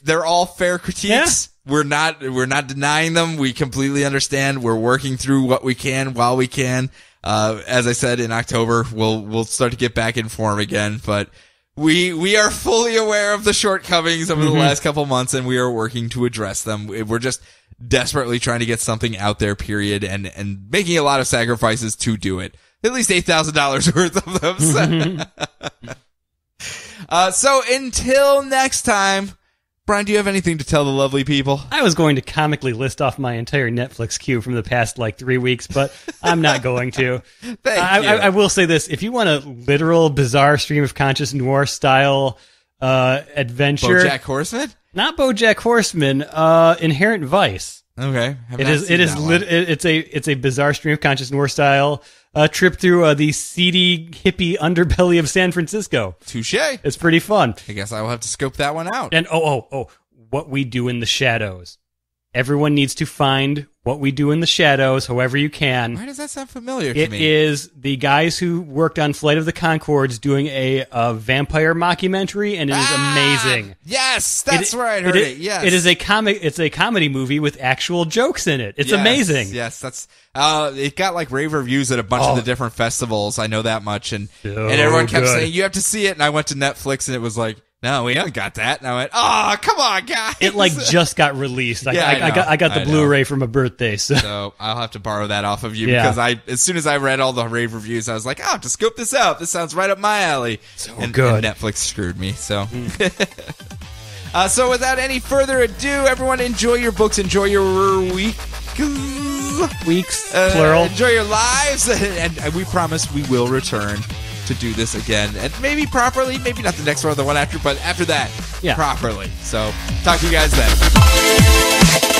They're all fair critiques. Yeah. We're not denying them. We completely understand. We're working through what we can while we can. As I said, in October, we'll start to get back in form again. But we are fully aware of the shortcomings over the last couple months, and we are working to address them. We're just desperately trying to get something out there, period, and making a lot of sacrifices to do it. At least $8,000 worth of them. So until next time, Brian, do you have anything to tell the lovely people? I was going to comically list off my entire Netflix queue from the past 3 weeks, but I'm not going to. I will say this. If you want a literal, bizarre stream of conscious noir style adventure... BoJack Horseman? Not BoJack Horseman, Inherent Vice. Okay. It's a bizarre stream of conscious noir style trip through the seedy hippie underbelly of San Francisco. Touché. It's pretty fun. I guess I will have to scope that one out. And what we do in the shadows. Everyone needs to find what we do in the shadows, however you can. Why does that sound familiar to me? It is the guys who worked on Flight of the Conchords doing a vampire mockumentary, and it is amazing. Yes, that's where I heard it. Yes, it is a comic. It's a comedy movie with actual jokes in it. It's amazing. Yes, that's. It got rave reviews at a bunch of the different festivals. I know that much, and everyone kept saying you have to see it. And I went to Netflix, and it was like, no, we haven't got that. And I went, oh, come on, guys. It just got released. I got the Blu-ray for my birthday. So I'll have to borrow that off of you because as soon as I read all the rave reviews, I was like, to scope this out. This sounds right up my alley. And Netflix screwed me. So, so without any further ado, everyone enjoy your books, enjoy your weeks, plural. Enjoy your lives, and we promise we will return to do this again, and maybe properly, maybe not the next one or the one after, but after that, properly. So talk to you guys then.